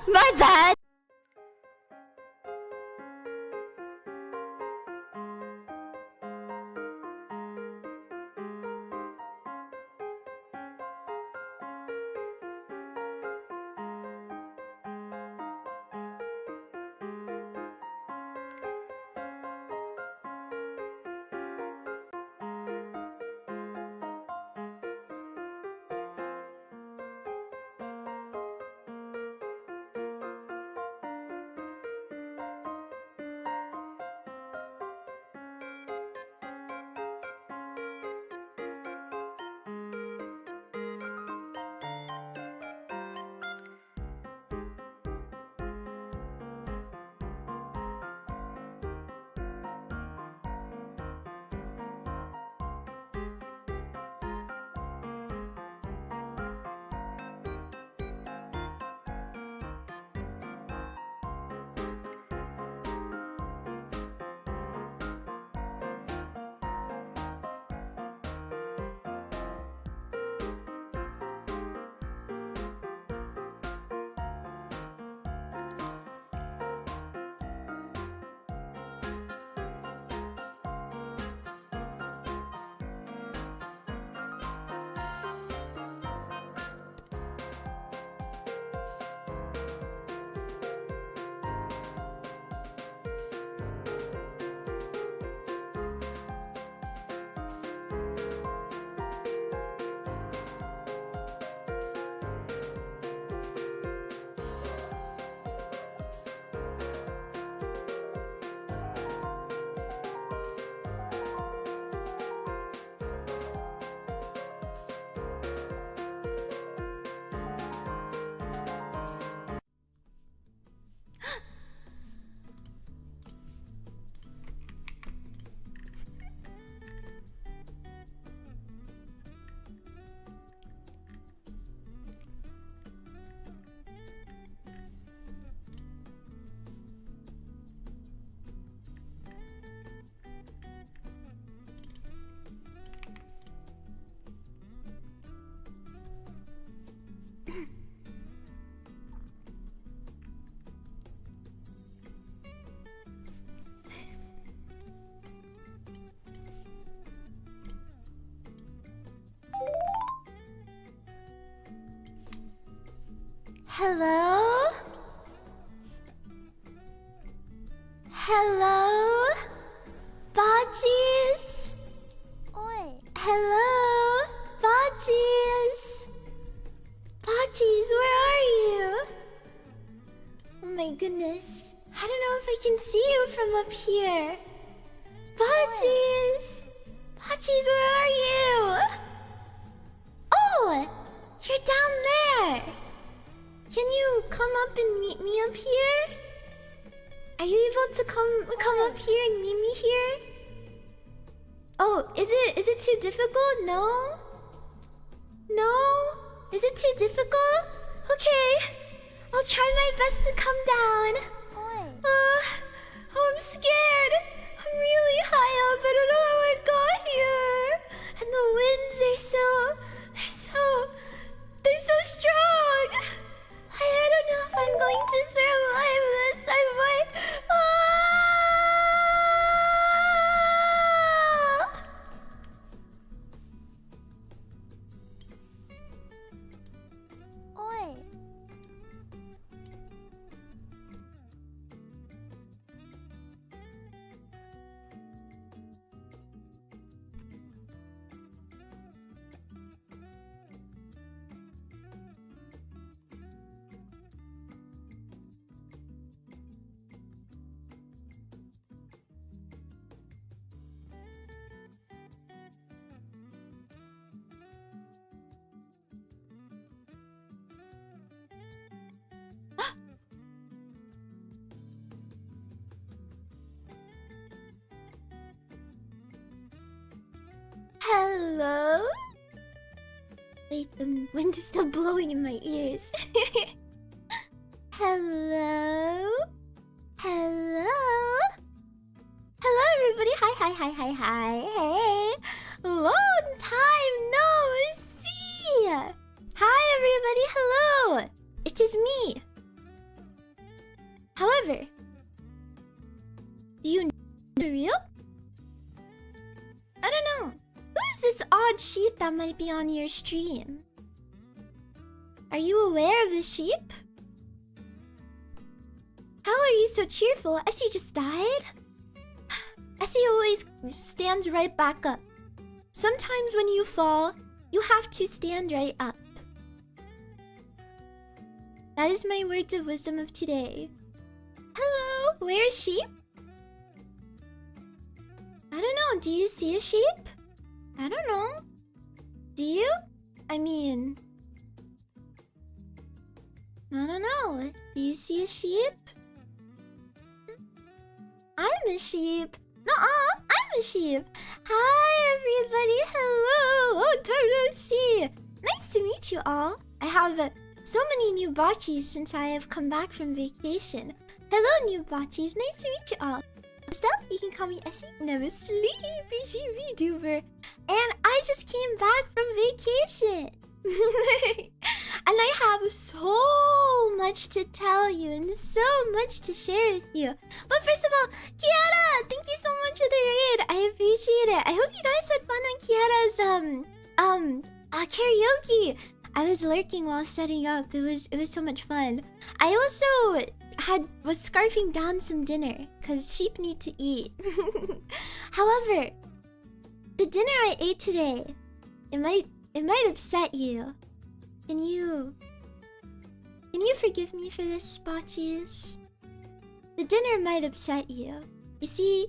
My bad. Hello? Hello? Bajis? Oi. Hello? Bajis? Bajis, where are you? Oh my goodness. I don't know if I can see you from up here. Bajis! Bajis, where are you? Oh! You're down there! Can you come up and meet me up here? Are you able to come up here and meet me here? Oh, is it too difficult? No? No? Is it too difficult? Okay. I'll try my best to come down. Oi. Oh, I'm scared. I'm really high up. I don't know how I got here. And the winds are they're so strong. I don't know if I'm going to survive this. I might. Ah! Oi. Hello? Wait, the wind is still blowing in my ears. Hello? Hello? Hello, everybody. Hi. Hey. Long time no see. Hi, everybody. Hello. It is me. However, do you know the real? I don't know. Who is this odd sheep that might be on your stream? Are you aware of the sheep? How are you so cheerful? Essie just died? Essie always stands right back up. Sometimes when you fall, you have to stand right up. That is my words of wisdom of today. Hello, where is sheep? I don't know, do you see a sheep? I don't know. Do you? I mean... I don't know. Do you see a sheep? I'm a sheep. Nuh-uh, I'm a sheep. Hi, everybody. Hello. Long time no see. Nice to meet you all. I have so many new botchies since I have come back from vacation. Hello, new botchies. Nice to meet you all. Stuff, you can call me Essie. Never sleepy VTuber. And I just came back from vacation. And I have so much to tell you and so much to share with you. But first of all, Kiara, thank you so much for the raid. I appreciate it. I hope you guys had fun on Kiara's karaoke. I was lurking while setting up. It was so much fun. I also was scarfing down some dinner because sheep need to eat. However, the dinner I ate today, it might upset you. Can you forgive me for this, Spotchies? The dinner might upset you. You see,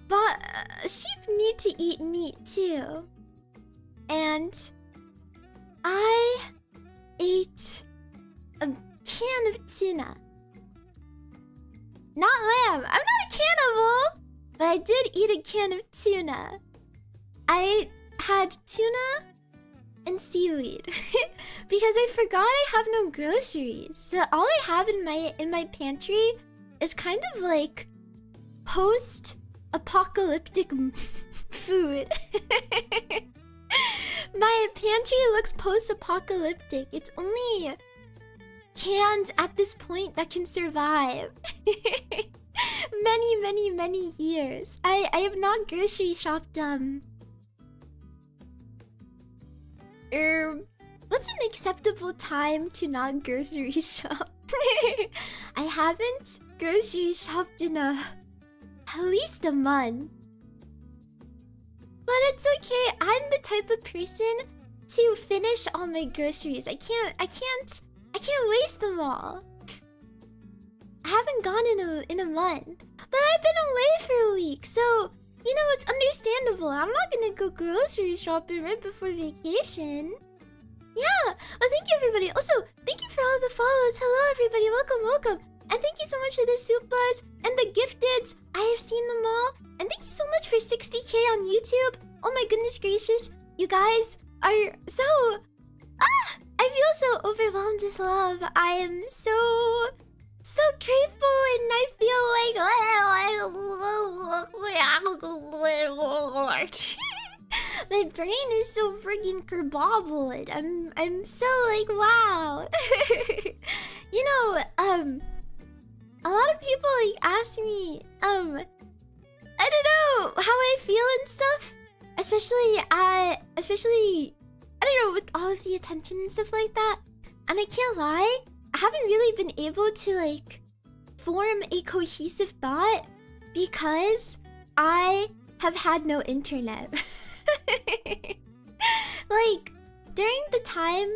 but sheep need to eat meat too. And I ate a can of tuna. Not lamb. I'm not a cannibal, but I did eat a can of tuna. I had tuna and seaweed because I forgot I have no groceries. So all I have in my pantry is kind of like post-apocalyptic food. My pantry looks post-apocalyptic. It's only cans at this point that can survive many years. I have not grocery shopped what's an acceptable time to not grocery shop? I haven't grocery shopped in at least a month. But it's okay. I'm the type of person to finish all my groceries. I can't waste them all. I haven't gone in a month. But I've been away for a week, so you know, it's understandable. I'm not gonna go grocery shopping right before vacation. Yeah, well, thank you, everybody. Also, thank you for all the follows. Hello, everybody. Welcome. And thank you so much for the supas and the gifteds. I have seen them all. And thank you so much for 60K on YouTube. Oh my goodness gracious. You guys are so... I feel so overwhelmed with love. I am so grateful, and I feel like my brain is so friggin' kerbobbled. I'm so like, wow. You know, a lot of people like ask me, I don't know how I feel and stuff. Especially I don't know, with all of the attention and stuff like that. And I can't lie, I haven't really been able to like form a cohesive thought because I have had no internet. Like during the time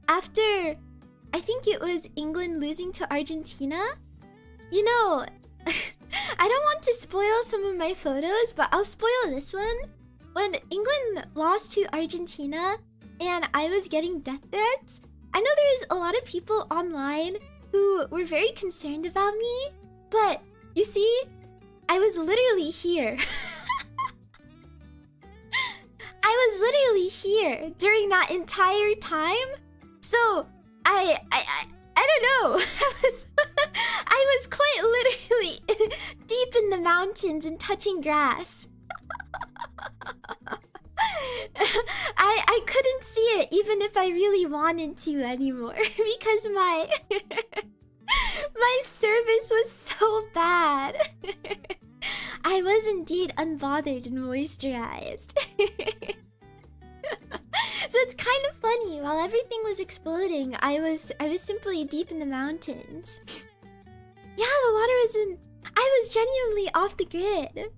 after, I think it was England losing to Argentina, you know, I don't want to spoil some of my photos, but I'll spoil this one. When England lost to Argentina and I was getting death threats, I know there's a lot of people online who were very concerned about me, but you see, I was literally here. I was literally here during that entire time. So I don't know. I was quite literally deep in the mountains and touching grass. I couldn't see it even if I really wanted to anymore because my My service was so bad. I was indeed unbothered and moisturized. So it's kind of funny. While everything was exploding, I was simply deep in the mountains. Yeah, the water was in. I was genuinely off the grid.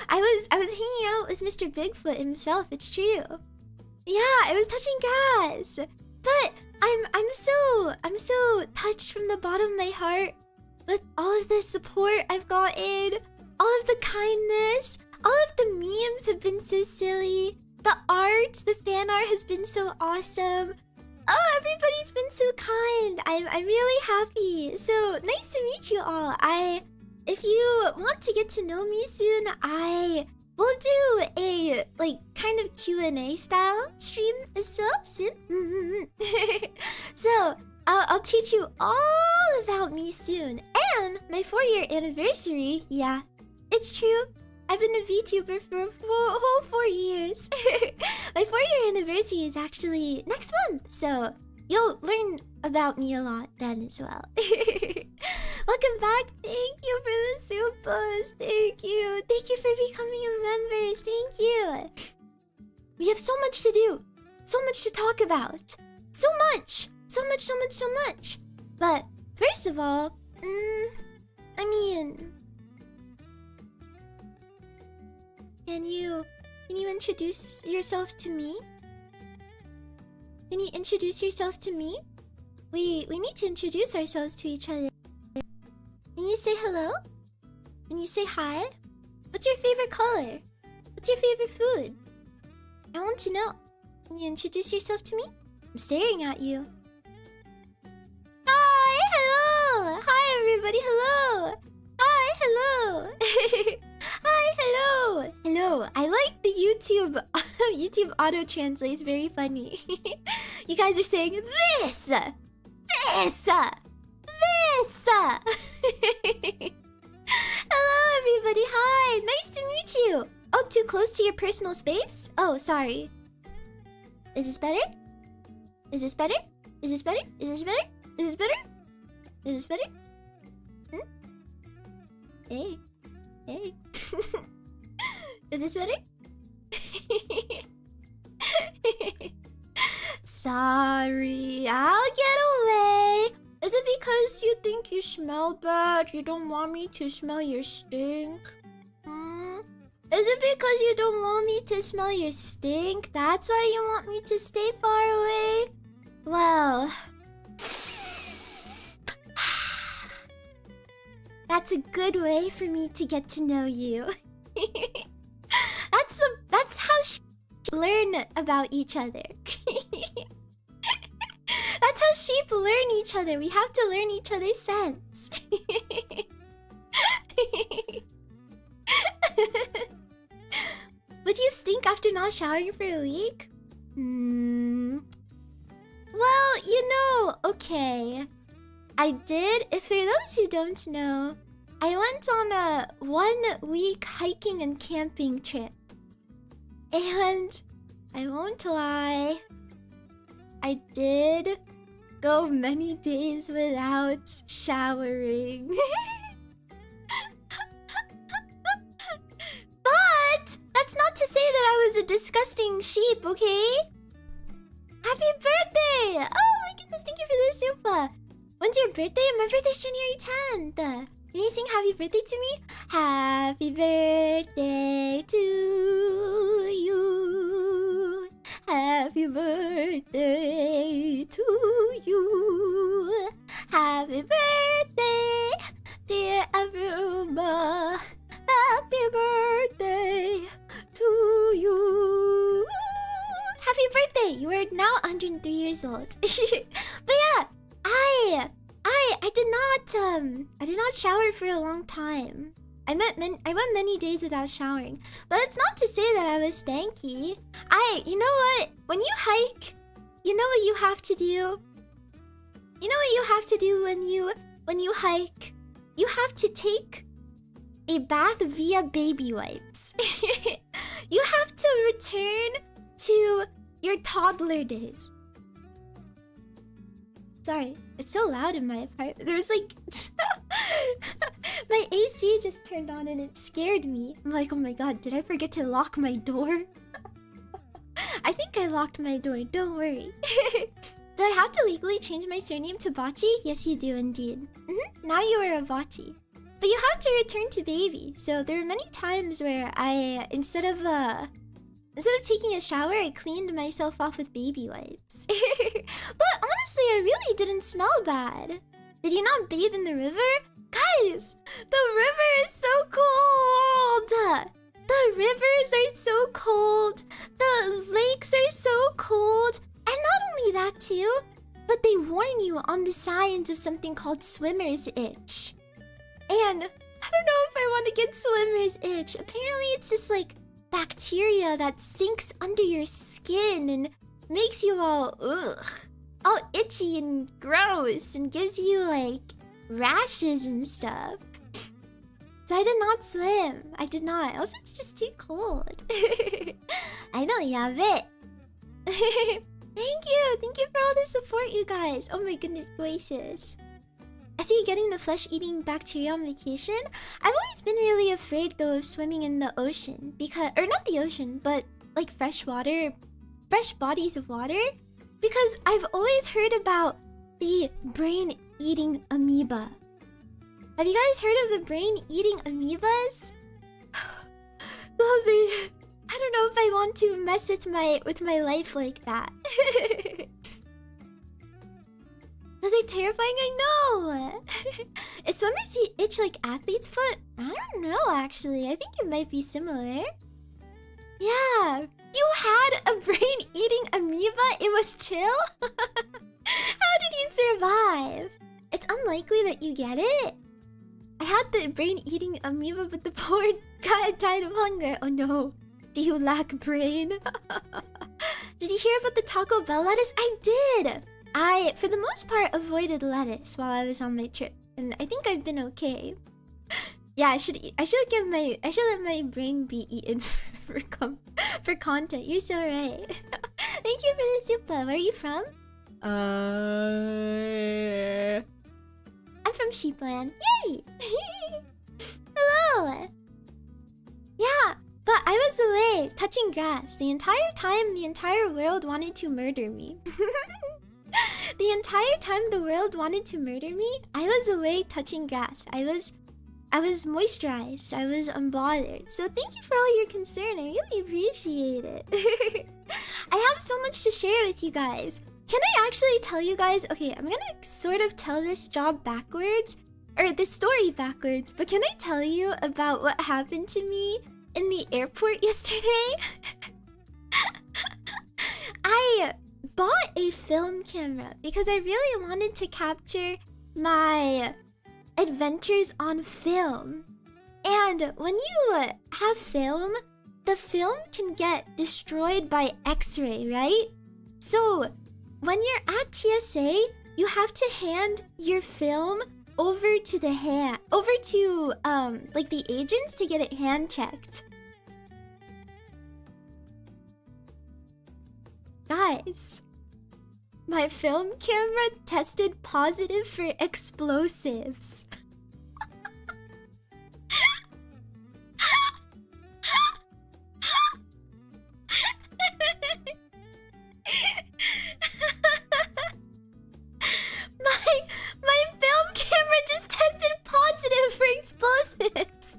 I was hanging out with Mr. Bigfoot himself. It's true. Yeah, I was touching grass. But I'm so touched from the bottom of my heart with all of the support I've gotten, all of the kindness, all of the memes have been so silly. The art, the fan art has been so awesome. Oh, everybody's been so kind. I'm really happy. So nice to meet you all. If you want to get to know me soon, I will do a kind of Q&A style stream as well soon. So I'll teach you all about me soon. And my 4-year anniversary, yeah, it's true. I've been a VTuber for a whole 4 years. My 4-year anniversary is actually next month, so you'll learn about me a lot then as well. Welcome back. Thank you for the supers. Thank you. Thank you for becoming a member. Thank you. We have so much to do. So much to talk about. So much. So much. But first of all, Can you introduce yourself to me? Can you introduce yourself to me? We need to introduce ourselves to each other. Can you say hello? Can you say hi? What's your favorite color? What's your favorite food? I want to know. Can you introduce yourself to me? I'm staring at you. Hi, hello. Hi, everybody. Hello. Hi, hello. Hi, hello. Hello. I like the YouTube auto translate. It's very funny. You guys are saying this. Hello, everybody. Hi. Nice to meet you. Oh, too close to your personal space? Oh, sorry. Is this better? Is this better? Is this better? Is this better? Is this better? Is this better? Hey. Hey. Is this better? Sorry, I'll get away. Is it because you think you smell bad? You don't want me to smell your stink? Is it because you don't want me to smell your stink? That's why you want me to stay far away? Well... That's a good way for me to get to know you. That's how learn about each other. That's how sheep learn each other. We have to learn each other's sense. Would you stink after not showering for a week? Well, okay. I did. For those who don't know, I went on a 1-week hiking and camping trip. And I won't lie, I did go many days without showering. But that's not to say that I was a disgusting sheep, okay? Happy birthday! Oh my goodness, thank you for the super. When's your birthday? My birthday's January 10th. Can you sing happy birthday to me? Happy birthday to you. Happy birthday to you. Happy birthday, dear Aruma. Happy birthday to you. Happy birthday! You are now 103 years old. But yeah, I did not shower for a long time. I went many days without showering. But it's not to say that I was stanky. You know what? When you hike, you know what you have to do? You know what you have to do when you hike? You have to take a bath via baby wipes. You have to return to your toddler days. Sorry, it's so loud in my apartment. There's like... my AC just turned on and it scared me. I'm like, oh my god, did I forget to lock my door? I think I locked my door, don't worry. Do I have to legally change my surname to Bachi? Yes, you do indeed. Now you are a Bachi. But you have to return to baby. So there were many times where I, instead of taking a shower, I cleaned myself off with baby wipes. But honestly, I really didn't smell bad. Did you not bathe in the river? Guys, the river is so cold! The rivers are so cold. The lakes are so cold. And not only that too, but they warn you on the signs of something called swimmer's itch. And I don't know if I want to get swimmer's itch. Apparently it's this like bacteria that sinks under your skin and makes you all itchy and gross and gives you like rashes and stuff. So I did not swim. I did not. Also, it's just too cold. I don't have it. Thank you. Thank you for all the support, you guys. Oh my goodness gracious. I see you getting the flesh-eating bacteria on vacation. I've always been really afraid though of swimming in the ocean because, or not the ocean, but like fresh bodies of water, because I've always heard about the brain-eating amoeba. Have you guys heard of the brain-eating amoebas? Those are... I don't know if I want to mess with my life like that. Those are terrifying, I know! Is swimmer's itch like athlete's foot? I don't know, actually. I think it might be similar. Yeah. You had a brain-eating amoeba? It was chill? How did you survive? It's unlikely that you get it. I had the brain-eating amoeba, but the poor guy died of hunger. Oh no. Do you lack brain? Did you hear about the Taco Bell lettuce? I did! I, for the most part, avoided lettuce while I was on my trip, and I think I've been okay. Yeah, I should let my brain be eaten for content. You're so right. Thank you for the super. Where are you from? I'm from Sheepland. Yay! Hello. Yeah, but I was away touching grass the entire time. The entire world wanted to murder me. The entire time the world wanted to murder me, I was away touching grass. I was moisturized. I was unbothered. So thank you for all your concern. I really appreciate it. I have so much to share with you guys. Can I actually tell you guys? Okay, I'm gonna sort of tell this job backwards, or this story backwards, but can I tell you about what happened to me in the airport yesterday? I bought a film camera because I really wanted to capture my adventures on film. And when you have film, the film can get destroyed by X-ray, right? So when you're at TSA, you have to hand your film over to like the agents to get it hand checked. Guys, my film camera tested positive for explosives. My film camera just tested positive for explosives.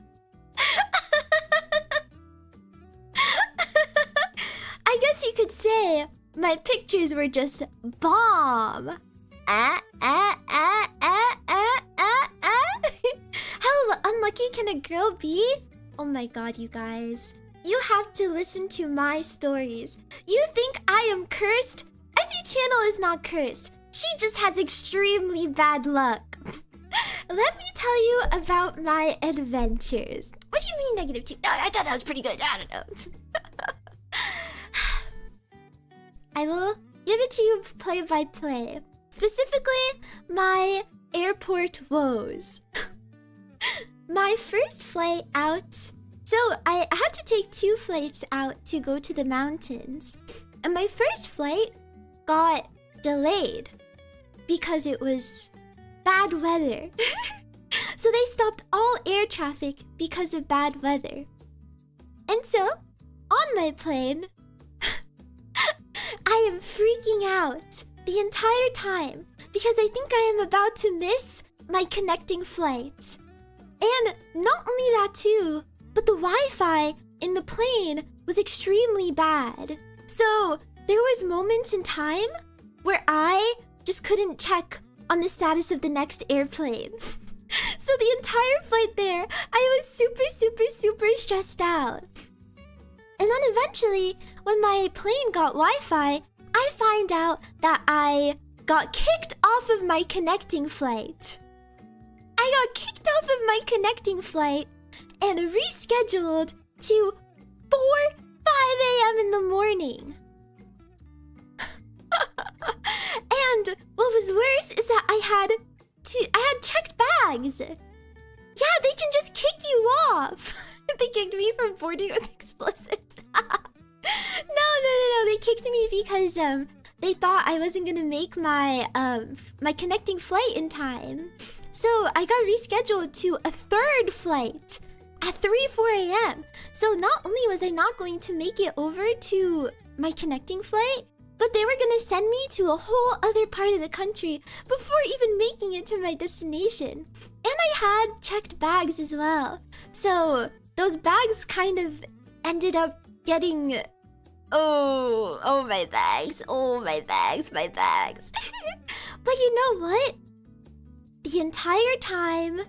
I guess you could say my pictures were just bomb. How unlucky can a girl be? Oh my god, you guys. You have to listen to my stories. You think I am cursed? Essie channel is not cursed. She just has extremely bad luck. Let me tell you about my adventures. What do you mean -2? I thought that was pretty good. I don't know. I will give it to you play by play. Specifically, my airport woes. My first flight out. So I had to take 2 flights out to go to the mountains. And my first flight got delayed. because it was bad weather. So they stopped all air traffic because of bad weather. And so, on my plane, I am freaking out the entire time because I think I am about to miss my connecting flight. And not only that too, but the Wi-Fi in the plane was extremely bad. So there was moments in time where I just couldn't check on the status of the next airplane. So the entire flight there, I was super stressed out. And then eventually, when my plane got Wi-Fi, I find out that I got kicked off of my connecting flight. I got kicked off of my connecting flight and rescheduled to 5 a.m. in the morning. And what was worse is that I had checked bags. Yeah, they can just kick you off. They kicked me for boarding with explosives. No. They kicked me because they thought I wasn't gonna make my my connecting flight in time. So I got rescheduled to a third flight at 4 a.m. So not only was I not going to make it over to my connecting flight, but they were gonna send me to a whole other part of the country before even making it to my destination. And I had checked bags as well. So those bags kind of ended up getting... Oh, my bags. Oh, my bags. But you know what? The entire time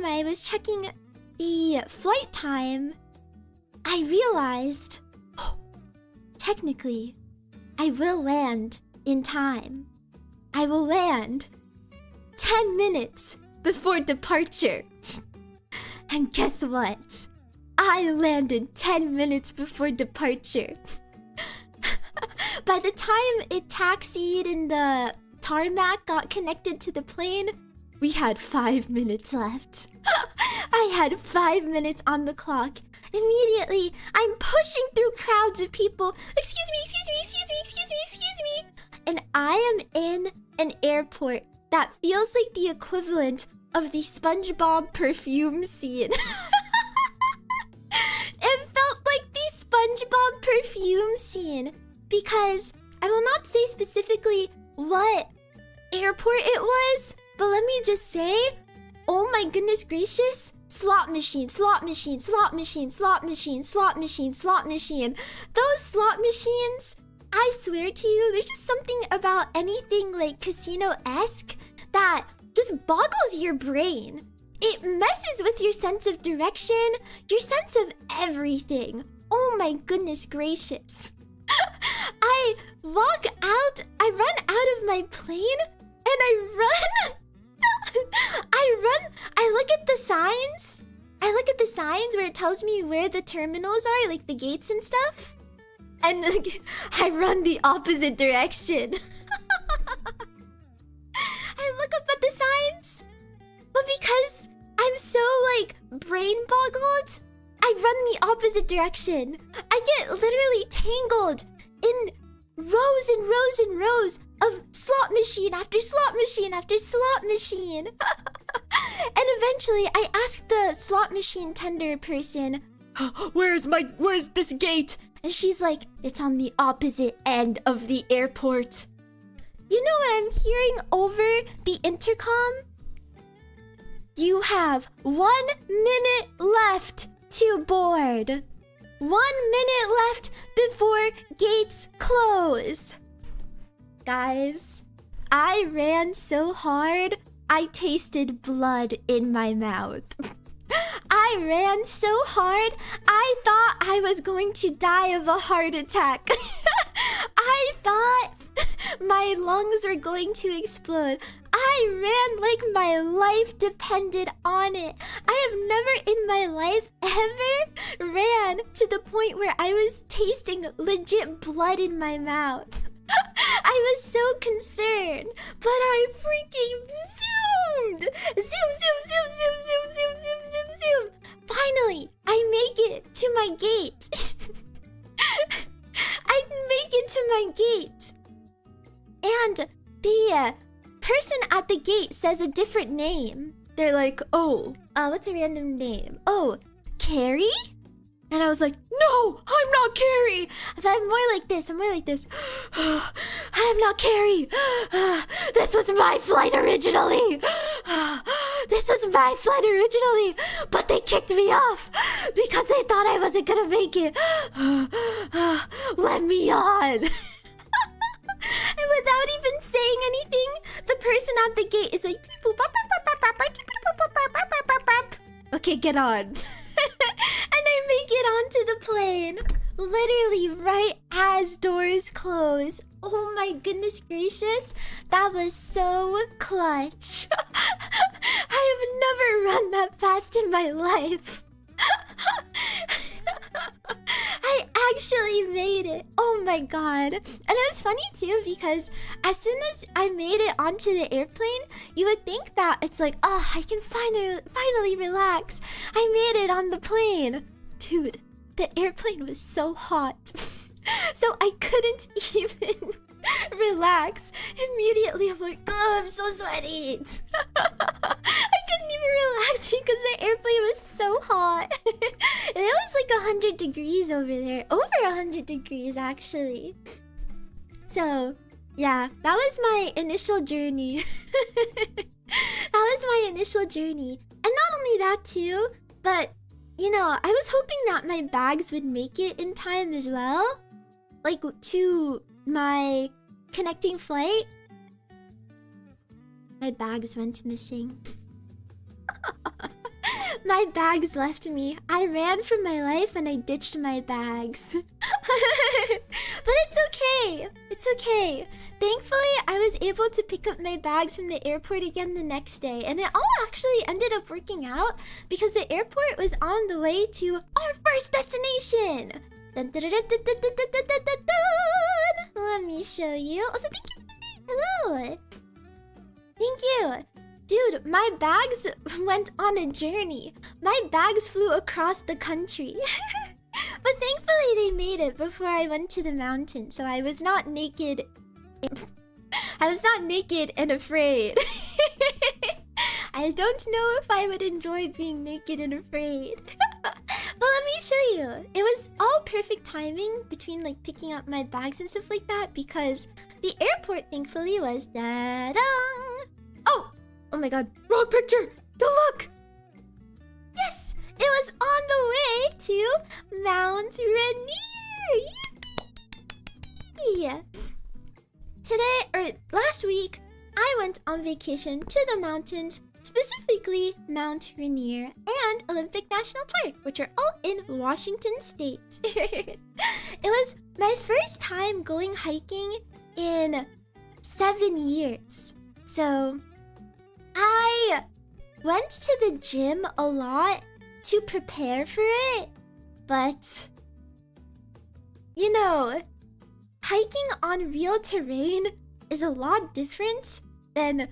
I was checking the flight time, I realized, technically, I will land in time. I will land 10 minutes before departure. And guess what? I landed 10 minutes before departure. By the time it taxied and the tarmac got connected to the plane, we had 5 minutes left. I had 5 minutes on the clock. Immediately, I'm pushing through crowds of people. Excuse me. And I am in an airport that feels like the equivalent of the SpongeBob perfume scene. It felt like the SpongeBob perfume scene because I will not say specifically what airport it was, but let me just say, oh my goodness gracious, slot machine. Those slot machines, I swear to you, there's just something about anything like casino-esque that just boggles your brain. It messes with your sense of direction, your sense of everything. Oh my goodness gracious. I walk out, I run out of my plane, and I run. I look at the signs. I look at the signs where it tells me where the terminals are, like the gates and stuff. And I run the opposite direction. I look up at the signs, but because I'm so brain boggled, I run the opposite direction. I get literally tangled in rows and rows and rows of slot machine after slot machine after slot machine. And eventually I asked the slot machine tender person, Where's this gate? And she's like, it's on the opposite end of the airport. You know what I'm hearing over the intercom? You have 1 minute left to board. 1 minute left before gates close. Guys, I ran so hard, I tasted blood in my mouth. I ran so hard, I thought I was going to die of a heart attack. I thought my lungs were going to explode. I ran like my life depended on it. I have never in my life ever ran to the point where I was tasting legit blood in my mouth. I was so concerned, but I freaking zoomed! Zoom! Finally, I make it to my gate. I make it to my gate. And the person at the gate says a different name. They're like, oh, what's a random name? Oh, Carrie? And I was like, no, I'm not Carrie. But I'm more like this. I'm not Carrie. This was my flight originally. But they kicked me off because they thought I wasn't gonna make it. Let me on. And without even saying anything, the person at the gate is like, okay, get on. And I make it onto the plane, literally right as doors close. Oh my goodness gracious, that was so clutch. I have never run that fast in my life. I actually made it. Oh my god. And it was funny too because as soon as I made it onto the airplane, you would think that it's like, oh, I can finally relax. I made it on the plane. Dude, the airplane was so hot. So I couldn't even relax. Immediately I'm like, oh, I'm so sweaty. I couldn't even relax because the airplane was so hot. It was like 100 degrees over there. Over 100 degrees actually. So yeah, that was my initial journey. And not only that too, but you know, I was hoping that my bags would make it in time as well. Like to my connecting flight. My bags went missing. My bags left me. I ran for my life and I ditched my bags. But it's okay. It's okay. Thankfully, I was able to pick up my bags from the airport again the next day. And it all actually ended up working out because the airport was on the way to our first destination. Dun, dun, dun, dun, dun, dun, dun, dun, dun, dun, dun. Let me show you. Also, thank you. Hello. Thank you. Dude, my bags went on a journey. My bags flew across the country. But thankfully they made it before I went to the mountain. So I was not naked. I was not naked and afraid. I don't know if I would enjoy being naked and afraid. But let me show you. It was all perfect timing between like picking up my bags and stuff like that because the airport thankfully was da-da. Oh my god, wrong picture! Don't look! Yes! It was on the way to Mount Rainier! Yippee! Today, or last week, I went on vacation to the mountains, specifically Mount Rainier and Olympic National Park, which are all in Washington State. It was my first time going hiking in 7 years. So I went to the gym a lot to prepare for it, but you know, hiking on real terrain is a lot different than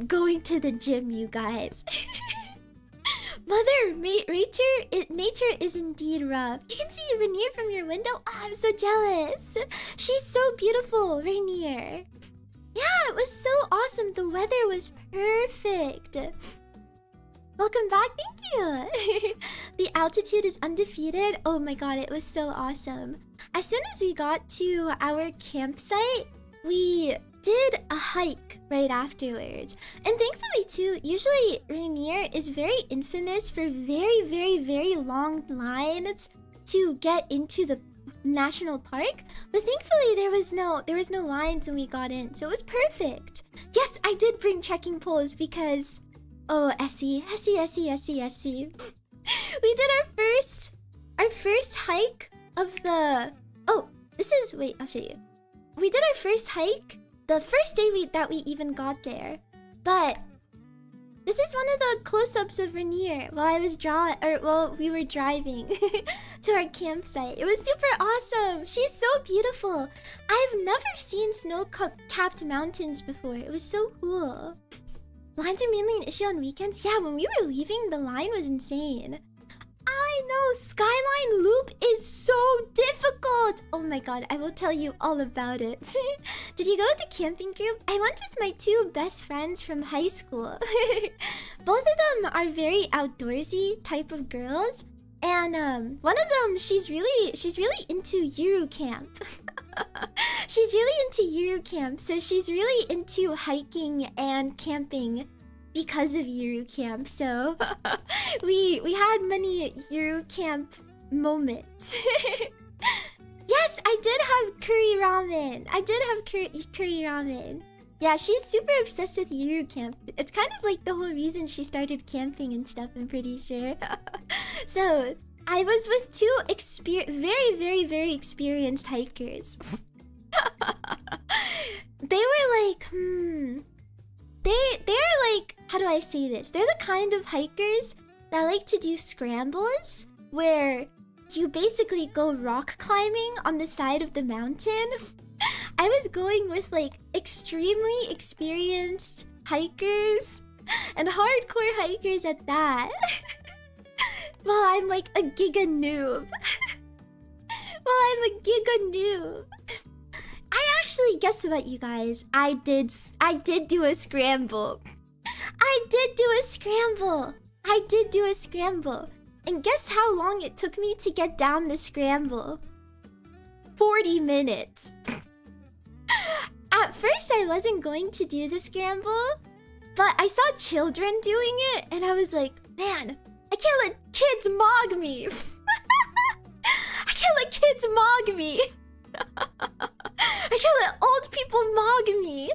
going to the gym, you guys. Nature is indeed rough. You can see Rainier from your window. Oh, I'm so jealous. She's so beautiful, Rainier. Yeah, it was so awesome. The weather was perfect. Welcome back. Thank you. The altitude is undefeated. Oh my god, it was so awesome. As soon as we got to our campsite, we did a hike right afterwards. And thankfully too, usually Rainier is very infamous for very long lines to get into the national park, but thankfully there was no lines when we got in, so it was perfect. Yes, I did bring trekking poles because Essie. We did our first hike of the wait, I'll show you. We did our first hike the first day that we even got there, but this is one of the close-ups of Rainier while we were driving to our campsite. It was super awesome. She's so beautiful. I've never seen snow-capped mountains before. It was so cool. Lines are mainly an issue on weekends. Yeah, when we were leaving, the line was insane. I I know. Skyline Loop is so difficult. Oh my god, I will tell you all about it. Did you go with the camping group? I went with my two best friends from high school. Both of them are very outdoorsy type of girls. And one of them, she's really into Yuru camp. She's really into Yuru camp, so she's really into hiking and camping because of Yuru camp. So we had many Yuru camp moments. Yes, I did have curry ramen. I did have curry ramen. Yeah, she's super obsessed with Yuru camp. It's kind of like the whole reason she started camping and stuff, I'm pretty sure. So I was with two very experienced hikers. They were like, they're like, how do I say this? They're the kind of hikers that like to do scrambles where you basically go rock climbing on the side of the mountain. I was going with like extremely experienced hikers and hardcore hikers at that. While I'm like a giga noob. I actually, guess what, you guys? I did do a scramble. I did do a scramble. And guess how long it took me to get down the scramble? 40 minutes. At first, I wasn't going to do the scramble, but I saw children doing it, and I was like, man, I can't let kids mog me. I can't let kids mog me. I can't let old people mog me.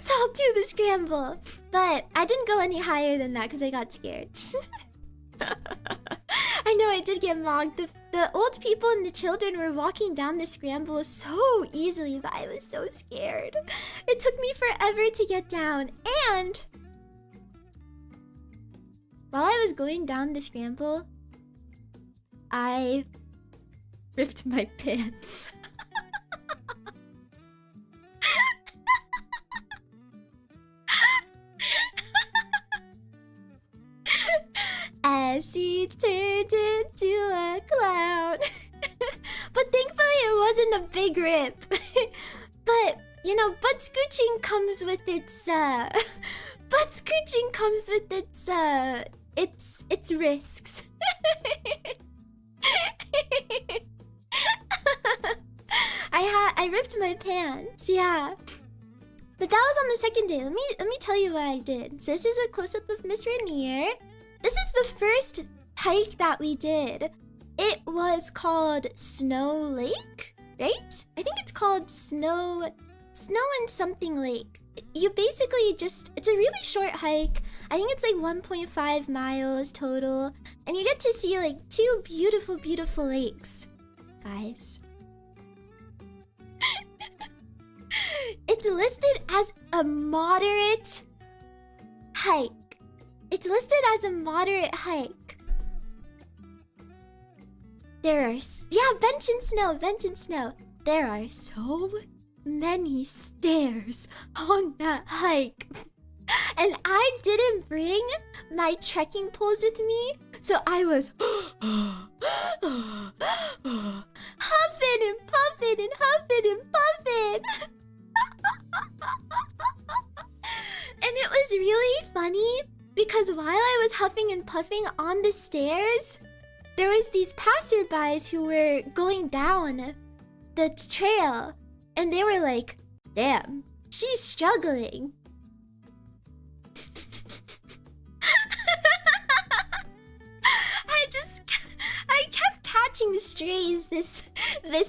So I'll do the scramble. But I didn't go any higher than that because I got scared. I know I did get mogged. The old people and the children were walking down the scramble so easily, but I was so scared. It took me forever to get down. And while I was going down the scramble, I ripped my pants. Essie turned into a clown. But thankfully it wasn't a big rip. But, you know, butt scooching comes with its its risks. I ripped my pants, yeah. But that was on the second day. Let me tell you what I did. So this is a close-up of Miss Rainier. This is the first hike that we did. It was called Snow Lake, right? I think it's called Snow and something Lake. You basically just, it's a really short hike. I think it's like 1.5 miles total. And you get to see like two beautiful lakes, guys. It's listed as a moderate hike. It's listed as a moderate hike. There are... Yeah, bench and snow. There are so many stairs on that hike. And I didn't bring my trekking poles with me, so I was... huffing and puffing and huffing and puffing. And it was really funny because while I was huffing and puffing on the stairs, there was these passerbys who were going down the trail, and they were like, damn, she's struggling. I kept catching strays this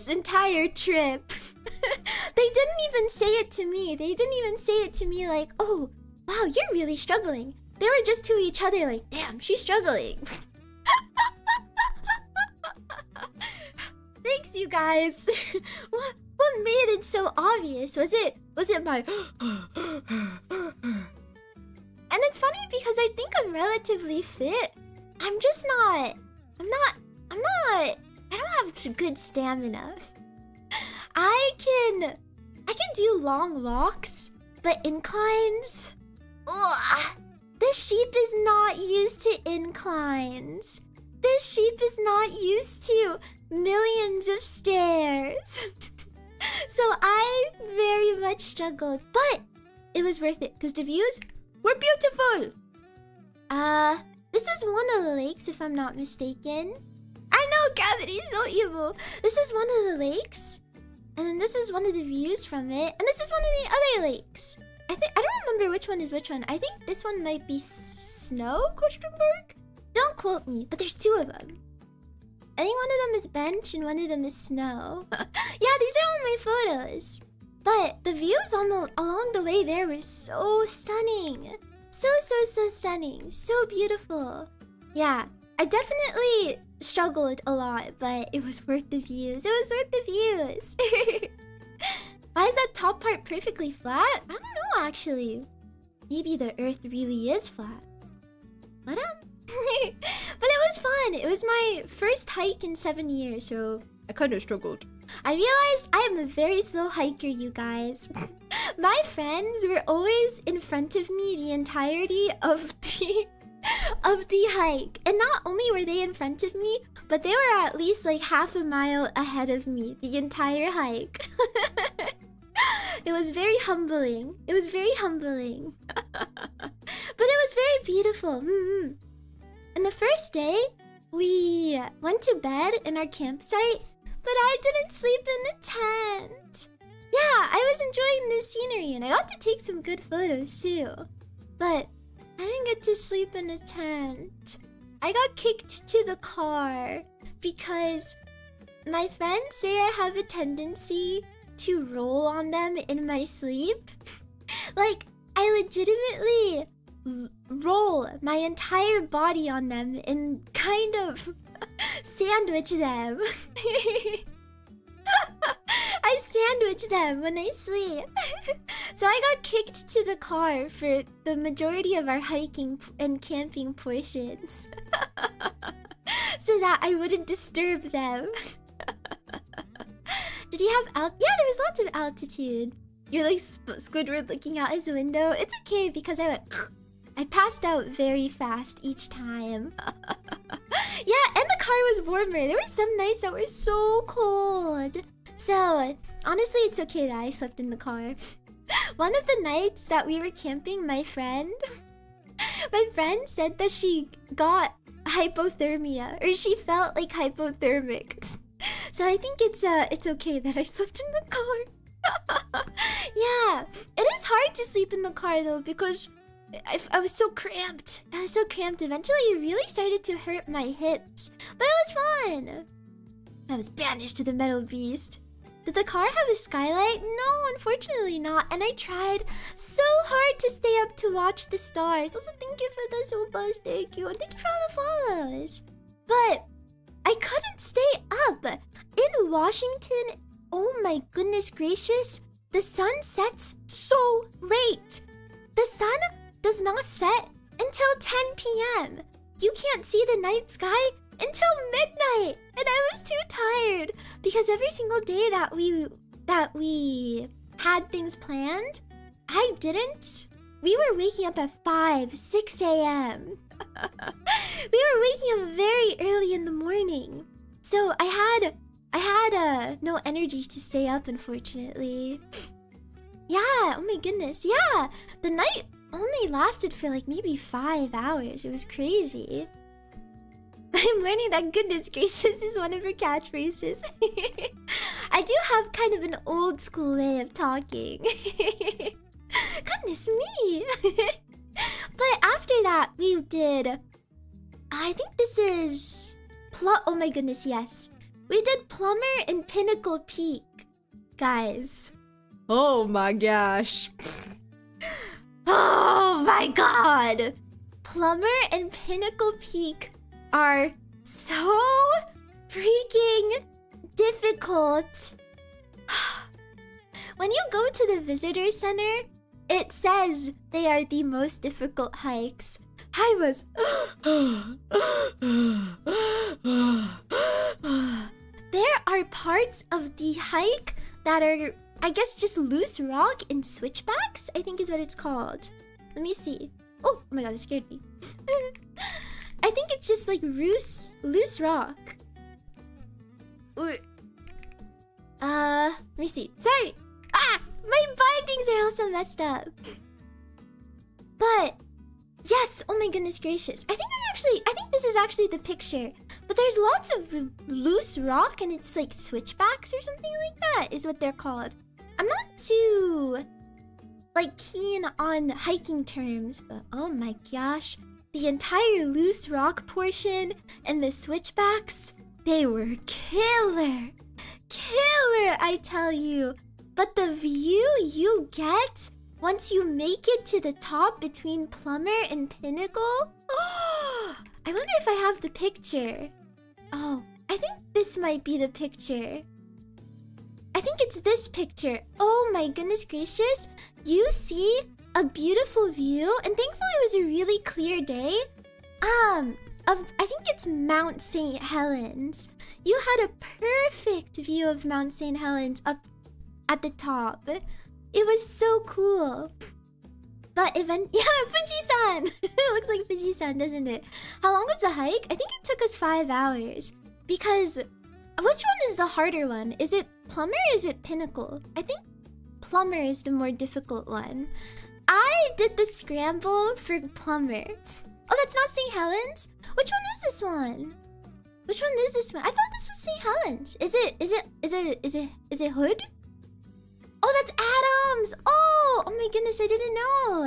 entire trip. They didn't even say it to me. They didn't even say it to me like, oh, wow, you're really struggling. They were just to each other like, damn, she's struggling. Thanks, you guys. What made it so obvious? Was it my... And it's funny because I think I'm relatively fit. I'm just not... I don't have good stamina. I can do long walks, but inclines... Ugh. The sheep is not used to inclines. The this sheep is not used to millions of stairs. So I very much struggled, but it was worth it because the views were beautiful. This was one of the lakes, if I'm not mistaken. I know, gravity is so evil. This is one of the lakes, and then this is one of the views from it, and this is one of the other lakes. I don't remember which one is which one. I think this one might be snow? Question mark? Don't quote me, but there's two of them. I think one of them is bench and one of them is snow. Yeah, these are all my photos. But the views along the way there were so stunning. So stunning. So beautiful. Yeah, I definitely struggled a lot, but it was worth the views. It was worth the views. Why is that top part perfectly flat? I don't know, actually. Maybe the earth really is flat. But it was fun. It was my first hike in 7 years, so I kind of struggled. I realized I am a very slow hiker, you guys. My friends were always in front of me the entirety of the hike. And not only were they in front of me, but they were at least like half a mile ahead of me the entire hike. It was very humbling. It was very humbling. But it was very beautiful. And the first day, we went to bed in our campsite, but I didn't sleep in the tent. Yeah, I was enjoying the scenery and I got to take some good photos too. But I didn't get to sleep in a tent. I got kicked to the car because my friends say I have a tendency to roll on them in my sleep. Like, I legitimately roll my entire body on them and kind of sandwich them. I sandwich them when I sleep. So I got kicked to the car for the majority of our hiking and camping portions. So that I wouldn't disturb them. Did he have yeah, there was lots of altitude. You're like Squidward looking out his window. It's okay because I passed out very fast each time. Yeah, and the car was warmer. There were some nights that were so cold. So, honestly, it's okay that I slept in the car. One of the nights that we were camping, my friend said that she got hypothermia, or she felt like hypothermic. So I think it's okay that I slept in the car. Yeah, it is hard to sleep in the car though because I was so cramped. I was so cramped. Eventually, it really started to hurt my hips, but it was fun. I was banished to the metal beast. Did the car have a skylight? No, unfortunately not. And I tried so hard to stay up to watch the stars. Also, thank you for the super, thank you, and thank you for all the follows. But I couldn't stay up. In Washington, oh my goodness gracious, the sun sets so late. The sun does not set until 10 p.m. You can't see the night sky until midnight, and I was too tired because every single day that we had things planned, I didn't. We were waking up at 5, 6 a.m. We were waking up very early in the morning, so I had no energy to stay up, unfortunately. Yeah, oh my goodness, yeah, the night only lasted for like maybe 5 hours. It was crazy. I'm learning that goodness gracious is one of her catchphrases. I do have kind of an old school way of talking. Goodness me. But after that, we did... I think this is... oh my goodness, yes. We did Plumber and Pinnacle Peak. Guys. Oh my gosh. Oh my god. Plumber and Pinnacle Peak are so freaking difficult. When you go to the visitor center, it says they are the most difficult hikes. I was... There are parts of the hike that are, I guess, just loose rock and switchbacks, I think is what it's called. Let me see. Oh my god, it scared me. I I think it's just like loose rock. Let me see. Sorry. My bindings are also messed up. But yes, oh my goodness gracious. I think this is actually the picture. But there's lots of loose rock and it's like switchbacks or something like that is what they're called. I'm not too like keen on hiking terms, but oh my gosh, the entire loose rock portion and the switchbacks, they were killer. Killer, I tell you. But the view you get once you make it to the top between Plumber and Pinnacle, I wonder if I have the picture. Oh, I think this might be the picture. I think it's this picture. Oh my goodness gracious. You see a beautiful view, and thankfully it was a really clear day. I think it's Mount St. Helens. You had a perfect view of Mount St. Helens up at the top. It was so cool. But yeah, Fuji-san! It looks like Fuji-san, doesn't it? How long was the hike? I think it took us 5 hours. Because, which one is the harder one? Is it Plumber or is it Pinnacle? I think Plumber is the more difficult one. I did the scramble for Plumber. Oh, that's not St. Helens? Which one is this one? Which one is this one? I thought this was St. Helens. Is it Hood? Oh, that's Adams! Oh my goodness, I didn't know.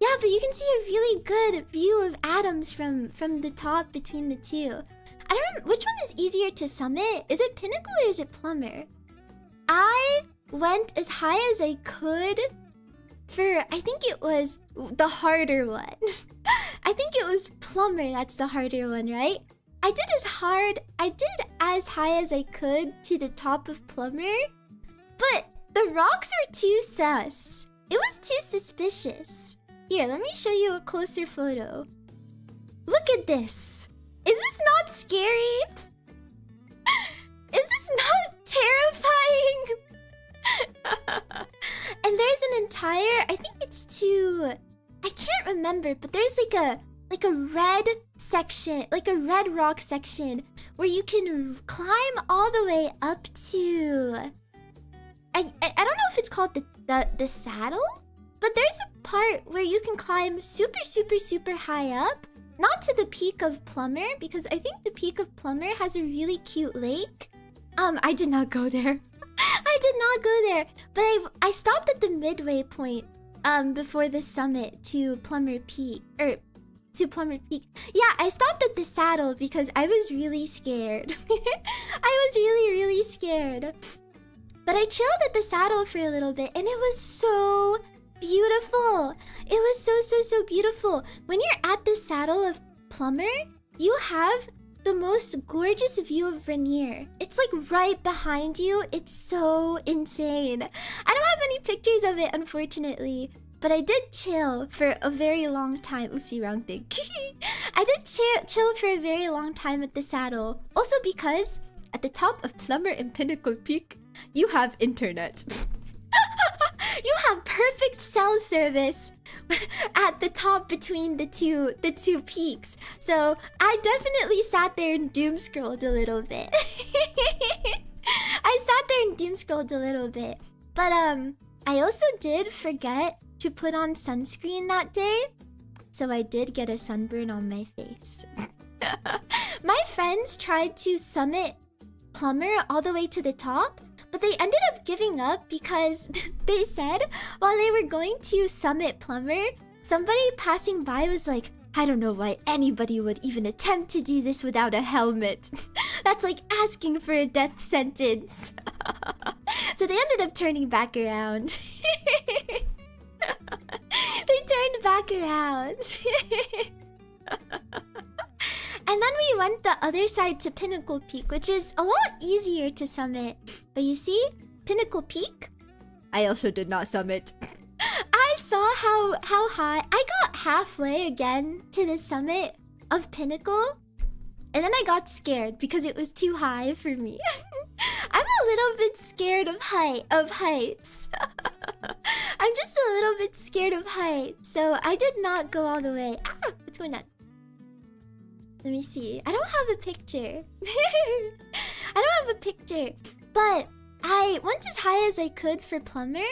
Yeah, but you can see a really good view of Adams from the top between the two. I don't know, which one is easier to summit? Is it Pinnacle or is it Plumber? I went as high as I could for, I think it was the harder one. I think it was Plumber that's the harder one, right? I did as high as I could to the top of Plumber, but the rocks were too sus. It was too suspicious. Here, let me show you a closer photo. Look at this. Is this not scary? Is this not terrifying? And there's an entire, I think it's I can't remember, but there's like a red section, like a red rock section where you can climb all the way up to, I don't know if it's called the saddle, but there's a part where you can climb super high up, not to the peak of Plumber, because I think the peak of Plumber has a really cute lake. I did not go there. I did not go there, but I stopped at the midway point before the summit to Plumber Peak, Yeah, I stopped at the saddle because I was really scared. I was really scared. But I chilled at the saddle for a little bit and it was so beautiful. It was so beautiful. When you're at the saddle of Plumber, you have the most gorgeous view of Rainier. It's like right behind you. It's so insane. I don't have any pictures of it, unfortunately. But I did chill for a very long time. Oopsie, wrong thing. I did chill for a very long time at the saddle. Also because at the top of Plumber and Pinnacle Peak, you have internet. You have perfect cell service at the top between the two peaks. So I definitely sat there and doom scrolled a little bit. I sat there and doom scrolled a little bit. But I also did forget to put on sunscreen that day. So I did get a sunburn on my face. My friends tried to summit Plumber all the way to the top, but they ended up giving up because they said while they were going to summit Plumber, somebody passing by was like, I don't know why anybody would even attempt to do this without a helmet. That's like asking for a death sentence. So they ended up turning back around. They turned back around. And then we went the other side to Pinnacle Peak, which is a lot easier to summit. But you see, Pinnacle Peak, I also did not summit. I saw how high. I got halfway again to the summit of Pinnacle. And then I got scared because it was too high for me. I'm a little bit scared of heights. I'm just a little bit scared of heights. So I did not go all the way. Ah, what's going on? Let me see. I don't have a picture. I don't have a picture. But I went as high as I could for plumber,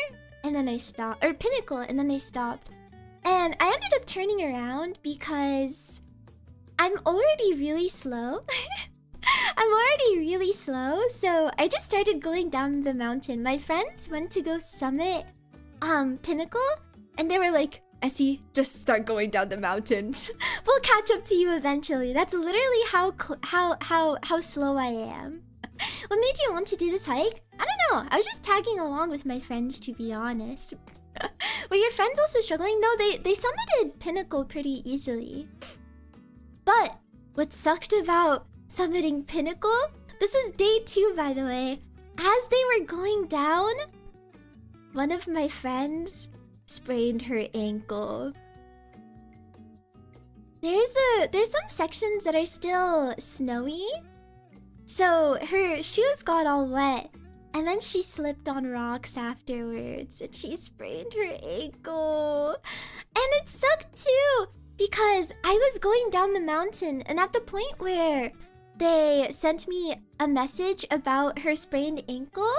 and then I stopped. Or pinnacle, and then I stopped. And I ended up turning around because I'm already really slow. I'm already really slow, so I just started going down the mountain. My friends went to go summit pinnacle, and they were like, Essie, just start going down the mountain. We'll catch up to you eventually. That's literally how slow I am. What made you want to do this hike? I don't know. I was just tagging along with my friends, to be honest. Were your friends also struggling? No, they summited pinnacle pretty easily. But what sucked about summiting pinnacle? This was day 2, by the way. As they were going down, one of my friends sprained her ankle. There's some sections that are still snowy, so her shoes got all wet, and then she slipped on rocks afterwards, and she sprained her ankle. And it sucked too, because I was going down the mountain, and at the point where they sent me a message about her sprained ankle,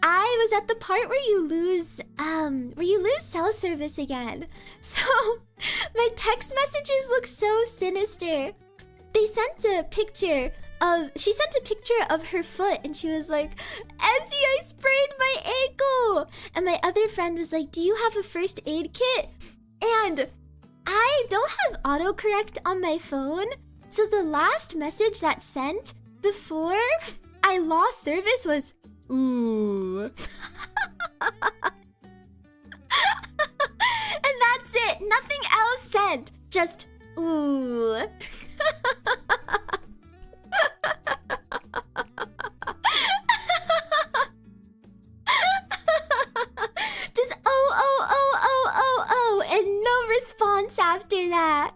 I was at the part where you lose cell service again. So my text messages look so sinister. She sent a picture of her foot, and she was like, Essie, I sprained my ankle. And my other friend was like, do you have a first aid kit? And I don't have autocorrect on my phone, so the last message that sent before I lost service was, ooh. And that's it. Nothing else sent. Just ooh. Just oh, and no response after that.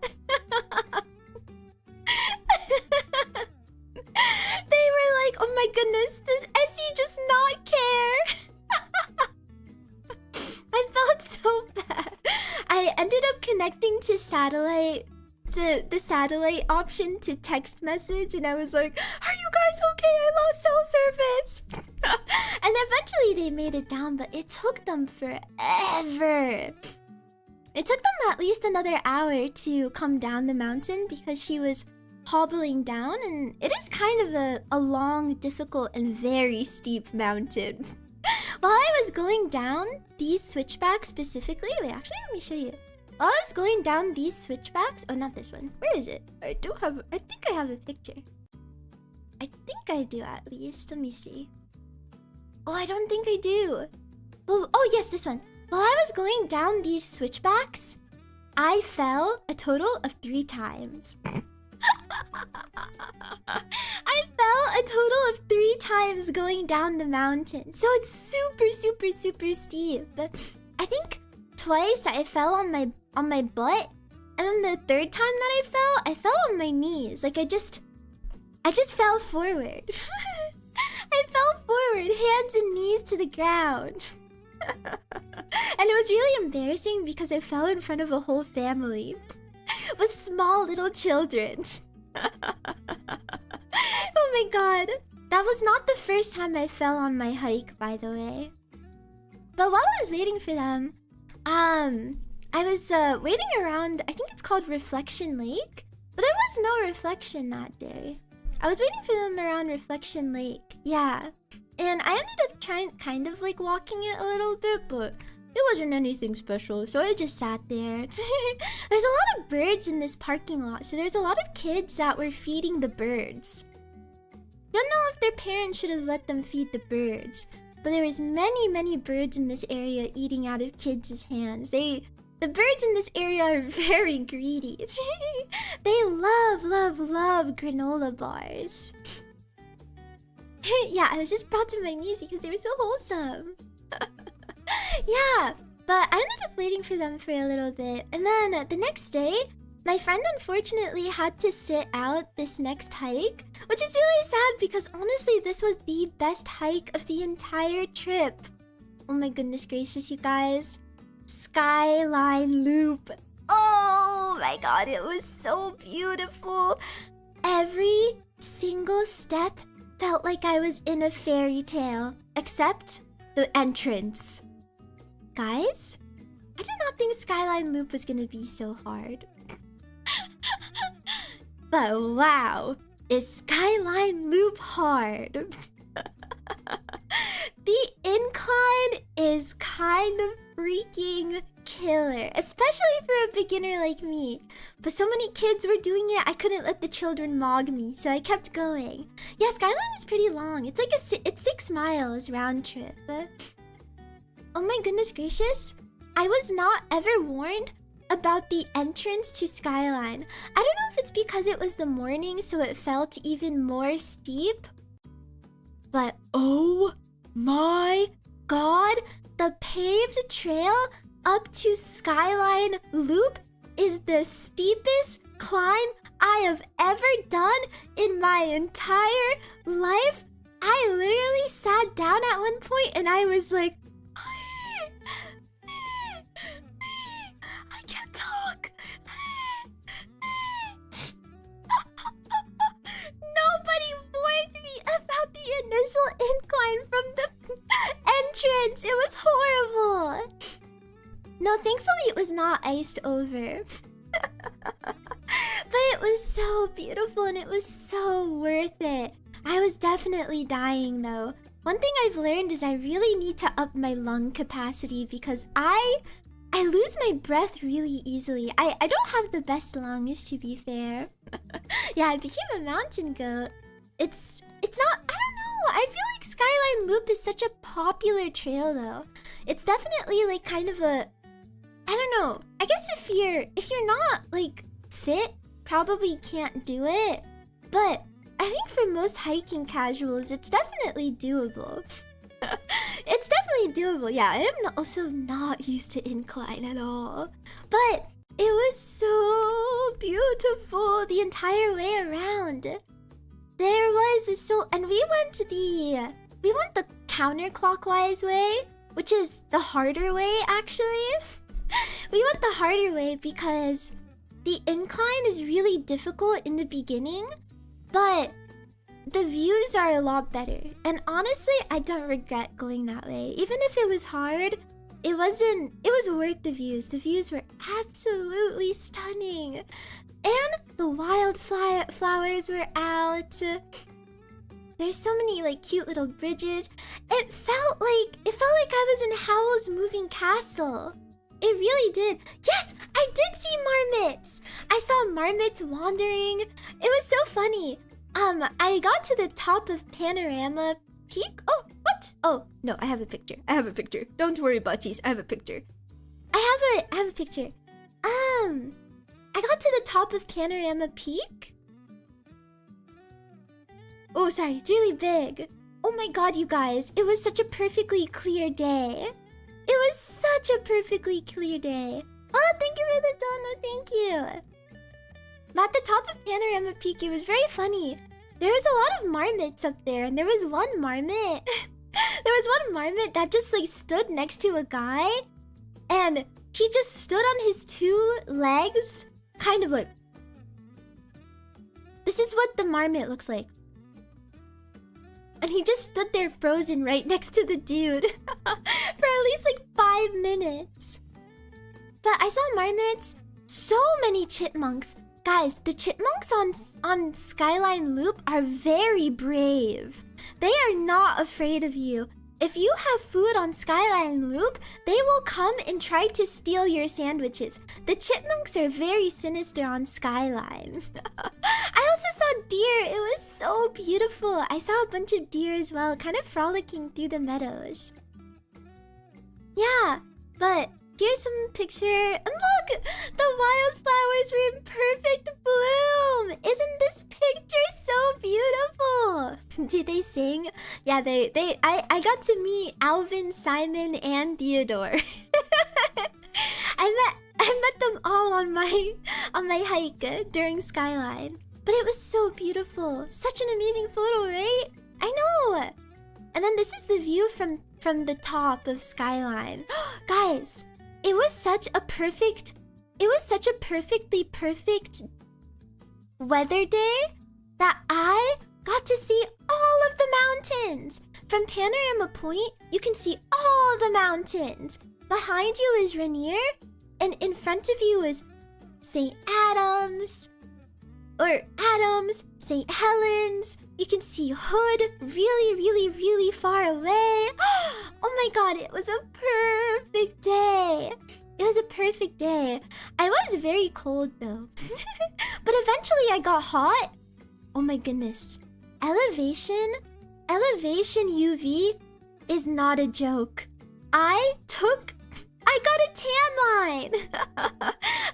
They were like, oh my goodness, does Essie just not care? I felt so bad. I ended up connecting to satellite, the satellite option to text message, and I was like, are you guys okay? I lost cell service. And eventually they made it down, but it took them forever. It took them at least another hour to come down the mountain because she was hobbling down, and it is kind of a long, difficult, and very steep mountain. While I was going down these switchbacks specifically, wait, actually, let me show you. While I was going down these switchbacks, oh, not this one. Where is it? I think I have a picture. I think I do, at least. Let me see. Oh, I don't think I do. Oh, yes, this one. While I was going down these switchbacks, I fell a total of 3 times. I fell a total of 3 times going down the mountain. So it's super, super, super steep. But I think twice I fell on my butt, and then the 3rd time that I fell on my knees. Like I just fell forward. I fell forward, hands and knees to the ground. And it was really embarrassing because I fell in front of a whole family with small little children. Oh my god. That was not the first time I fell on my hike, by the way. But while I was waiting for them, I was waiting around, I think it's called Reflection Lake. But there was no reflection that day. I was waiting for them around Reflection Lake. Yeah. And I ended up trying, kind of like walking it a little bit, but it wasn't anything special, so I just sat there. There's a lot of birds in this parking lot, so there's a lot of kids that were feeding the birds. Don't know if their parents should have let them feed the birds, but there was many birds in this area eating out of kids' hands. The birds in this area are very greedy. They love granola bars. Yeah, I was just brought to my knees because they were so wholesome. Yeah, but I ended up waiting for them for a little bit. And then the next day, my friend unfortunately had to sit out this next hike, which is really sad because honestly, this was the best hike of the entire trip. Oh my goodness gracious, you guys. Skyline Loop. Oh my god, it was so beautiful. every single step felt like I was in a fairy tale, except the entrance. Guys, I did not think Skyline Loop was gonna be so hard. But wow, is Skyline Loop hard? The incline is kind of freaking killer, especially for a beginner like me. But so many kids were doing it, I couldn't let the children mog me, so I kept going. Yeah, Skyline is pretty long. It's like it's 6 miles round trip. Oh my goodness gracious. I was not ever warned about the entrance to Skyline. I don't know if it's because it was the morning, so it felt even more steep. But oh my god, the paved trail up to Skyline Loop is the steepest climb I have ever done in my entire life. I literally sat down at one point and I was like, I can't talk. Nobody warned me about the initial incline from the entrance. It was horrible. No, thankfully it was not iced over. But it was so beautiful and it was so worth it. I was definitely dying though. One thing I've learned is I really need to up my lung capacity because I lose my breath really easily. I don't have the best lungs, to be fair. Yeah, I became a mountain goat. It's not, I don't know. I feel like Skyline Loop is such a popular trail though. It's definitely like kind of a, I don't know. I guess if you're not like fit, probably can't do it. But I think for most hiking casuals, it's definitely doable. It's definitely doable. Yeah, I am also not used to incline at all. But it was so beautiful the entire way around. There was and we went the counterclockwise way, which is the harder way actually. We went the harder way because the incline is really difficult in the beginning, but the views are a lot better. And honestly, I don't regret going that way. Even if it was hard, it was worth the views. The views were absolutely stunning. And the wildflowers were out. There's so many like cute little bridges. It felt like I was in Howl's Moving Castle. It really did. Yes, I did see marmots. I saw marmots wandering. It was so funny. I got to the top of Panorama Peak. Oh, what? Oh, no, I have a picture. Don't worry, Butchies. I have a picture. I have a picture. I got to the top of Panorama Peak. Oh, sorry, it's really big. Oh my god, you guys. It was such a perfectly clear day. It was such a perfectly clear day. Oh, thank you for the dono, thank you. At the top of Panorama Peak, it was very funny. There was a lot of marmots up there, and there was one marmot. That just like stood next to a guy, and he just stood on his 2 legs, kind of like. This is what the marmot looks like. And he just stood there frozen right next to the dude for at least like 5 minutes. But I saw marmots, so many chipmunks. Guys, the chipmunks on Skyline Loop are very brave. They are not afraid of you. If you have food on Skyline Loop, they will come and try to steal your sandwiches. The chipmunks are very sinister on Skyline. I also saw deer. It was so beautiful. I saw a bunch of deer as well, kind of frolicking through the meadows. Yeah, but here's some picture. And look, the wildflowers were in perfect bloom. Isn't this picture so beautiful? Did they sing? Yeah, I got to meet Alvin, Simon, and Theodore. I met them all on my hike during Skyline. But it was so beautiful. Such an amazing photo, right? I know. And then this is the view from the top of Skyline. Guys, it was such a perfectly perfect weather day that I got to see all of the mountains. From Panorama Point, you can see all the mountains. Behind you is Rainier, and in front of you is St. Adams, St. Helens. You can see Hood really, really, really far away. Oh my god, it was a perfect day. It was a perfect day. I was very cold though. But eventually I got hot. Oh my goodness. Elevation UV is not a joke. I got a tan line.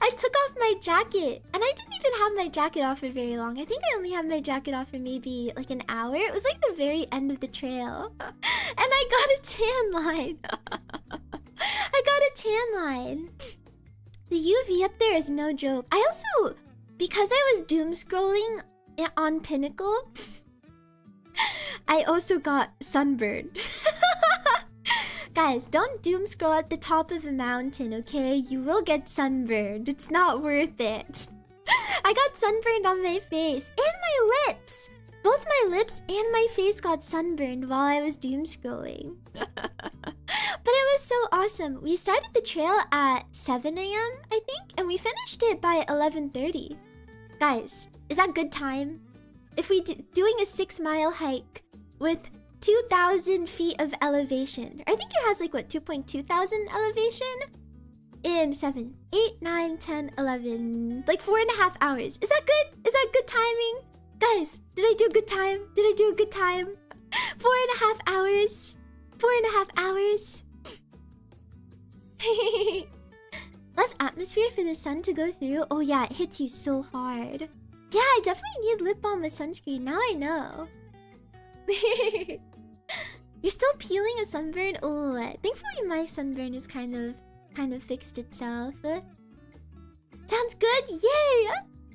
I took off my jacket, and I didn't even have my jacket off for very long. I think I only had my jacket off for maybe like an hour. It was like the very end of the trail. And I got a tan line. I got a tan line. The UV up there is no joke. I also, because I was doom scrolling on Pinnacle, I also got sunburned. Guys, don't doom scroll at the top of a mountain, okay? You will get sunburned. It's not worth it. I got sunburned on my face and my lips. Both my lips and my face got sunburned while I was doom scrolling. But it was so awesome. We started the trail at 7 a.m., I think, and we finished it by 11:30. Guys, is that good time? If we doing a 6-mile hike with 2,000 feet of elevation. I think it has like what, 2,200 elevation? In 7, 8, 9, 10, 11, like 4.5 hours. Is that good? Is that good timing? Guys, did I do a good time? Did I do a good time? 4.5 hours. 4.5 hours. Less atmosphere for the sun to go through. Oh yeah, it hits you so hard. Yeah, I definitely need lip balm with sunscreen. Now I know. You're still peeling a sunburn? Oh, thankfully my sunburn is kind of fixed itself. Sounds good. Yay!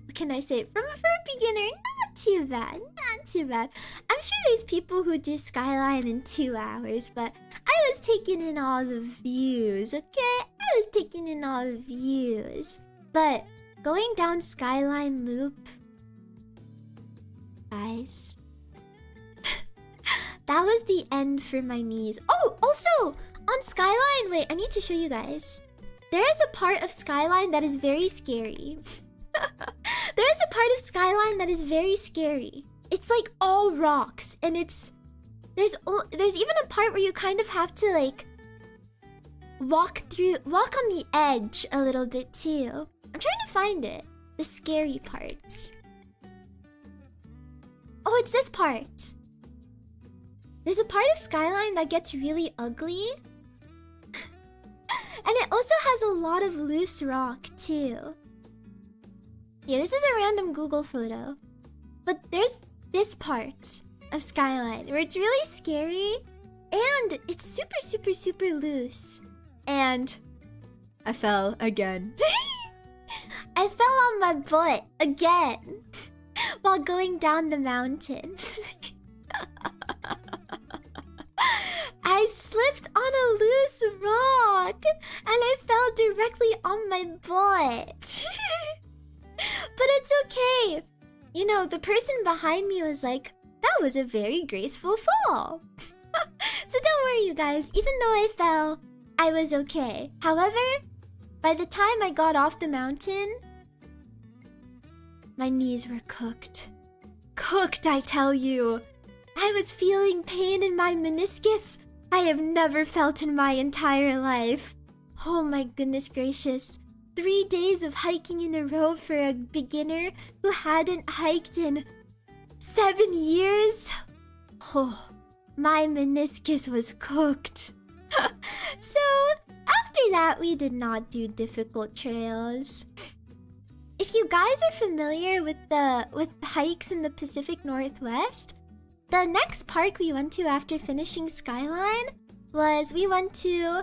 What can I say? For a beginner, not too bad. Not too bad. I'm sure there's people who do Skyline in 2 hours, but I was taking in all the views, okay? I was taking in all the views. But going down Skyline Loop, guys, that was the end for my knees. Oh, also, on Skyline, wait, I need to show you guys. There is a part of Skyline that is very scary. There is a part of Skyline that is very scary. It's like all rocks, and there's even a part where you kind of have to like walk on the edge a little bit too. I'm trying to find it. The scary parts. Oh, it's this part. There's a part of Skyline that gets really ugly. And it also has a lot of loose rock too. Yeah, this is a random Google photo. But there's this part of Skyline where it's really scary and it's super, super, super loose. And I fell again. I fell on my butt again while going down the mountain. I slipped on a loose rock and I fell directly on my butt. But it's okay. You know, the person behind me was like, that was a very graceful fall. So don't worry, you guys. Even though I fell, I was okay. However, by the time I got off the mountain, my knees were cooked. Cooked, I tell you. I was feeling pain in my meniscus I have never felt in my entire life. Oh my goodness gracious. 3 days of hiking in a row for a beginner who hadn't hiked in 7 years? Oh, my meniscus was cooked. So, after that, we did not do difficult trails. If you guys are familiar with hikes in the Pacific Northwest, the next park we went to after finishing Skyline was we went to,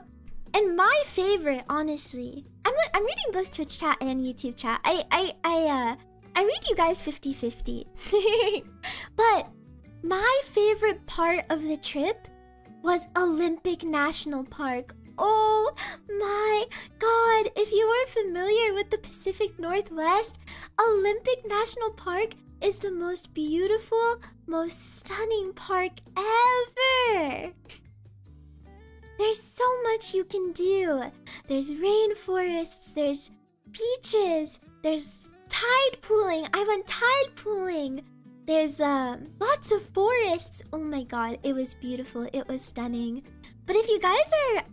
and my favorite, honestly, I'm reading both Twitch chat and YouTube chat. I read you guys 50-50. But my favorite part of the trip was Olympic National Park. Oh my god. If you are familiar with the Pacific Northwest, Olympic National Park is the most beautiful, most stunning park ever. There's so much you can do. There's rainforests, there's beaches, there's tide pooling. I went tide pooling. There's lots of forests. Oh my god, it was beautiful. It was stunning. But if you guys are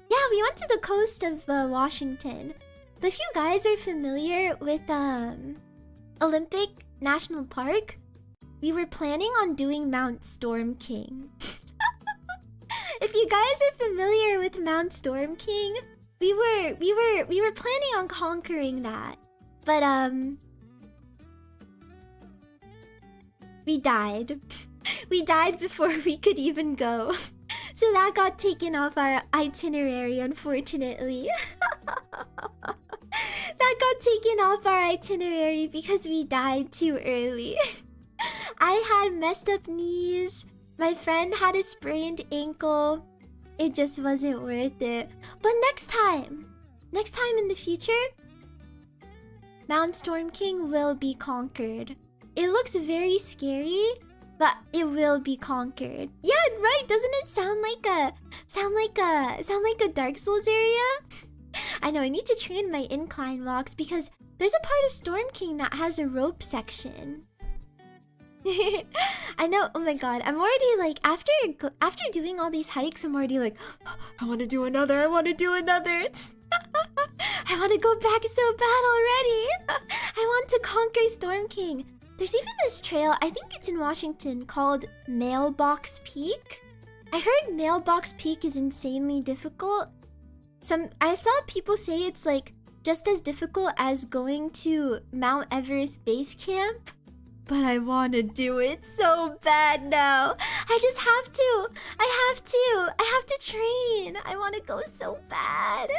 yeah, we went to the coast of Washington. But if you guys are familiar with Olympic National Park, we were planning on doing Mount Storm King. If you guys are familiar with Mount Storm King, we were planning on conquering that. But we died. We died before we could even go. So that got taken off our itinerary, unfortunately. That got taken off our itinerary because we died too early. I had messed up knees. My friend had a sprained ankle. It just wasn't worth it. But next time in the future, Mount Storm King will be conquered. It looks very scary, but it will be conquered. Yeah, right. Doesn't it sound like a Dark Souls area? I know I need to train my incline walks because there's a part of Storm King that has a rope section. I know. Oh my god, I'm already like after doing all these hikes, I'm already like, I want to do another. I want to do another. I want to go back so bad already. I want to conquer Storm King. There's even this trail, I think it's in Washington, called Mailbox Peak. I heard Mailbox Peak is insanely difficult. I saw people say it's like just as difficult as going to Mount Everest base camp. But I want to do it so bad now. I just have to. I have to train. I want to go so bad.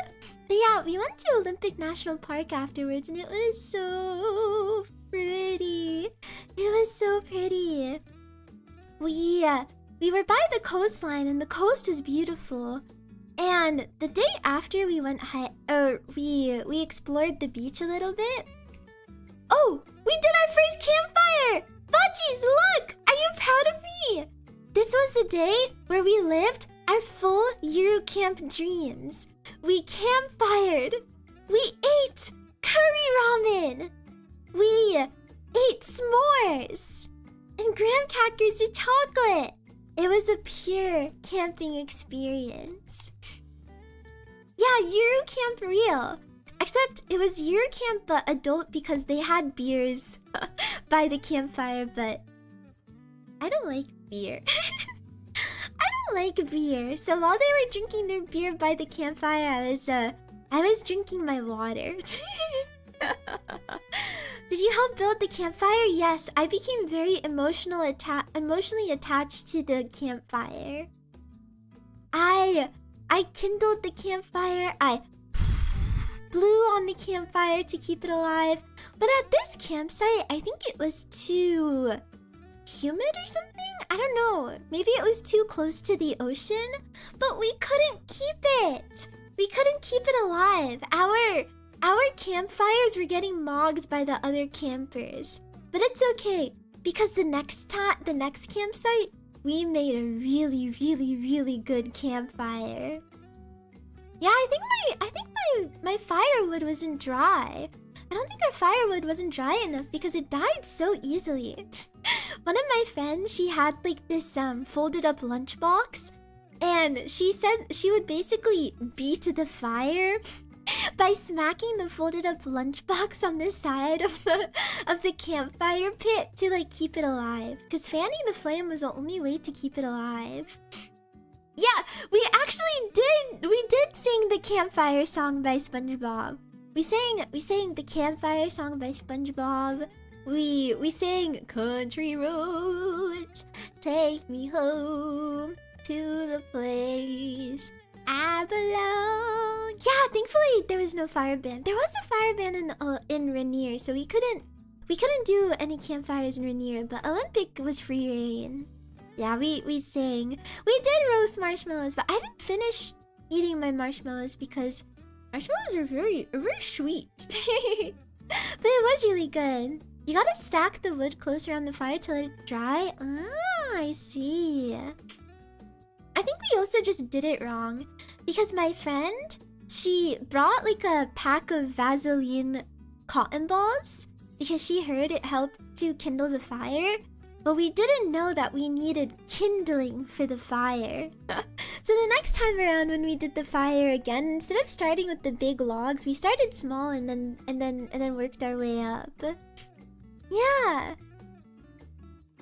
But yeah, we went to Olympic National Park afterwards and it was so pretty. It was so pretty. We were by the coastline and the coast was beautiful. And the day after we went we explored the beach a little bit. Oh, we did our first campfire! Bachis, look! Are you proud of me? This was the day where we lived our full Euro camp dreams. We campfired. We ate curry ramen. We ate s'mores and graham crackers with chocolate. It was a pure camping experience. Yeah, Euro camp real. Except it was Eurocamp but adult because they had beers by the campfire, but I don't like beer. I don't like beer. So while they were drinking their beer by the campfire, I was drinking my water. Did you help build the campfire? Yes, I became very emotionally attached to the campfire. I kindled the campfire. I blew on the campfire to keep it alive. But at this campsite, I think it was too humid or something? I don't know. Maybe it was too close to the ocean, but we couldn't keep it. We couldn't keep it alive. Our campfires were getting mogged by the other campers. But it's okay because the next campsite, we made a really, really, really good campfire. Yeah, I think my firewood wasn't dry. I don't think our firewood wasn't dry enough because it died so easily. One of my friends, she had like this folded up lunchbox, and she said she would basically beat the fire by smacking the folded up lunchbox on the side of the campfire pit to like keep it alive. Because fanning the flame was the only way to keep it alive. Yeah, we did sing the campfire song by SpongeBob. We sang the campfire song by SpongeBob. We sang Country Roads, take me home to the place I belong. Yeah, thankfully there was no fire ban. There was a fire ban in Rainier, so we couldn't do any campfires in Rainier, but Olympic was free reign. Yeah, we sang. We did roast marshmallows, but I didn't finish eating my marshmallows because marshmallows are very sweet. But it was really good. You gotta stack the wood closer on the fire to let it dry. Ah, I see. I think we also just did it wrong because my friend, she brought like a pack of Vaseline cotton balls because she heard it helped to kindle the fire, but we didn't know that we needed kindling for the fire. So the next time around when we did the fire again, instead of starting with the big logs, we started small and then worked our way up. Yeah.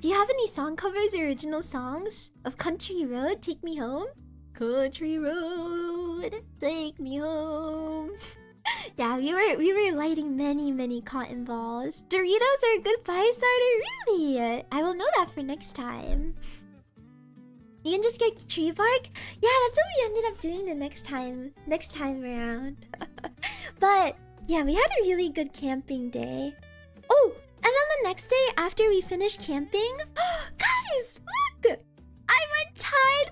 Do you have any song covers or original songs of Country Road, Take Me Home? Country Road, take me home. Yeah, we were lighting many cotton balls. Doritos are a good fire starter, really? I will know that for next time. You can just get tree bark? Yeah, that's what we ended up doing the next time around. But yeah, we had a really good camping day. Oh, and then the next day after we finished camping, guys, look! I went tide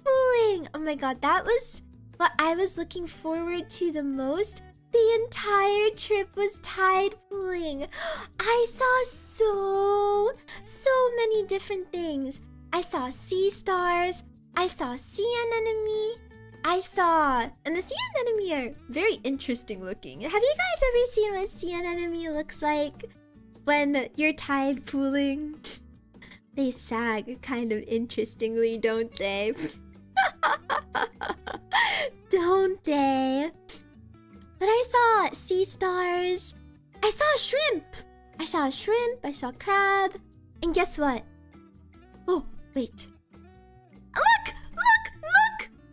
pooling! Oh my god, that was what I was looking forward to the most. The entire trip was tide pooling. I saw so many different things. I saw sea stars. I saw sea anemone. And the sea anemone are very interesting looking. Have you guys ever seen what sea anemone looks like when you're tide pooling? They sag kind of interestingly, don't they? Don't they? But I saw sea stars. I saw a shrimp. I saw crab. And guess what? Oh, wait. Look!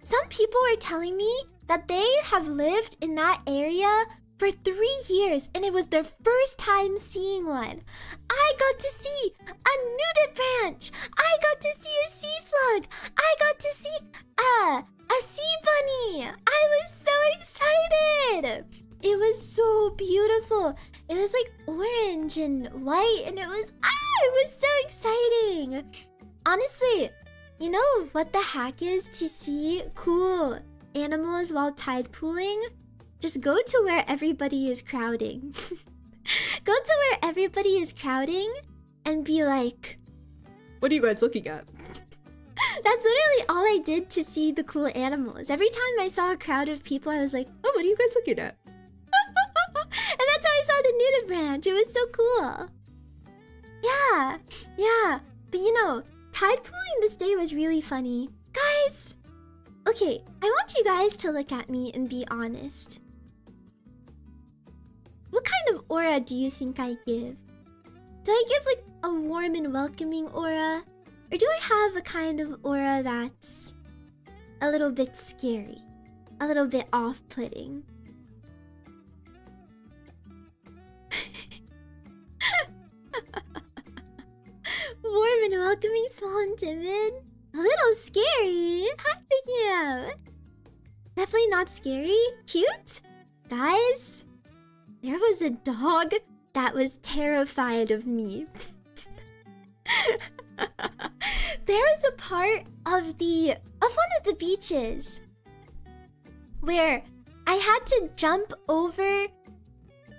Some people were telling me that they have lived in that area for 3 years and it was their first time seeing one. I got to see a nudie branch. I got to see a sea slug. I got to see a sea bunny. I was so excited. It was so beautiful. It was like orange and white and it was so exciting. Honestly, you know what the hack is to see cool animals while tide pooling? Just go to where everybody is crowding. Go to where everybody is crowding and be like, what are you guys looking at? That's literally all I did to see the cool animals. Every time I saw a crowd of people, I was like, oh, what are you guys looking at? And that's how I saw the nudie branch. It was so cool. Yeah. But you know, tide pooling this day was really funny. Guys, okay, I want you guys to look at me and be honest. What kind of aura do you think I give? Do I give like a warm and welcoming aura? Or do I have a kind of aura that's a little bit scary? A little bit off-putting? Warm and welcoming, small and timid? A little scary? Hi, Big. Definitely not scary. Cute? Guys, there was a dog that was terrified of me. There was a part of one of the beaches where I had to jump over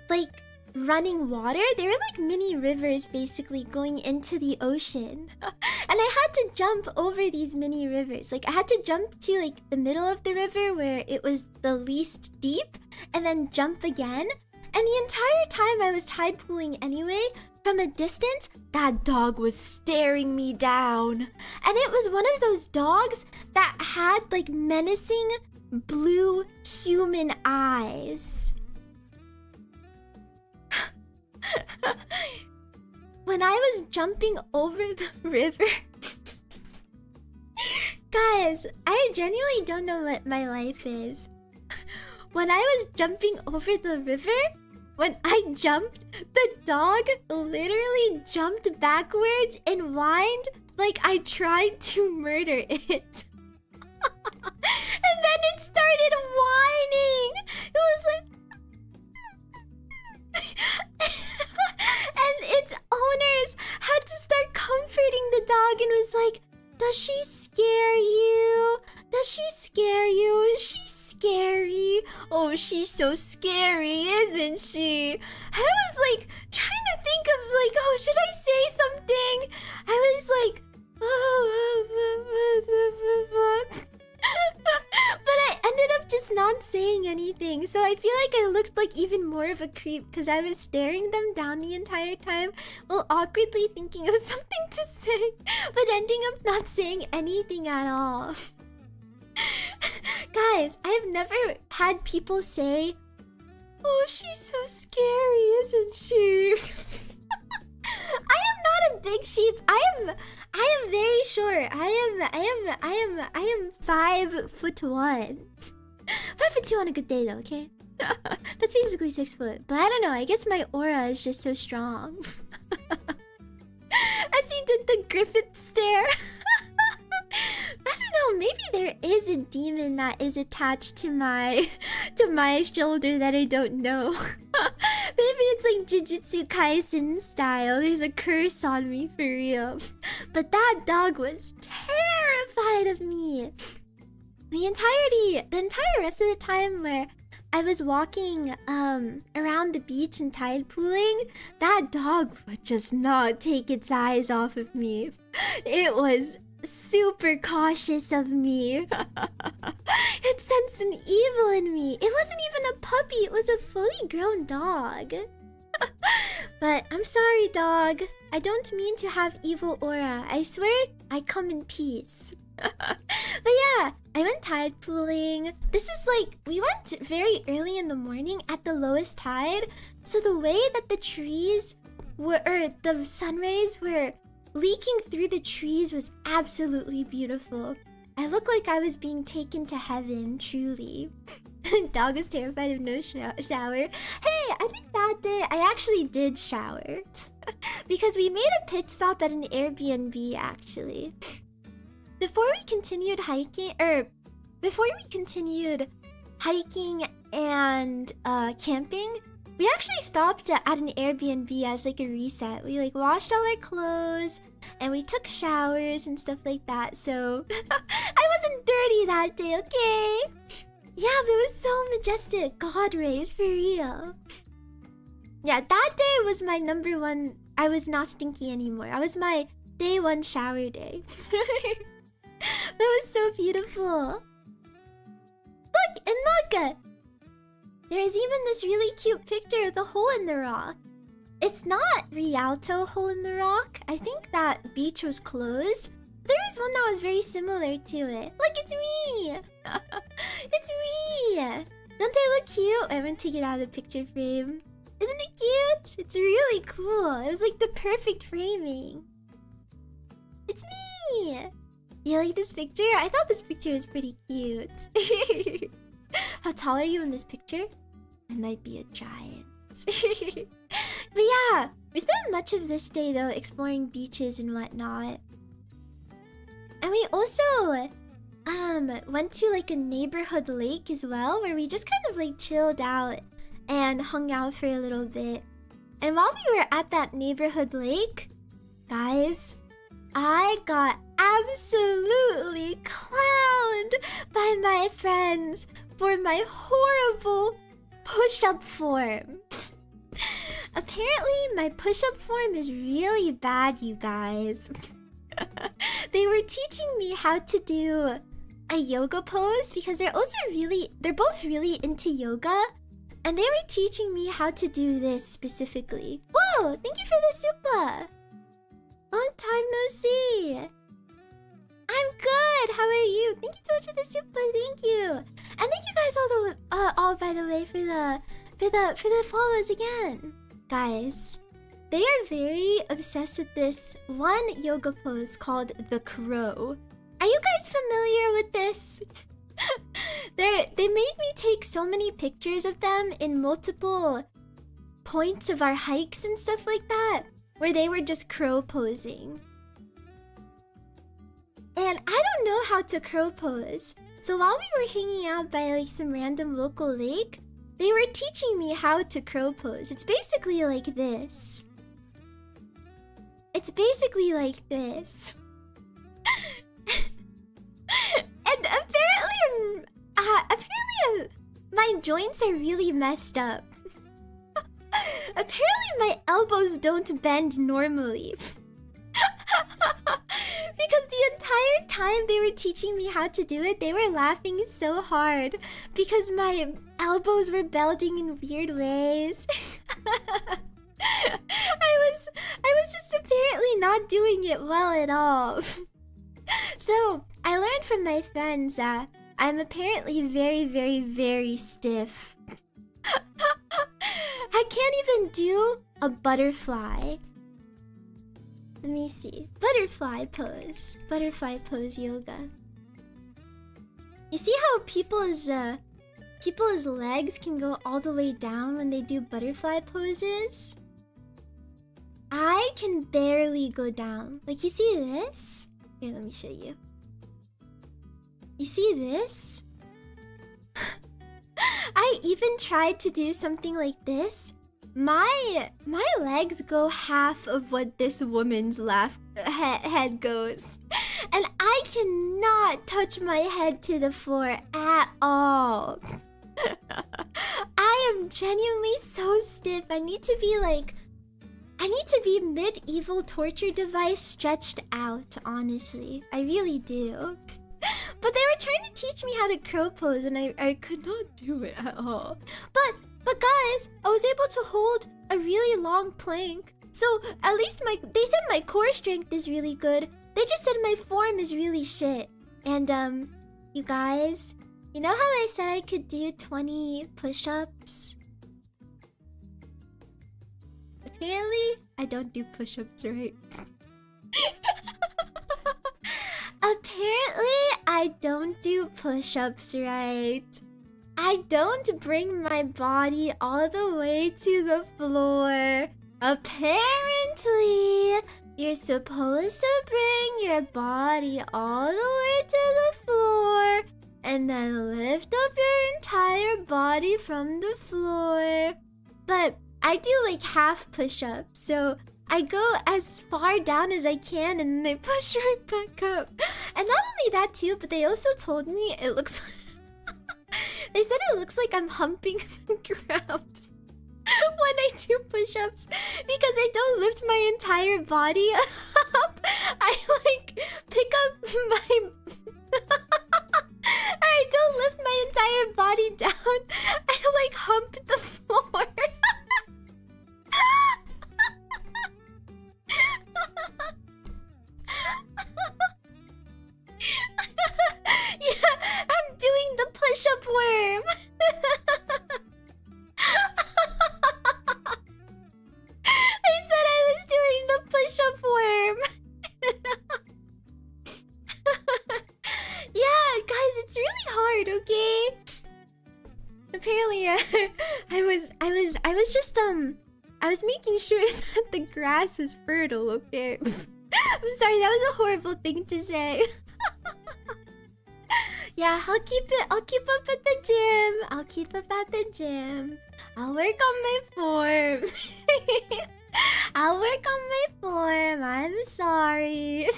like running water. They were like mini rivers basically going into the ocean. And I had to jump over these mini rivers. Like I had to jump to like the middle of the river where it was the least deep and then jump again. And the entire time I was tide pooling anyway, from a distance, that dog was staring me down. And it was one of those dogs that had like menacing blue human eyes. When I was jumping over the river... Guys, I genuinely don't know what my life is. When I was jumping over the river, when I jumped, the dog literally jumped backwards and whined like I tried to murder it. And then it started whining. It was like... And its owners had to start comforting the dog and was like, does she scare oh, she's so scary, isn't she? And I was like trying to think of like, oh, should I say something? I was like, oh, but I ended up just not saying anything. So I feel like I looked like even more of a creep because I was staring them down the entire time while awkwardly thinking of something to say, but ending up not saying anything at all. Guys, I've never had people say, oh, she's so scary, isn't she? I am not a big sheep. I am very short. I am 5'1". 5'2" on a good day though, okay? That's basically 6 foot. But I don't know, I guess my aura is just so strong. As he did the Griffith stare. I don't know, maybe there is a demon that is attached to my shoulder that I don't know. Maybe it's like Jujutsu Kaisen style. There's a curse on me for real. But that dog was terrified of me. The entire rest of the time where I was walking around the beach and tide pooling, that dog would just not take its eyes off of me. It was super cautious of me. It sensed an evil in me. It wasn't even a puppy, it was a fully grown dog. But I'm sorry, dog. I don't mean to have evil aura. I swear I come in peace. But yeah, I went tide pooling. This is like, we went very early in the morning at the lowest tide. So the way that the trees were, or the sun rays were leaking through the trees was absolutely beautiful. I looked like I was being taken to heaven, truly. Dog was terrified of no shower. Hey, I think that day I actually did shower. Because we made a pit stop at an Airbnb, actually. Before we continued hiking and camping, we actually stopped at an Airbnb as like a reset. We like washed all our clothes and we took showers and stuff like that. So I wasn't dirty that day, okay? Yeah, but it was so majestic. God rays, for real. Yeah, that day was my number one. I was not stinky anymore. That was my day one shower day. That was so beautiful. Look, and look! There is even this really cute picture of the hole in the rock. It's not Rialto Hole in the Rock. I think that beach was closed. There was one that was very similar to it. Look, it's me! It's me! Don't I look cute? I'm gonna take it out of the picture frame. Isn't it cute? It's really cool. It was like the perfect framing. It's me! You like this picture? I thought this picture was pretty cute. How tall are you in this picture? I might be a giant. But yeah, we spent much of this day though exploring beaches and whatnot. And we also went to like a neighborhood lake as well, where we just kind of like chilled out and hung out for a little bit. And while we were at that neighborhood lake, guys, I got absolutely clowned by my friends for my horrible push-up form. Apparently, my push-up form is really bad, you guys. They were teaching me how to do a yoga pose because they're both really into yoga. And they were teaching me how to do this specifically. Whoa, thank you for the super. Long time no see. I'm good. How are you? Thank you so much for the super. Thank you. And thank you guys all by the way for the follows again. Guys, they are very obsessed with this one yoga pose called the crow. Are you guys familiar with this? They made me take so many pictures of them in multiple points of our hikes and stuff like that, where they were just crow posing. And I don't know how to crow pose. So while we were hanging out by like some random local lake, they were teaching me how to crow pose. It's basically like this. It's basically like this. And apparently my my joints are really messed up. Apparently my elbows don't bend normally. Because the entire time they were teaching me how to do it, they were laughing so hard because my elbows were bending in weird ways. I was just apparently not doing it well at all. So I learned from my friends that I'm apparently very, very, very stiff. I can't even do a butterfly. Let me see. Butterfly pose. Butterfly pose yoga. You see how people's legs can go all the way down when they do butterfly poses? I can barely go down. Like, you see this? Here, let me show you. You see this? I even tried to do something like this. My legs go half of what this woman's head goes. And I cannot touch my head to the floor at all. I am genuinely so stiff. I need to be medieval torture device stretched out, honestly. I really do. But they were trying to teach me how to crow pose and I could not do it at all. But guys, I was able to hold a really long plank. So at least they said my core strength is really good. They just said my form is really shit. And you guys, you know how I said I could do 20 push-ups? Apparently, I don't do push-ups right. Apparently, I don't do push-ups right. I don't bring my body all the way to the floor. Apparently, you're supposed to bring your body all the way to the floor and then lift up your entire body from the floor. But I do like half push-ups, so I go as far down as I can and then I push right back up. And not only that too, but they also told me it looks they said it looks like I'm humping the ground when I do push-ups because I don't lift my entire body up. I like pick up my I don't lift my entire body down. I like hump the floor. Yeah, I'm doing the push-up worm. I said I was doing the push-up worm. Yeah, guys, it's really hard, okay? Apparently, I was just I was making sure that the grass was fertile, okay? I'm sorry, that was a horrible thing to say. Yeah, I'll keep up at the gym. I'll keep up at the gym. I'll work on my form. I'll work on my form. I'm sorry.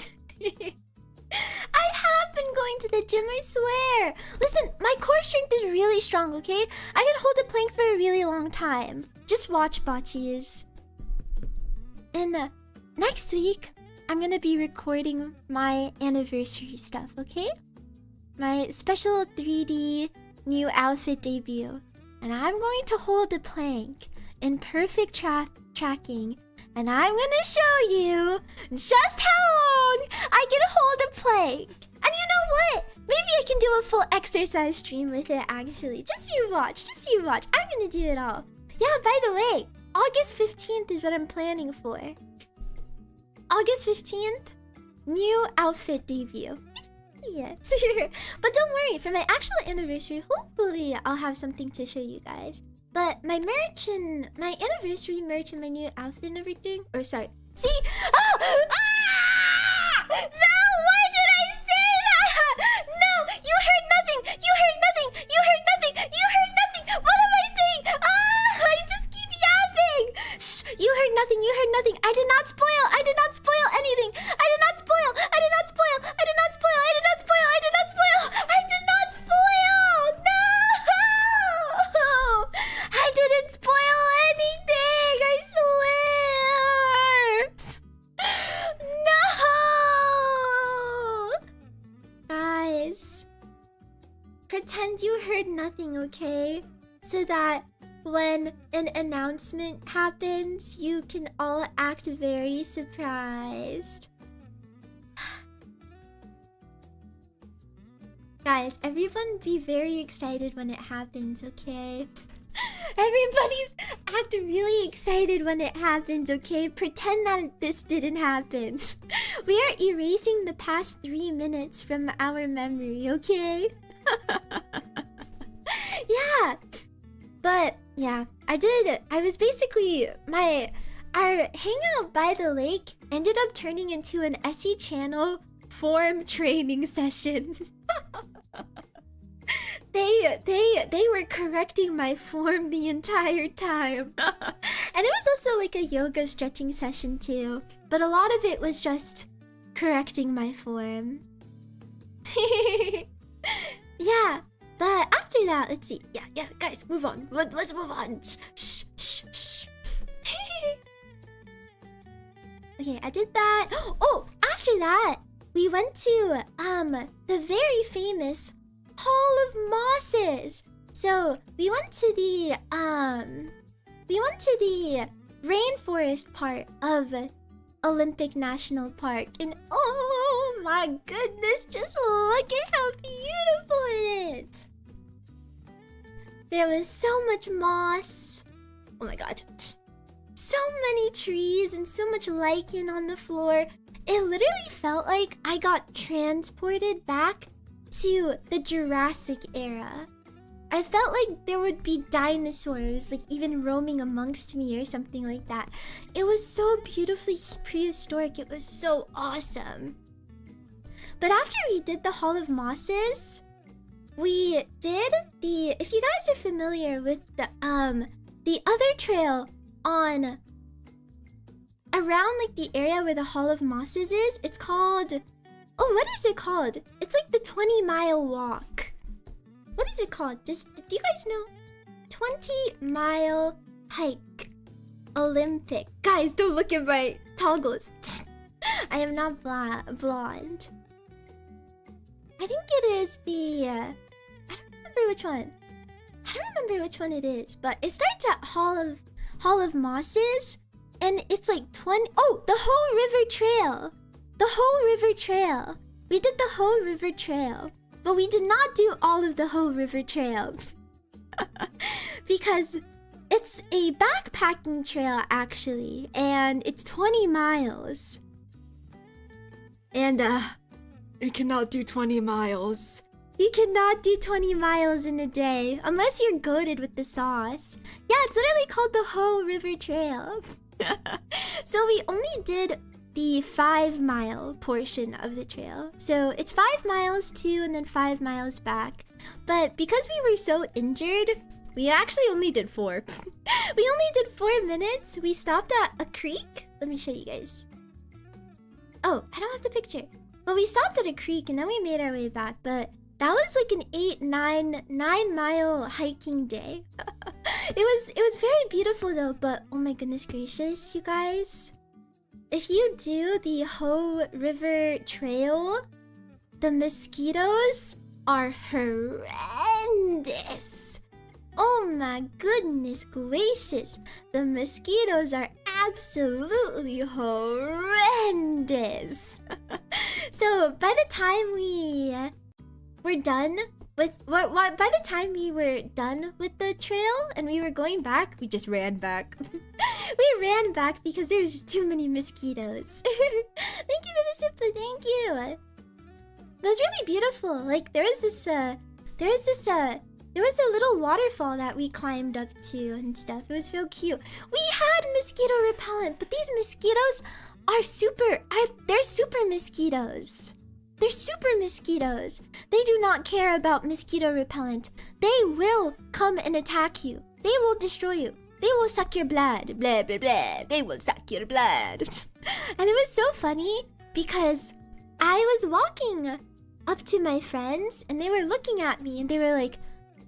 I have been going to the gym, I swear. Listen, my core strength is really strong, okay? I can hold a plank for a really long time. Just watch, botchies. And next week, I'm gonna be recording my anniversary stuff, okay? My special 3D new outfit debut. And I'm going to hold a plank in perfect tracking. And I'm gonna show you just how long I can hold a plank. And you know what? Maybe I can do a full exercise stream with it, actually. Just you watch. I'm gonna do it all. Yeah, by the way, August 15th is what I'm planning for. August 15th, new outfit debut. Yes. But don't worry, for my actual anniversary, hopefully I'll have something to show you guys. But my merch and my anniversary merch and my new outfit and everything. Or sorry. See? Oh! Ah! No! Why did I say that? No! You heard nothing! You heard nothing! You heard nothing! You heard nothing! What am I saying? Ah! I just keep yapping! Shh! You heard nothing! You heard nothing! I did not spoil! I did not spoil anything! I did not spoil! I did not spoil! I did not spoil! I did not spoil! I did not spoil! I did not spoil! No! okay? So that when an announcement happens, you can all act very surprised. Guys, everyone be very excited when it happens, okay? Everybody act really excited when it happens, okay? Pretend that this didn't happen. We are erasing the past 3 minutes from our memory, okay? Yeah. But, yeah, I was basically, our hangout by the lake ended up turning into an Essie channel form training session. They were correcting my form the entire time. And it was also like a yoga stretching session too. But a lot of it was just correcting my form. Yeah, but after that, let's see. Yeah, guys, move on. Let's move on. Shh. Okay, I did that. Oh, after that, we went to the very famous Hall of Mosses. So we went to the rainforest part of Olympic National Park, and oh my goodness, just look at how beautiful it is. There was so much moss. Oh my god. So many trees and so much lichen on the floor. It literally felt like I got transported back to the Jurassic era. I felt like there would be dinosaurs, like even roaming amongst me or something like that. It was so beautifully prehistoric. It was so awesome. But after we did the Hall of Mosses, we did the, if you guys are familiar with the other trail on around like the area where the Hall of Mosses is, it's called, oh, what is it called? It's like the 20-mile walk. What is it called? Do you guys know? 20-mile hike. Olympic. Guys, don't look at my toggles. I am not blonde. I think it is the... I don't remember which one. I don't remember which one it is, but it starts at Hall of Mosses, and it's like 20... Oh, the whole river trail. The whole river trail. We did the whole river trail. But we did not do all of the whole river trail. Because it's a backpacking trail, actually. And it's 20 miles. And, you cannot do 20 miles. You cannot do 20 miles in a day. Unless you're goated with the sauce. Yeah, it's literally called the whole river trail. So we only did the 5-mile portion of the trail. So it's 5 miles to and then 5 miles back. But because we were so injured, we actually only did 4. We only did 4 minutes. We stopped at a creek. Let me show you guys. Oh, I don't have the picture. But we stopped at a creek and then we made our way back. But that was like an 9-mile hiking day. It was very beautiful though. But oh my goodness gracious, you guys. If you do the Ho River Trail, the mosquitoes are horrendous. Oh my goodness gracious. The mosquitoes are absolutely horrendous. So by the time we were done with the trail and we were going back, we just ran back. We ran back because there was just too many mosquitoes. Thank you for the super, thank you. It was really beautiful. Like there was a little waterfall that we climbed up to and stuff. It was so cute. We had mosquito repellent, but these mosquitoes are they're super mosquitoes. They're super mosquitoes. They do not care about mosquito repellent. They will come and attack you. They will destroy you. They will suck your blood. Blah, blah, blah. They will suck your blood. And it was so funny because I was walking up to my friends and they were looking at me and they were like,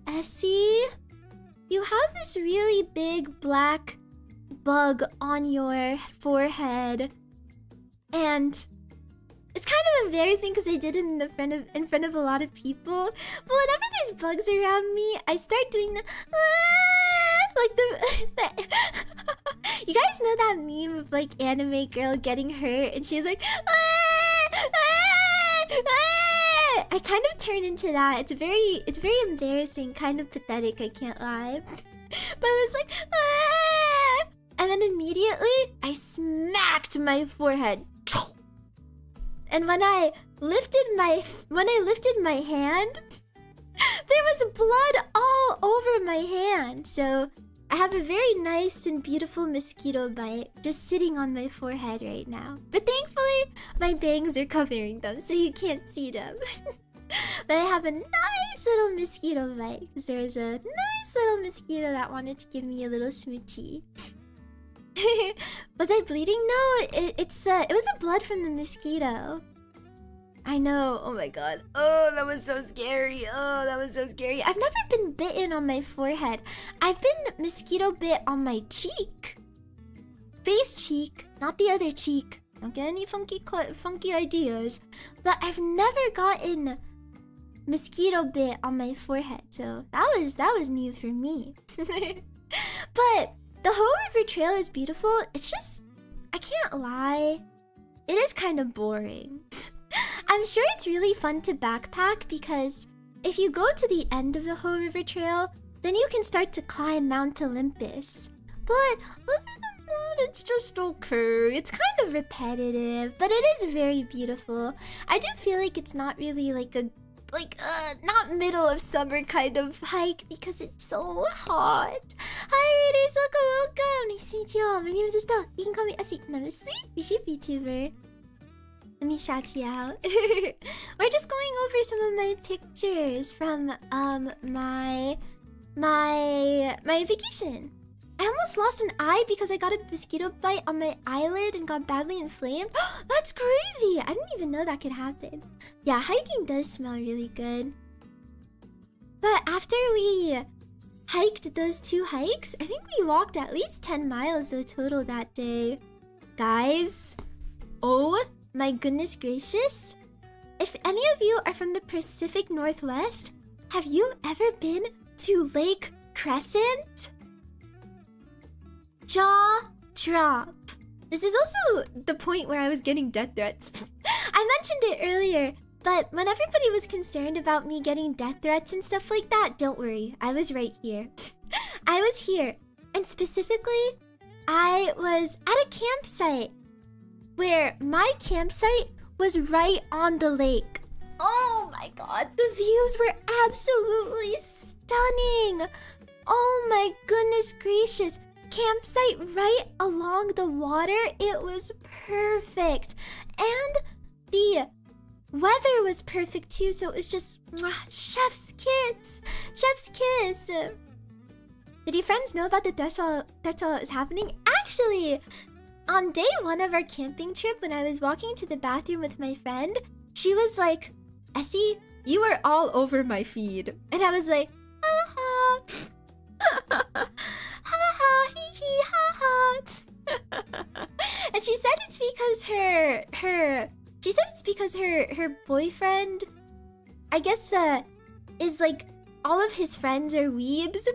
Essie, you have this really big black bug on your forehead. And It's kind of embarrassing because I did it in front of a lot of people. But whenever there's bugs around me, I start doing the like the you guys know that meme of like anime girl getting hurt and she's like I kind of turn into that. It's very embarrassing, kind of pathetic, I can't lie. But I was like and then immediately I smacked my forehead. And when I lifted my hand, there was blood all over my hand. So I have a very nice and beautiful mosquito bite just sitting on my forehead right now. But thankfully, my bangs are covering them, so you can't see them. But I have a nice little mosquito bite because there was a nice little mosquito that wanted to give me a little smoochie. Was I bleeding? No, it was the blood from the mosquito. I know. Oh my god. Oh, that was so scary. Oh, that was so scary. I've never been bitten on my forehead. I've been mosquito bit on my cheek. Face cheek, not the other cheek. Don't get any funky ideas. But I've never gotten mosquito bit on my forehead. So that was new for me. But the whole river trail is beautiful. It's just, I can't lie, it is kind of boring. I'm sure it's really fun to backpack because if you go to the end of the whole river trail, then you can start to climb Mount Olympus. But other than that, it's just okay. It's kind of repetitive, but it is very beautiful. I do feel like it's not really like not middle of summer kind of hike because it's so hot. Hi readers, welcome. Nice to meet you all. My name is Estelle. You can call me Essie, and I'm a sleep VTuber. Let me shout you out. We're just going over some of my pictures from my vacation. I almost lost an eye because I got a mosquito bite on my eyelid and got badly inflamed. That's crazy! I didn't even know that could happen. Yeah, hiking does smell really good. But after we hiked those 2 hikes, I think we walked at least 10 miles though total that day. Guys, oh my goodness gracious. If any of you are from the Pacific Northwest, have you ever been to Lake Crescent? Jaw drop. This is also the point where I was getting death threats. I mentioned it earlier, but when everybody was concerned about me getting death threats and stuff like that, don't worry, I was right here. I was here, and specifically, I was at a campsite where my campsite was right on the lake. Oh my god, the views were absolutely stunning. Oh my goodness gracious. Campsite right along the water. It was perfect. And the weather was perfect too, so it was just chef's kiss. Chef's kiss. Did your friends know about the that's all is happening? Actually, on day 1 of our camping trip, when I was walking to the bathroom with my friend, she was like, Essie, you are all over my feed. And I was like, ha ha. Ha ha, hee hee, ha ha. And she said it's because her boyfriend, I guess, is like, all of his friends are weebs.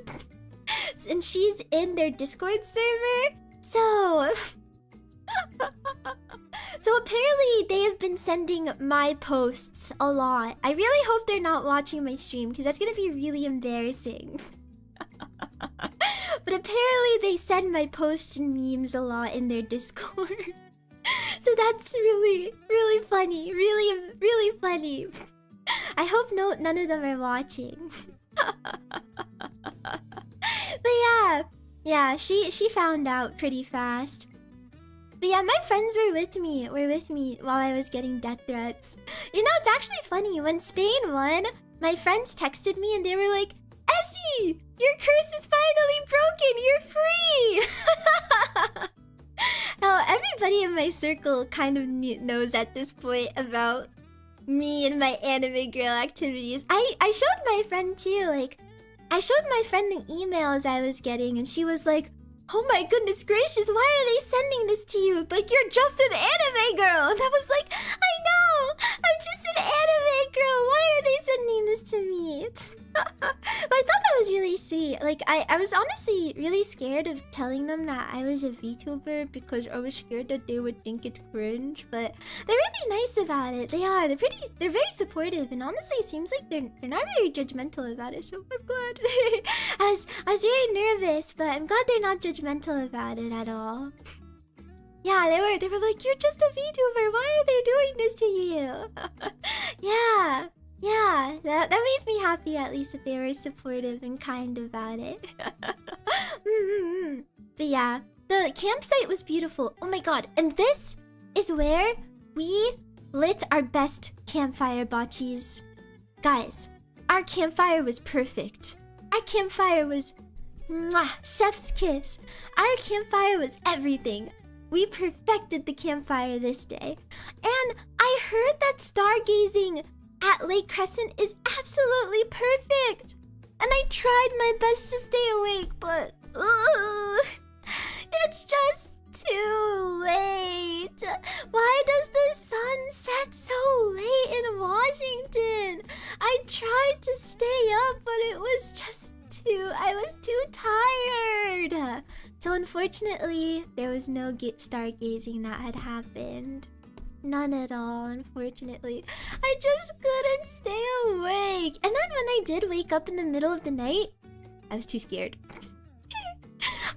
And she's in their Discord server. So apparently they have been sending my posts a lot. I really hope they're not watching my stream because that's gonna be really embarrassing. But apparently they send my posts and memes a lot in their Discord. So that's really, really funny. Really, really funny. I hope none of them are watching. But yeah, she found out pretty fast. But yeah, my friends were with me while I was getting death threats. You know, it's actually funny. When Spain won, my friends texted me and they were like, Essie, your curse is finally broken. You're free. Now, everybody in my circle kind of knows at this point about me and my anime girl activities. I showed my friend too, like, I showed my friend the emails I was getting and she was like, oh my goodness gracious, why are they sending this to you? Like, you're just an anime girl. And I was like, I know, an anime girl! Why are they sending this to me? But I thought that was really sweet. Like, I was honestly really scared of telling them that I was a VTuber because I was scared that they would think it's cringe. But they're really nice about it. They are. They're very supportive. And honestly, it seems like they're not very judgmental about it. So I'm glad. I was very nervous, but I'm glad they're not judgmental about it at all. Yeah, they were like, you're just a VTuber. Why are they doing this to you? Yeah, that made me happy at least that they were supportive and kind about it. But yeah, the campsite was beautiful. Oh my god, and this is where we lit our best campfire bocces. Guys, our campfire was perfect. Our campfire was mwah, chef's kiss. Our campfire was everything. We perfected the campfire this day. And I heard that stargazing at Lake Crescent is absolutely perfect. And I tried my best to stay awake, but it's just too late. Why does the sun set so late in Washington? I tried to stay up, but it was just I was too tired. So unfortunately, there was no stargazing that had happened. None at all, unfortunately. I just couldn't stay awake. And then when I did wake up in the middle of the night, I was too scared.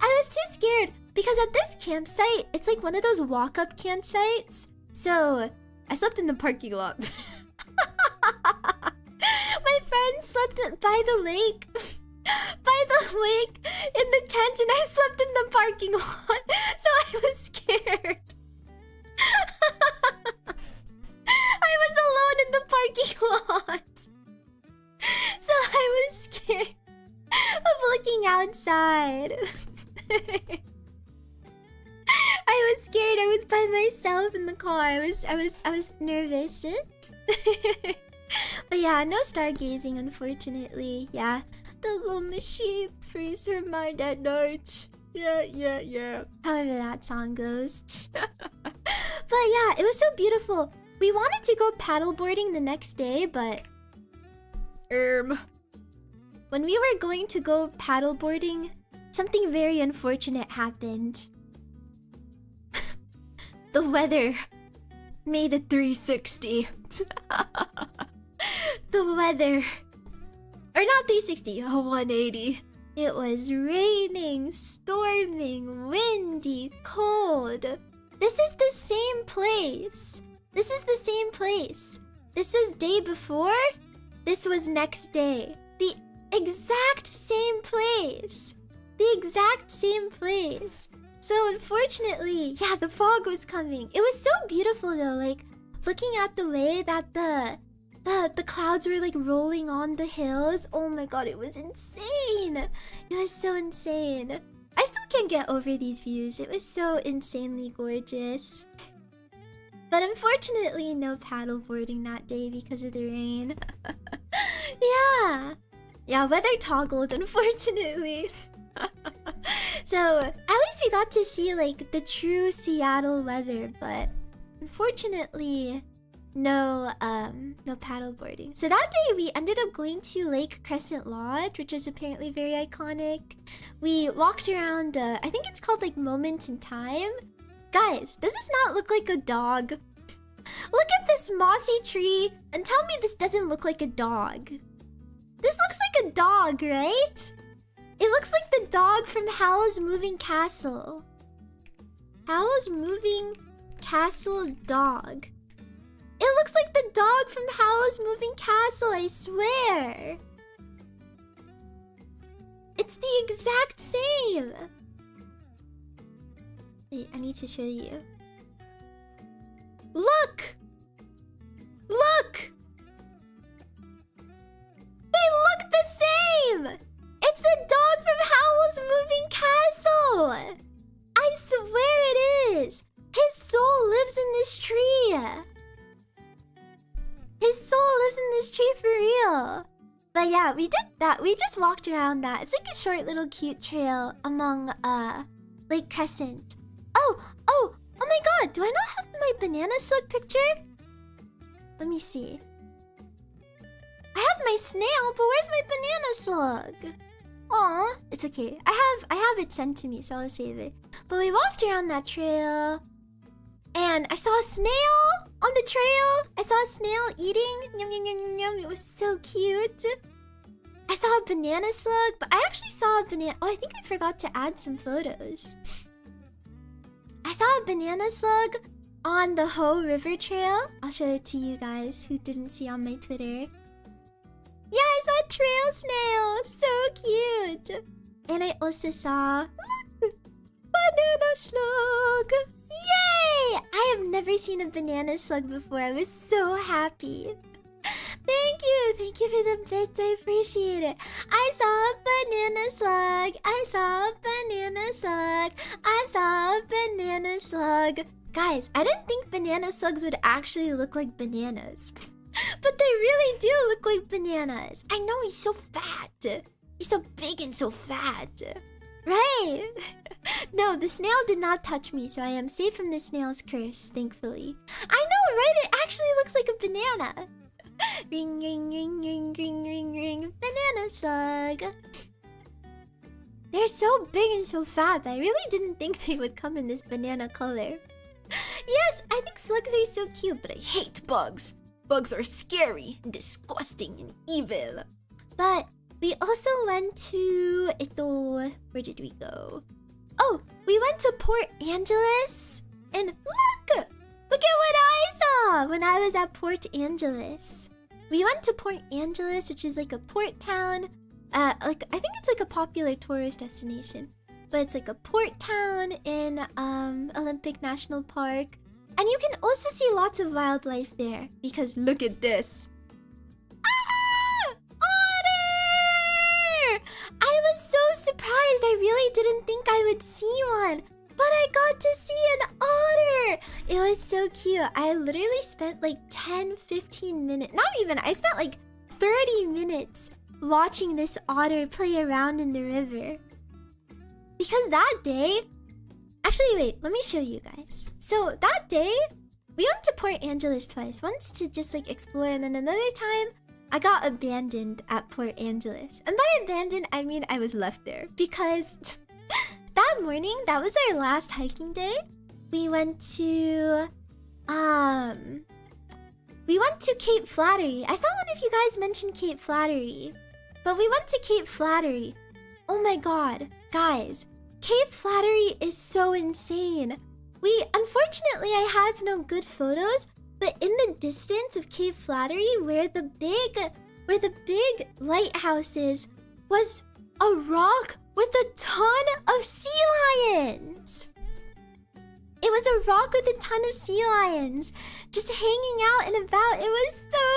I was too scared because at this campsite, it's like one of those walk-up campsites. So I slept in the parking lot. My friend slept by the lake. By the lake in the tent, and I slept in the parking lot. So I was scared. I was alone in the parking lot. So I was scared of looking outside. I was scared. I was by myself in the car. I was nervous. But yeah, no stargazing, unfortunately. Yeah. The lonely sheep frees her mind at night. Yeah. However that song goes. But yeah, it was so beautiful. We wanted to go paddleboarding the next day, but when we were going to go paddleboarding, something very unfortunate happened. The weather made a 360. The weather... Or not 360, a 180. It was raining, storming, windy, cold. This is the same place. This was day before. This was next day. The exact same place. So unfortunately, yeah, the fog was coming. It was so beautiful though, like looking at the way that the clouds were like rolling on the hills. Oh my god, it was insane. It was so insane. I still can't get over these views. It was so insanely gorgeous. But unfortunately, no paddleboarding that day because of the rain. Yeah, weather toggled, unfortunately. So, at least we got to see like the true Seattle weather, but unfortunately, no paddleboarding. So that day we ended up going to Lake Crescent Lodge, which was apparently very iconic. We walked around, I think it's called like Moments in Time. Guys, does this not look like a dog? Look at this mossy tree and tell me this doesn't look like a dog. This looks like a dog, right? It looks like the dog from Howl's Moving Castle. Howl's Moving Castle dog. It looks like the dog from Howl's Moving Castle, I swear. It's the exact same. Wait, I need to show you. Look! Look! They look the same! It's the dog from Howl's Moving Castle! I swear it is! His soul lives in this tree! His soul lives in this tree for real! But yeah, we did that. We just walked around that. It's like a short little cute trail among Lake Crescent. Oh my god, do I not have my banana slug picture? Let me see. I have my snail, but where's my banana slug? Aw, it's okay. I have it sent to me, so I'll save it. But we walked around that trail, and I saw a snail on the trail. I saw a snail eating. Yum, yum, yum, yum, yum. It was so cute. I saw a banana slug, but I actually saw a banana... Oh, I think I forgot to add some photos. I saw a banana slug on the Ho River Trail. I'll show it to you guys who didn't see on my Twitter. Yeah, I saw a trail snail. So cute. And I also saw... banana slug. Yay! I have never seen a banana slug before. I was so happy. Thank you. Thank you for the bits. I appreciate it. I saw a banana slug. I saw a banana slug. I saw a banana slug. Guys, I didn't think banana slugs would actually look like bananas. But they really do look like bananas. I know, he's so fat. He's so big and so fat. Right? No, the snail did not touch me, so I am safe from the snail's curse, thankfully. I know, right? It actually looks like a banana. Ring, ring, ring, ring, ring, ring, ring. Banana slug. They're so big and so fat, but I really didn't think they would come in this banana color. Yes, I think slugs are so cute, but I hate bugs. Bugs are scary, and disgusting, and evil. But we also went to... where did we go? Oh, we went to Port Angeles. And look! Look at what I saw when I was at Port Angeles. We went to Port Angeles, which is like a port town. I think it's like a popular tourist destination. But it's like a port town in Olympic National Park. And you can also see lots of wildlife there. Because look at this. Ah! Otter! I was so surprised. I really didn't think I would see one. But I got to see an otter. It was so cute. I literally spent like 10-15 minutes. Not even. I spent like 30 minutes watching this otter play around in the river. Because that day... Actually, wait. Let me show you guys. So that day, we went to Port Angeles twice. Once to just like explore, and then another time, I got abandoned at Port Angeles. And by abandoned, I mean I was left there. Because that morning, that was our last hiking day. We went to... we went to Cape Flattery. I saw one of you guys mention Cape Flattery. But we went to Cape Flattery. Oh my god. Guys, Cape Flattery is so insane. Unfortunately, I have no good photos, but in the distance of Cape Flattery, where the big lighthouse is, was a rock with a ton of sea lions. It was a rock with a ton of sea lions just hanging out and about. It was so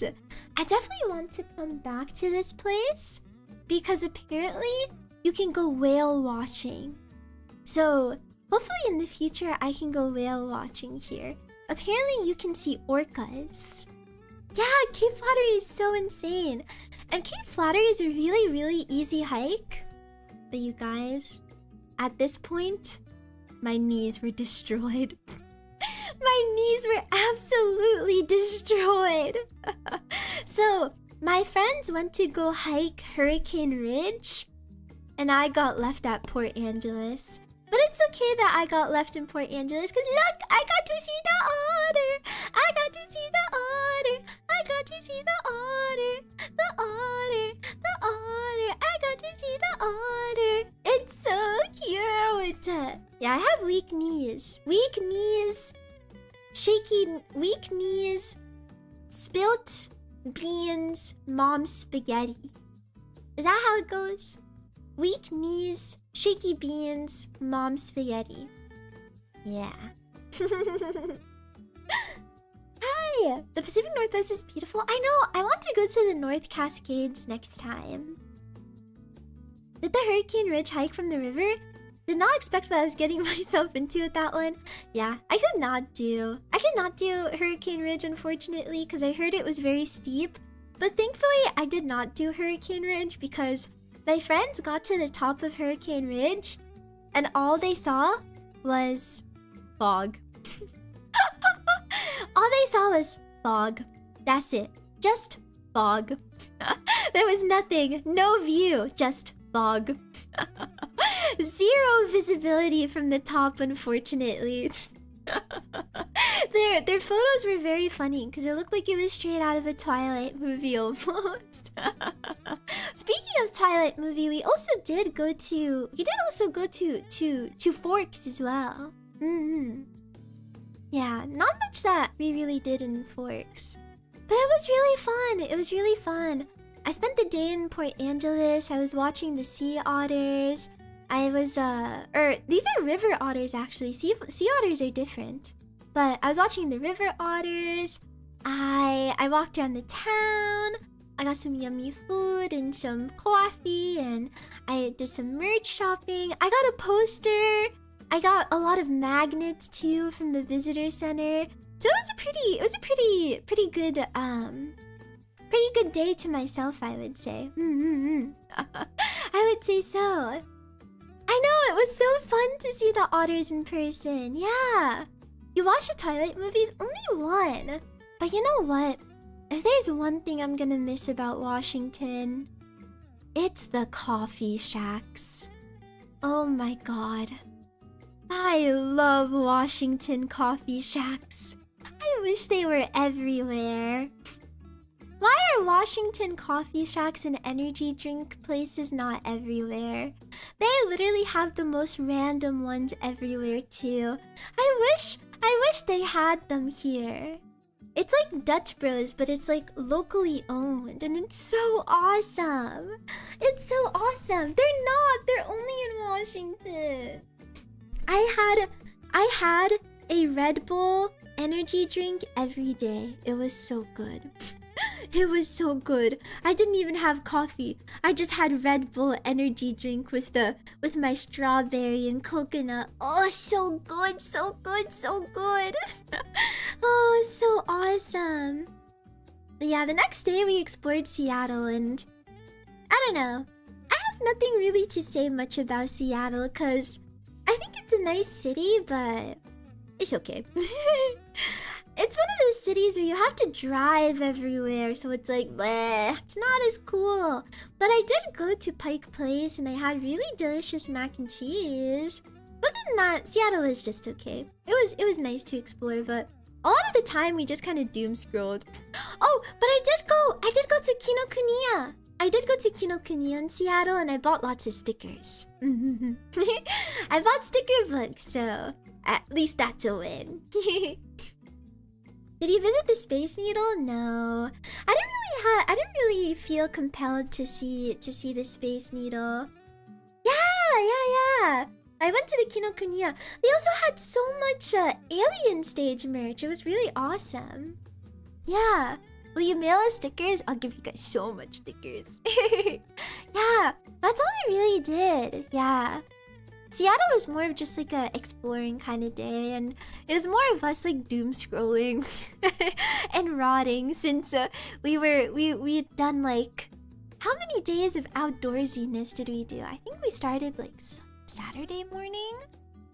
cute. I definitely want to come back to this place because apparently you can go whale watching. So hopefully in the future I can go whale watching here. Apparently you can see orcas. Yeah, Cape Flattery is so insane. And Cape Flattery is a really, really easy hike. But you guys, at this point, my knees were destroyed. My knees were absolutely destroyed. So, my friends went to go hike Hurricane Ridge, and I got left at Port Angeles. But it's okay that I got left in Port Angeles, because look, I got to see the otter. I got to see the otter. I got to see the otter. The otter. The otter. I got to see the otter. It's so cute. Yeah, I have weak knees. Weak knees. Shaky, weak knees. Spilt beans, mom spaghetti. Is that how it goes? Weak knees, shaky beans, mom spaghetti. Yeah. Hi! The Pacific Northwest is beautiful. I know, I want to go to the North Cascades next time. Did the Hurricane Ridge hike from the river? Did not expect what I was getting myself into with that one. Yeah, I could not do Hurricane Ridge, unfortunately, because I heard it was very steep. But thankfully, I did not do Hurricane Ridge because my friends got to the top of Hurricane Ridge and all they saw was fog. All they saw was fog. That's it. Just fog. There was nothing, no view, just fog. Zero visibility from the top, unfortunately. Their photos were very funny because it looked like it was straight out of a Twilight movie almost. Speaking of Twilight movie, we did also go to Forks as well. Yeah, not much that we really did in Forks, but it was really fun. It was really fun. I spent the day in Port Angeles. I was watching the sea otters. These are river otters actually. Sea otters are different. But I was watching the river otters. I walked around the town. I got some yummy food and some coffee, and I did some merch shopping. I got a poster. I got a lot of magnets too from the visitor center. So it was a pretty good day to myself, I would say. I would say so. I know, it was so fun to see the otters in person. Yeah. You watch the Twilight movies? Only one. But you know what? If there's one thing I'm gonna miss about Washington, it's the coffee shacks. Oh my god. I love Washington coffee shacks. I wish they were everywhere. Why are Washington coffee shacks and energy drink places not everywhere? They literally have the most random ones everywhere too. I wish they had them here. It's like Dutch Bros, but it's like locally owned, and it's so awesome. It's so awesome. They're only in Washington. I had a Red Bull energy drink every day. It was so good. It was so good. I didn't even have coffee. I just had Red Bull energy drink with my strawberry and coconut. Oh, so good, so good, so good. Oh, so awesome. But yeah, the next day we explored Seattle, and I don't know. I have nothing really to say much about Seattle because I think it's a nice city, but it's okay. It's one of those cities where you have to drive everywhere, so it's like, bleh, it's not as cool. But I did go to Pike Place, and I had really delicious mac and cheese. Other than that, Seattle is just okay. It was nice to explore, but a lot of the time we just kind of doom scrolled. Oh, but I did go to Kinokuniya. I did go to Kinokuniya in Seattle, and I bought lots of stickers. I bought sticker books, so at least that's a win. Did you visit the Space Needle? No. I didn't really feel compelled to see the Space Needle. Yeah. I went to the Kinokuniya. They also had so much Alien Stage merch. It was really awesome. Yeah. Will you mail us stickers? I'll give you guys so much stickers. Yeah, that's all I really did. Yeah. Seattle was more of just like a exploring kind of day, and it was more of us like doom scrolling and rotting since we'd done like, how many days of outdoorsiness did we do? I think we started like Saturday morning,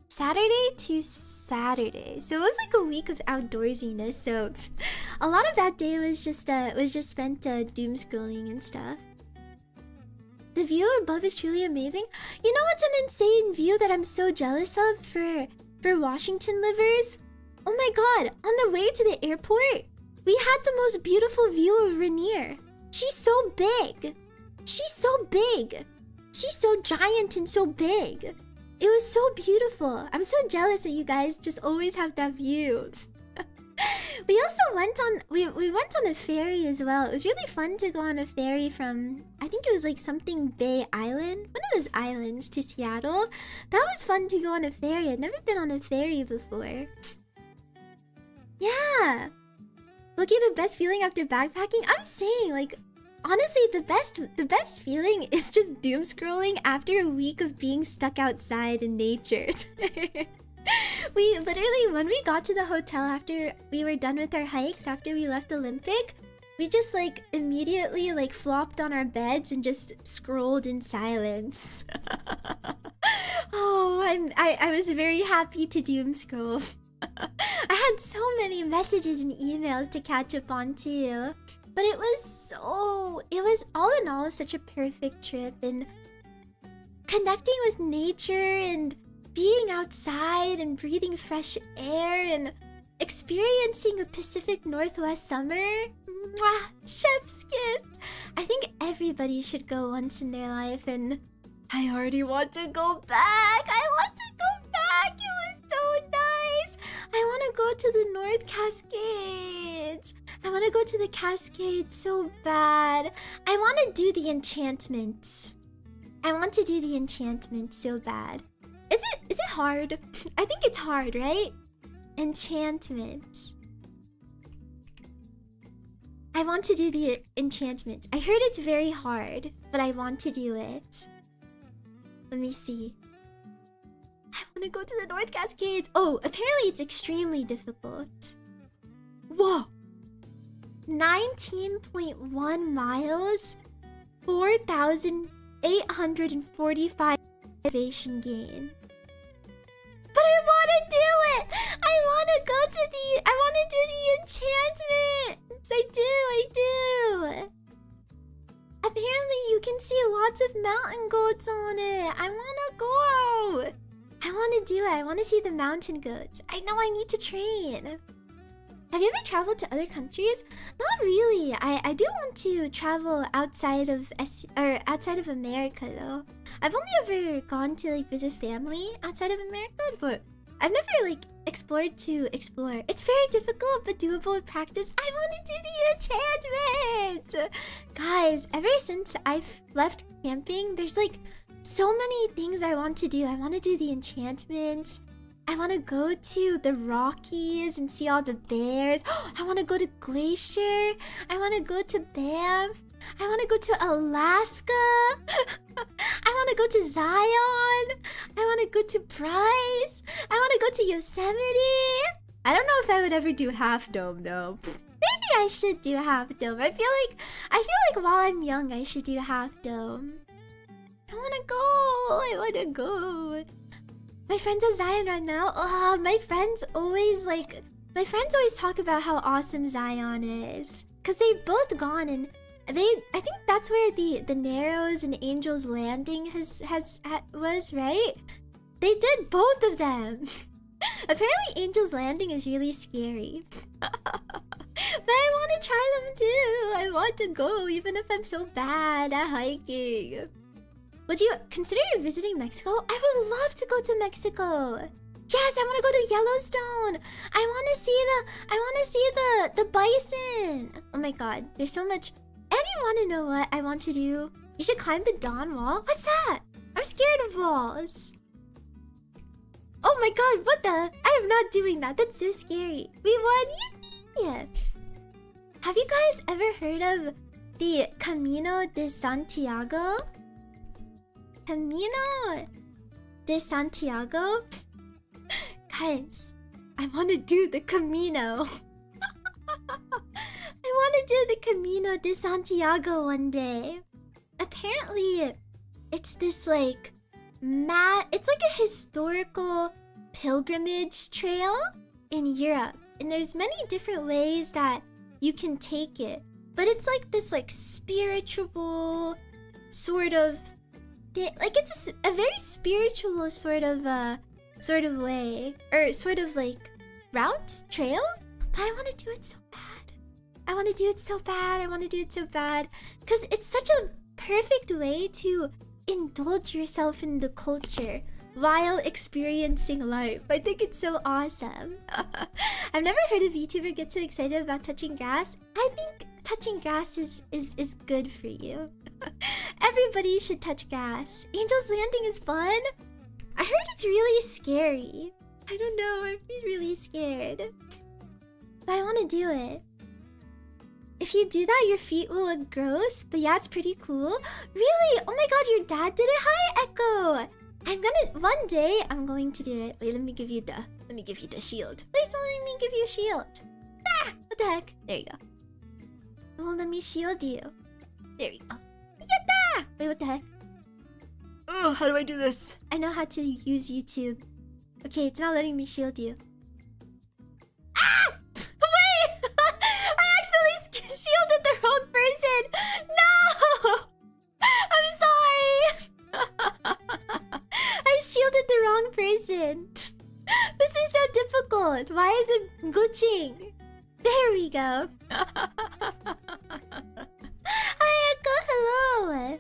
Saturday to Saturday, so it was like a week of outdoorsiness. So a lot of that day was just spent doom scrolling and stuff. The view above is truly amazing. You know what's an insane view that I'm so jealous of for Washington livers? Oh my god, on the way to the airport, we had the most beautiful view of Rainier. She's so big. She's so big. She's so giant and so big. It was so beautiful. I'm so jealous that you guys just always have that view. We also went on a ferry as well. It was really fun to go on a ferry from, I think it was like something Bay Island, one of those islands, to Seattle. That was fun to go on a ferry. I'd never been on a ferry before. Yeah. Look at the best feeling after backpacking. I'm saying, like, honestly, the best feeling is just doom scrolling after a week of being stuck outside in nature. We literally, when we got to the hotel after we were done with our hikes, after we left Olympic, we just like immediately like flopped on our beds and just scrolled in silence. Oh, I was very happy to doom scroll. I had so many messages and emails to catch up on too. But it was all in all such a perfect trip, and connecting with nature and being outside and breathing fresh air and experiencing a Pacific Northwest summer. Mwah, chef's kiss. I think everybody should go once in their life, and I already want to go back. I want to go back. It was so nice. I want to go to the North Cascades. I want to go to the Cascades so bad. I want to do the enchantments. I want to do the enchantment so bad. Is it hard? I think it's hard, right? Enchantments. I want to do the enchantments. I heard it's very hard, but I want to do it. Let me see. I want to go to the North Cascades. Oh, apparently it's extremely difficult. Whoa. 19.1 miles. 4,845 elevation gain. But I want to do it! I want to go to I want to do the enchantments! I do! Apparently you can see lots of mountain goats on it. I want to go! I want to do it. I want to see the mountain goats. I know I need to train. Have you ever traveled to other countries? Not really. I do want to travel outside of outside of America though. I've only ever gone to like visit family outside of America, but I've never like explored to explore. It's very difficult but doable with practice. I want to do the enchantment! Guys, ever since I've left camping, there's like so many things I want to do. I want to do the enchantments. I want to go to the Rockies and see all the bears. I want to go to Glacier. I want to go to Banff. I want to go to Alaska. I want to go to Zion. I want to go to Bryce. I want to go to Yosemite. I don't know if I would ever do Half Dome though. Maybe I should do Half Dome. I feel like while I'm young I should do Half Dome. I want to go. I want to go. My friend's at Zion right now. My friends always talk about how awesome Zion is. Cause they've both gone, and I think that's where the Narrows and Angel's Landing was, right? They did both of them. Apparently Angel's Landing is really scary. But I want to try them too. I want to go even if I'm so bad at hiking. Would you consider visiting Mexico? I would love to go to Mexico. Yes, I want to go to Yellowstone. I want to see the bison. Oh my god, there's so much. And you want to know what I want to do? You should climb the Dawn Wall. What's that? I'm scared of walls. Oh my god, what the? I am not doing that. That's so scary. We won. Yeah. Have you guys ever heard of the Camino de Santiago? Camino de Santiago? Guys, I want to do the Camino. I want to do the Camino de Santiago one day. Apparently, it's this like it's like a historical pilgrimage trail in Europe. And there's many different ways that you can take it. But it's like this like spiritual sort of like it's a very spiritual sort of way, or sort of like route trail. But I want to do it so bad. I want to do it so bad. I want to do it so bad because it's such a perfect way to indulge yourself in the culture while experiencing life. I think it's so awesome. I've never heard a VTuber get so excited about touching grass. I think touching grass is good for you. Everybody should touch grass. Angel's Landing is fun. I heard it's really scary. I don't know, I'd be really scared. But I want to do it. If you do that, your feet will look gross. But yeah, it's pretty cool. Really? Oh my god, your dad did it? Hi, Echo! One day, I'm going to do it. Wait, let me give you the shield. Please don't let me give you a shield. Ah! What the heck? There you go. Well, let me shield you. There you go. Yatta! Wait, what the heck? Oh, how do I do this? I know how to use YouTube. Okay, it's not letting me shield you. Ah! Wait! I accidentally shielded the tilted the wrong person. This is so difficult. Why is it glitching? There we go. Hi, Echo. Hello.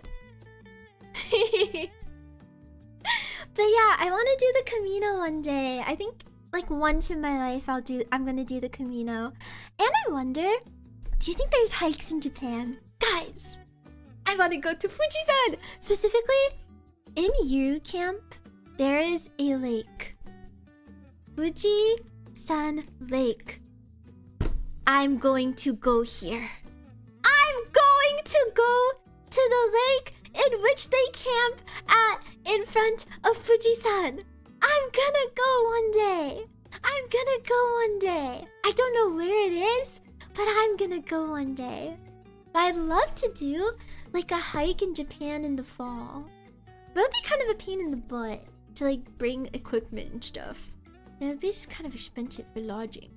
But yeah, I want to do the Camino one day. I think like once in my life I'm gonna do the Camino. And I wonder, do you think there's hikes in Japan? Guys, I want to go to Fujisan. Specifically, in Yuru Camp, there is a lake. Fujisan Lake. I'm going to go here. I'm going to go to the lake in which they camp at in front of Fujisan. I'm gonna go one day. I'm gonna go one day. I don't know where it is, but I'm gonna go one day. But I'd love to do like a hike in Japan in the fall. But it would be kind of a pain in the butt to like bring equipment and stuff. It would be just kind of expensive for lodging.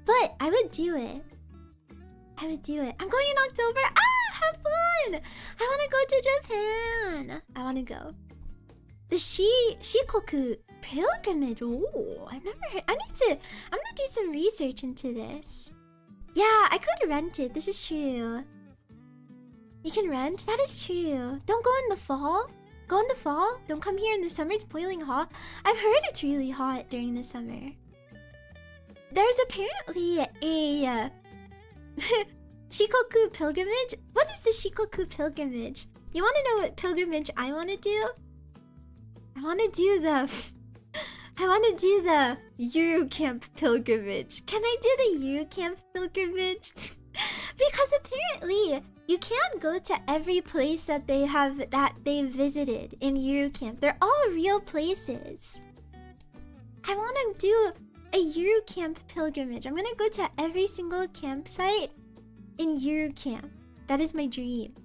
But I would do it. I would do it. I'm going in October. Have fun! I want to go to Japan. I want to go. The Shikoku pilgrimage. Oh, I've never heard. I'm gonna do some research into this. Yeah, I could rent it. This is true. You can rent? That is true. Don't go in the fall. Go in the fall. Don't come here in the summer. It's boiling hot. I've heard it's really hot during the summer. There's apparently a Shikoku pilgrimage. What is the Shikoku pilgrimage? You want to know what pilgrimage I want to do? I want to do the Yuru Camp pilgrimage. Can I do the Yuru Camp pilgrimage? Because apparently you can't go to every place that they visited in Yuru Camp. They're all real places. I want to do a Yuru Camp pilgrimage. I'm gonna go to every single campsite in Yuru Camp. That is my dream.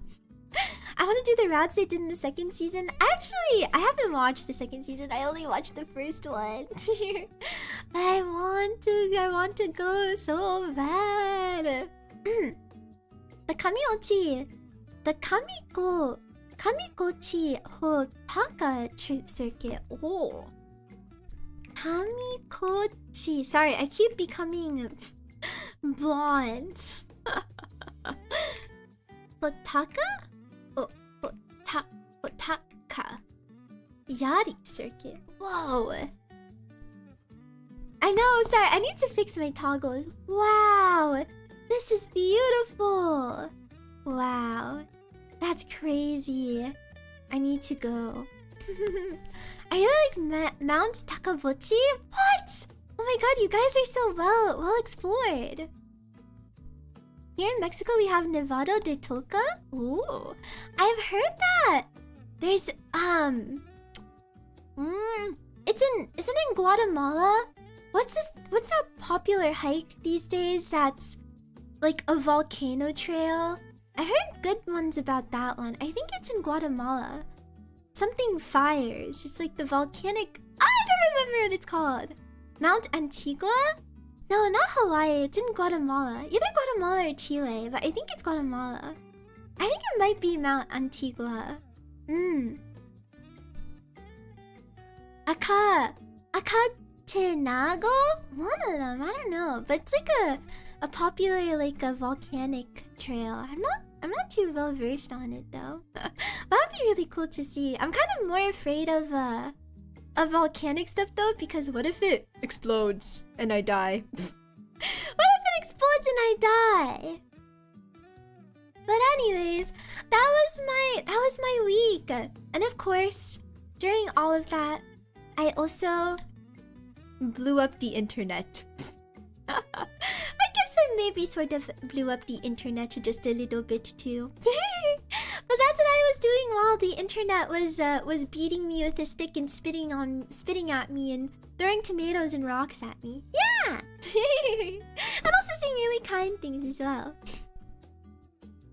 I want to do the routes they did in the second season. Actually, I haven't watched the second season. I only watched the first one. But I want to go so bad. The Kamiochi, the Kamikochi Hotaka circuit. Oh, Kamikochi. Sorry, I keep becoming blonde. Hotaka? Hotaka. Yari circuit. Whoa. I know, sorry, I need to fix my toggles. Wow. This is beautiful. Wow. That's crazy. I need to go. I really like Mount Takabochi. What? Oh my god, you guys are so well explored. Here in Mexico, we have Nevado de Tolca. Ooh, I've heard that. There's isn't in Guatemala? What's that popular hike these days? That's like a volcano trail. I heard good ones about that one. I think it's in Guatemala. Something fires. It's like the volcanic. I don't remember what it's called. Mount Antigua? No, not Hawaii. It's in Guatemala. Either Guatemala or Chile, but I think it's Guatemala. I think it might be Mount Antigua. Akatenago? One of them. I don't know, but it's like a popular like a volcanic trail. I'm not too well versed on it though. But that'd be really cool to see. I'm kind of more afraid of volcanic stuff though, because what if it explodes and I die? What if it explodes and I die? But anyways, that was my week. And of course, during all of that, I also blew up the internet. I guess I maybe sort of blew up the internet just a little bit too. But that's what I was doing while the internet was beating me with a stick and spitting at me and throwing tomatoes and rocks at me. Yeah! And also saying really kind things as well.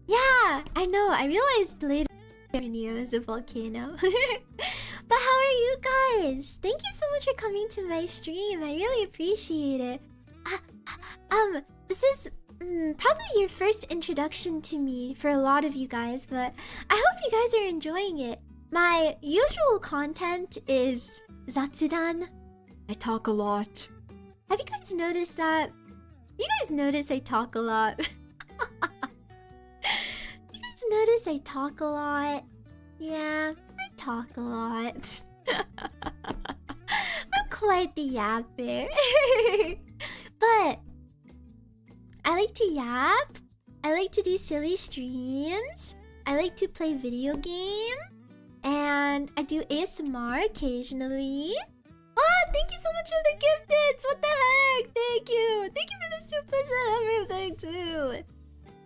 Yeah, I know. I realized later it was a volcano. But how are you guys? Thank you so much for coming to my stream. I really appreciate it. This is probably your first introduction to me for a lot of you guys, but I hope you guys are enjoying it. my usual content is Zatsudan. I talk a lot. Have you guys noticed that? You guys notice I talk a lot? You guys notice I talk a lot? Yeah, I talk a lot. I'm quite the yapper. But I like to yap. I like to do silly streams. I like to play video game. And I do ASMR occasionally. Oh, thank you so much for the gifteds! What the heck? Thank you! Thank you for the supers and everything too!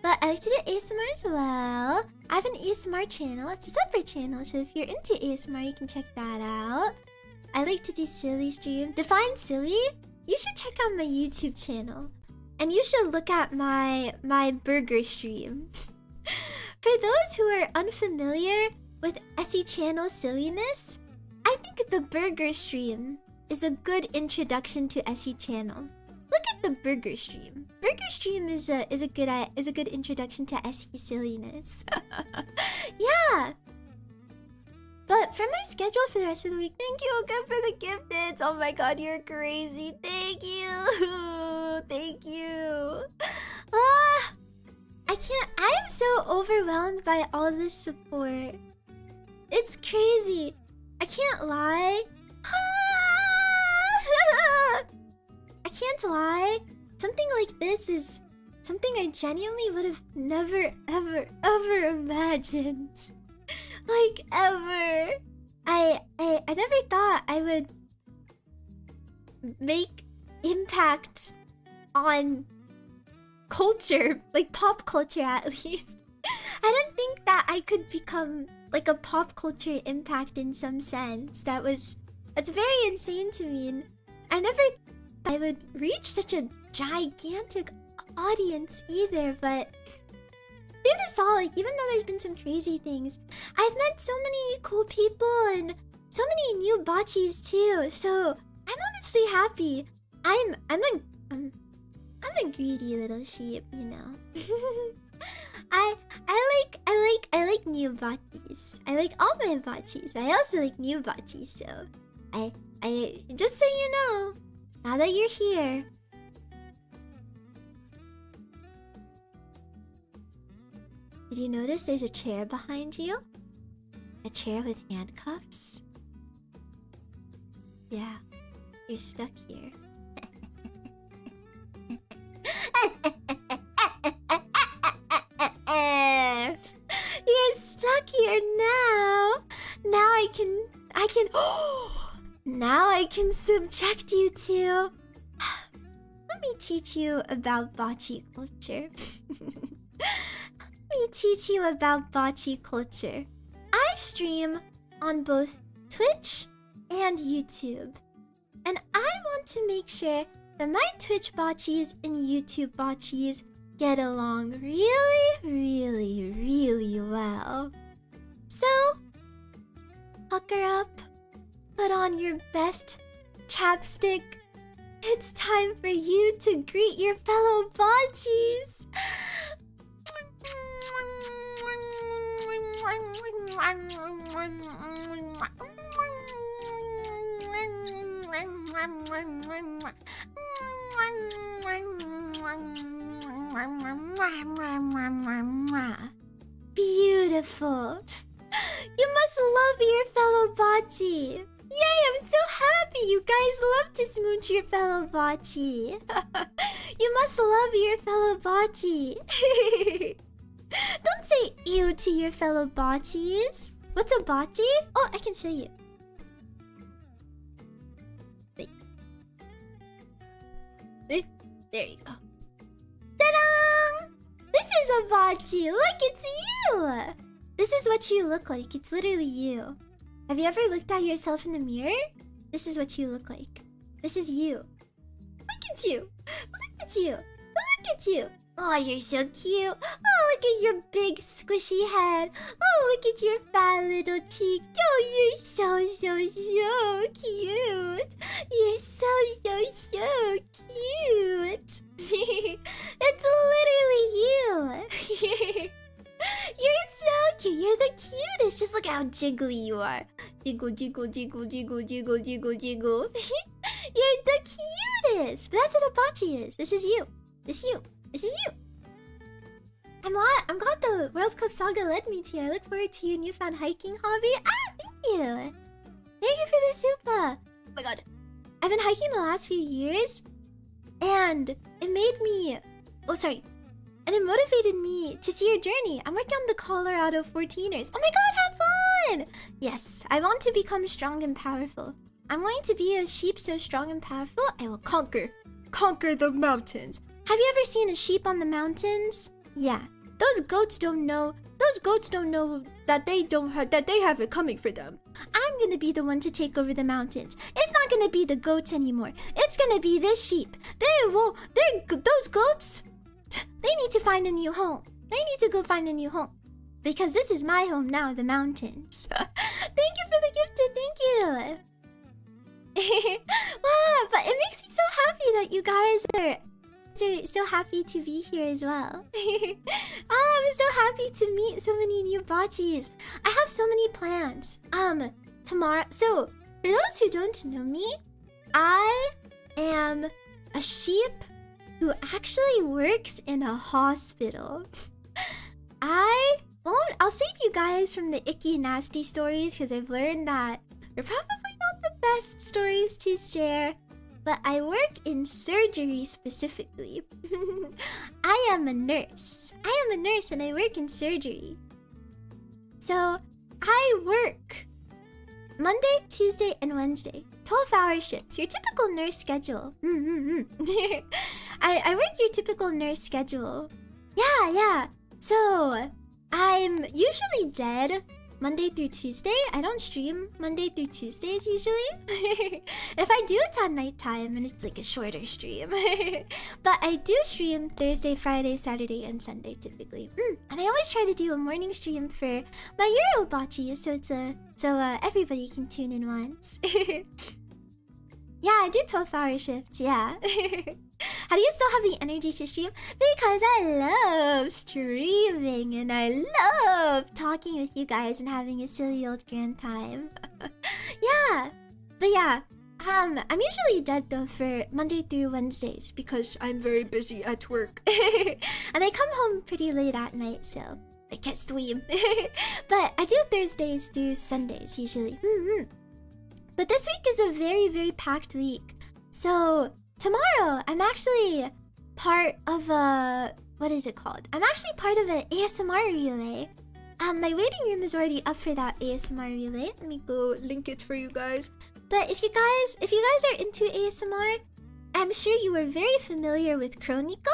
But I like to do ASMR as well. I have an ASMR channel. It's a separate channel, so if you're into ASMR, you can check that out. I like to do silly stream. Define silly? You should check out my YouTube channel. And you should look at my burger stream. For those who are unfamiliar with Essie channel silliness, I think the burger stream is a good introduction to Essie channel. Look at the burger stream. Burger stream is a good introduction to Essie silliness. Yeah. But for my schedule for the rest of the week, thank you again for the gifteds. Oh my god, you're crazy. Thank you. Thank you. I am so overwhelmed by all this support. It's crazy. I can't lie. I can't lie. Something like this is something I genuinely would have never, ever imagined. Like, ever. I never thought I would make impact on culture, like pop culture at least. I didn't think that I could become like a pop culture impact in some sense. That's very insane to me. And I never thought I would reach such a gigantic audience either, but through this all, like, even though there's been some crazy things, I've met so many cool people and so many new botchies too. So I'm honestly happy. I'm a greedy little sheep, you know. I like new botchies. I like all my botchies. I also like new botchies, so I just so you know, now that you're here. Did you notice there's a chair behind you? A chair with handcuffs? Yeah, you're stuck here. You're stuck here now. Now I can now I can subject you to. Let me teach you about bocce culture. Let me teach you about bocce culture. I stream on both Twitch and YouTube. And I want to make sure that my Twitch botchies and YouTube botchies get along really well. So, pucker up, put on your best chapstick. It's time for you to greet your fellow botchies. Beautiful. You must love your fellow botchi. Yay, I'm so happy you guys love to smooch your fellow botchi. You must love your fellow botchi. Don't say ew to your fellow botchies. What's a botchi? Oh, I can show you. Wait. There you go. Ta-da! This is a bocce. Look, it's you. This is what you look like. It's literally you. Have you ever looked at yourself in the mirror? This is what you look like. This is you. Look at you. Look at you. Look at you. Oh, you're so cute. Oh, look at your big squishy head. Oh, look at your fat little cheek. Oh, you're so cute. You're so cute. It's literally you. You're so cute. You're the cutest. Just look how how jiggly you are. Jiggle, jiggle, jiggle, jiggle, jiggle, jiggle, jiggle. You're the cutest. But that's what a bocce is. This is you. This is you. This is you. I'm glad the World Cup saga led me to you. I look forward to your newfound hiking hobby. Ah, thank you. Thank you for the super. Oh my god. I've been hiking the last few years, and it made me... Oh, sorry. And it motivated me to see your journey. I'm working on the Colorado 14ers. Oh my god, have fun! Yes, I want to become strong and powerful. I'm going to be a sheep so strong and powerful, I will conquer the mountains. Have you ever seen a sheep on the mountains? Yeah, those goats don't know that they have it coming for them. I'm gonna be the one to take over the mountains. It's not gonna be the goats anymore. It's gonna be this sheep. Those goats, they need to find a new home. They need to go find a new home. Because this is my home now, the mountains. Thank you for the gift, thank you. Wow, but it makes me so happy that you guys are so happy to be here as well. Oh, I'm so happy to meet so many new bocces. I have so many plans. Tomorrow. So, for those who don't know me, I am a sheep who actually works in a hospital. I'll save you guys from the icky nasty stories because I've learned that they're probably not the best stories to share. But I work in surgery specifically. I am a nurse. And I work in surgery. So I work Monday, Tuesday, and Wednesday. 12-hour shifts. Your typical nurse schedule. I work your typical nurse schedule. Yeah. So I'm usually dead Monday through Tuesday. I don't stream Monday through Tuesdays usually. If I do, it's on nighttime and it's like a shorter stream. But I do stream Thursday, Friday, Saturday, and Sunday typically. And I always try to do a morning stream for my Euro bocce, so everybody can tune in once. Yeah, I do 12-hour shifts, yeah. How do you still have the energy to stream? Because I love streaming and I love talking with you guys and having a silly old grand time. Yeah, but yeah, I'm usually dead though for Monday through Wednesdays because I'm very busy at work. And I come home pretty late at night, so I can't stream. But I do Thursdays through Sundays usually. But this week is a very, very packed week. So tomorrow, I'm actually part of a... What is it called? I'm actually part of an ASMR relay. My waiting room is already up for that ASMR relay. Let me go link it for you guys. But if you guys are into ASMR, I'm sure you are very familiar with Chronica.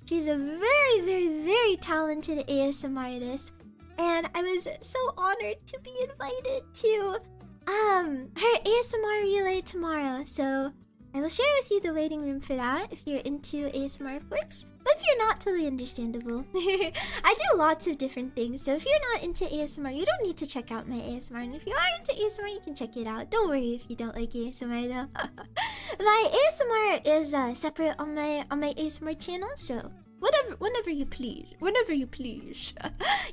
She's a very, very, very talented ASMR artist. And I was so honored to be invited to her ASMR relay tomorrow. So I will share with you the waiting room for that if you're into ASMR, of course. But if you're not, totally understandable. I do lots of different things, so if you're not into ASMR, you don't need to check out my ASMR. And if you are into ASMR, you can check it out. Don't worry if you don't like ASMR though. My ASMR is separate on my ASMR channel, so whenever you please.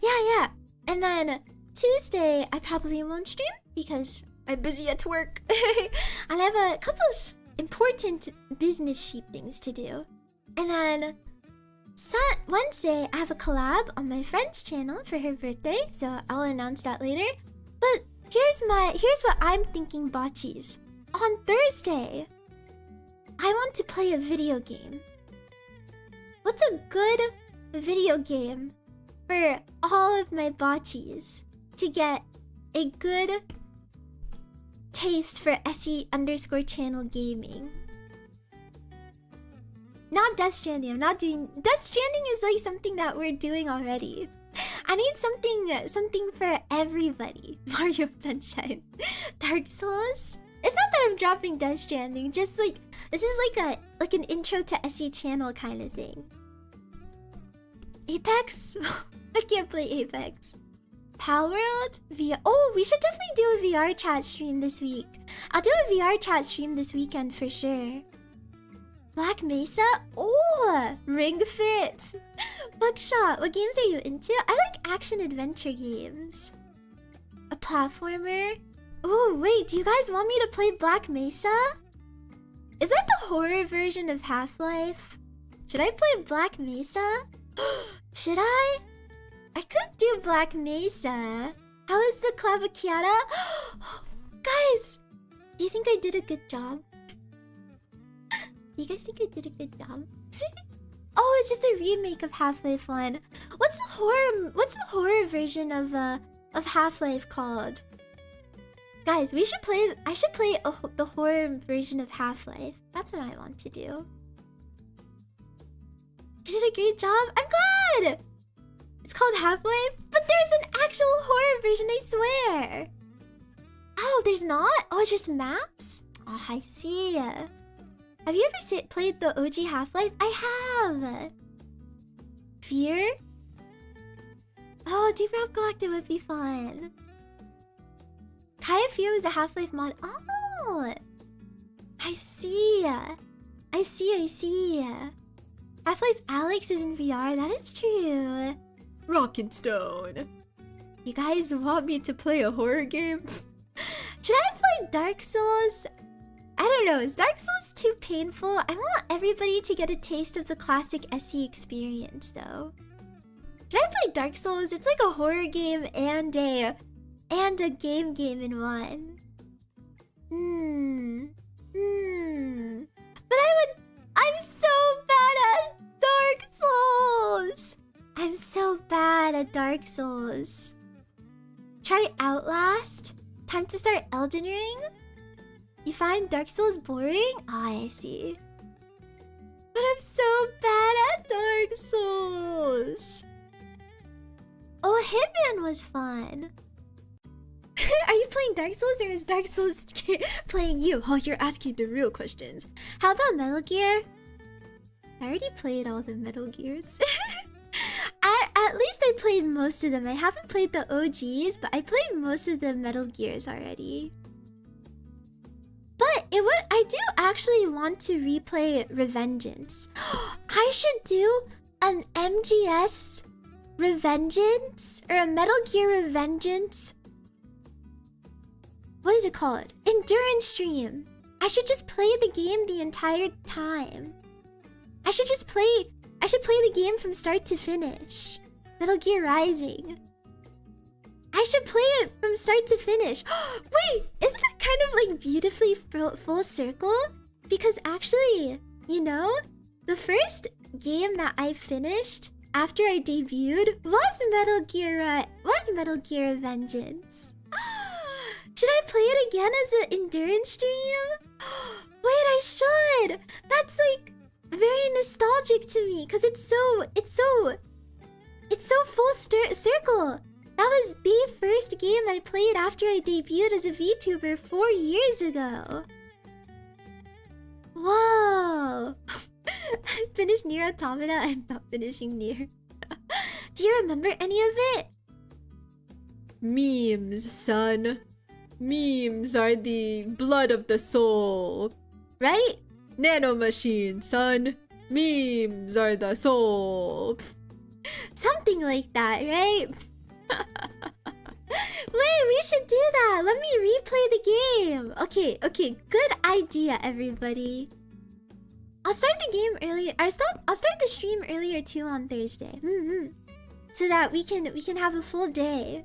Yeah. And then Tuesday, I probably won't stream because I'm busy at work. I have a couple of important business sheep things to do. And then Wednesday, I have a collab on my friend's channel for her birthday, so I'll announce that later. But here's what I'm thinking, bocces. On Thursday, I want to play a video game. What's a good video game for all of my bocces to get a good taste for Essie_channel gaming? Not Death Stranding. I'm not doing... Death Stranding is like something that we're doing already. I need something for everybody. Mario Sunshine. Dark Souls? It's not that I'm dropping Death Stranding. Just like... This is like an intro to Essie channel kind of thing. Apex? I can't play Apex. Palworld? VR... Oh, we should definitely do a VR chat stream this week. I'll do a VR chat stream this weekend for sure. Black Mesa? Oh, Ring Fit. Buckshot, what games are you into? I like action-adventure games. platformer? Oh, wait, do you guys want me to play Black Mesa? Is that the horror version of Half-Life? Should I play Black Mesa? Should I? I could do Black Mesa. How is the Clavachiata? Guys, do you think I did a good job? Do you guys think I did a good job? Oh, it's just a remake of Half-Life 1. What's the horror version of Half-Life called? Guys, I should play the horror version of Half-Life. That's what I want to do. You did a great job. I'm glad. It's called Half-Life, but there's an actual horror version, I swear. Oh, there's not? Oh, it's just maps? Oh, I see. Have you ever played the OG Half-Life? I have. Fear? Oh, Deep Rock Galactic would be fun. Kaya Fear was a Half-Life mod. Oh, I see. I see. Half-Life Alex is in VR. That is true. Rockin' You guys want me to play a horror game? Should I play Dark Souls? I don't know. Is Dark Souls too painful? I want everybody to get a taste of the classic Essie experience, though. Should I play Dark Souls? It's like a horror game and a game in one. But I'm so bad at Dark Souls. I'm so bad at Dark Souls. Try Outlast. Time to start Elden Ring. You find Dark Souls boring? I see. But I'm so bad at Dark Souls. Oh, Hitman was fun. Are you playing Dark Souls or is Dark Souls playing you? Oh, you're asking the real questions. How about Metal Gear? I already played all the Metal Gears. At least I played most of them. I haven't played the OGs, but I played most of the Metal Gears already. But I do actually want to replay Revengeance. I should do an MGS Revengeance or a Metal Gear Revengeance. What is it called? Endurance stream. I should just play the game the entire time. I should play the game from start to finish. Metal Gear Rising. I should play it from start to finish. Wait, isn't it kind of like beautifully full circle? Because actually, you know, the first game that I finished after I debuted was Metal Gear Vengeance. Should I play it again as an endurance stream? Wait, I should. That's like very nostalgic to me because it's so full circle. That was the first game I played after I debuted as a VTuber 4 years ago. Whoa. I finished Nier Automata. I'm not finishing Nier. Do you remember any of it? Memes, son. Memes are the blood of the soul. Right? Nanomachine, son. Memes are the soul. Something like that, right? Wait, we should do that. Let me replay the game. Okay, good idea, everybody. I'll start the game earlier. I'll start the stream earlier too on Thursday. So that we can have a full day.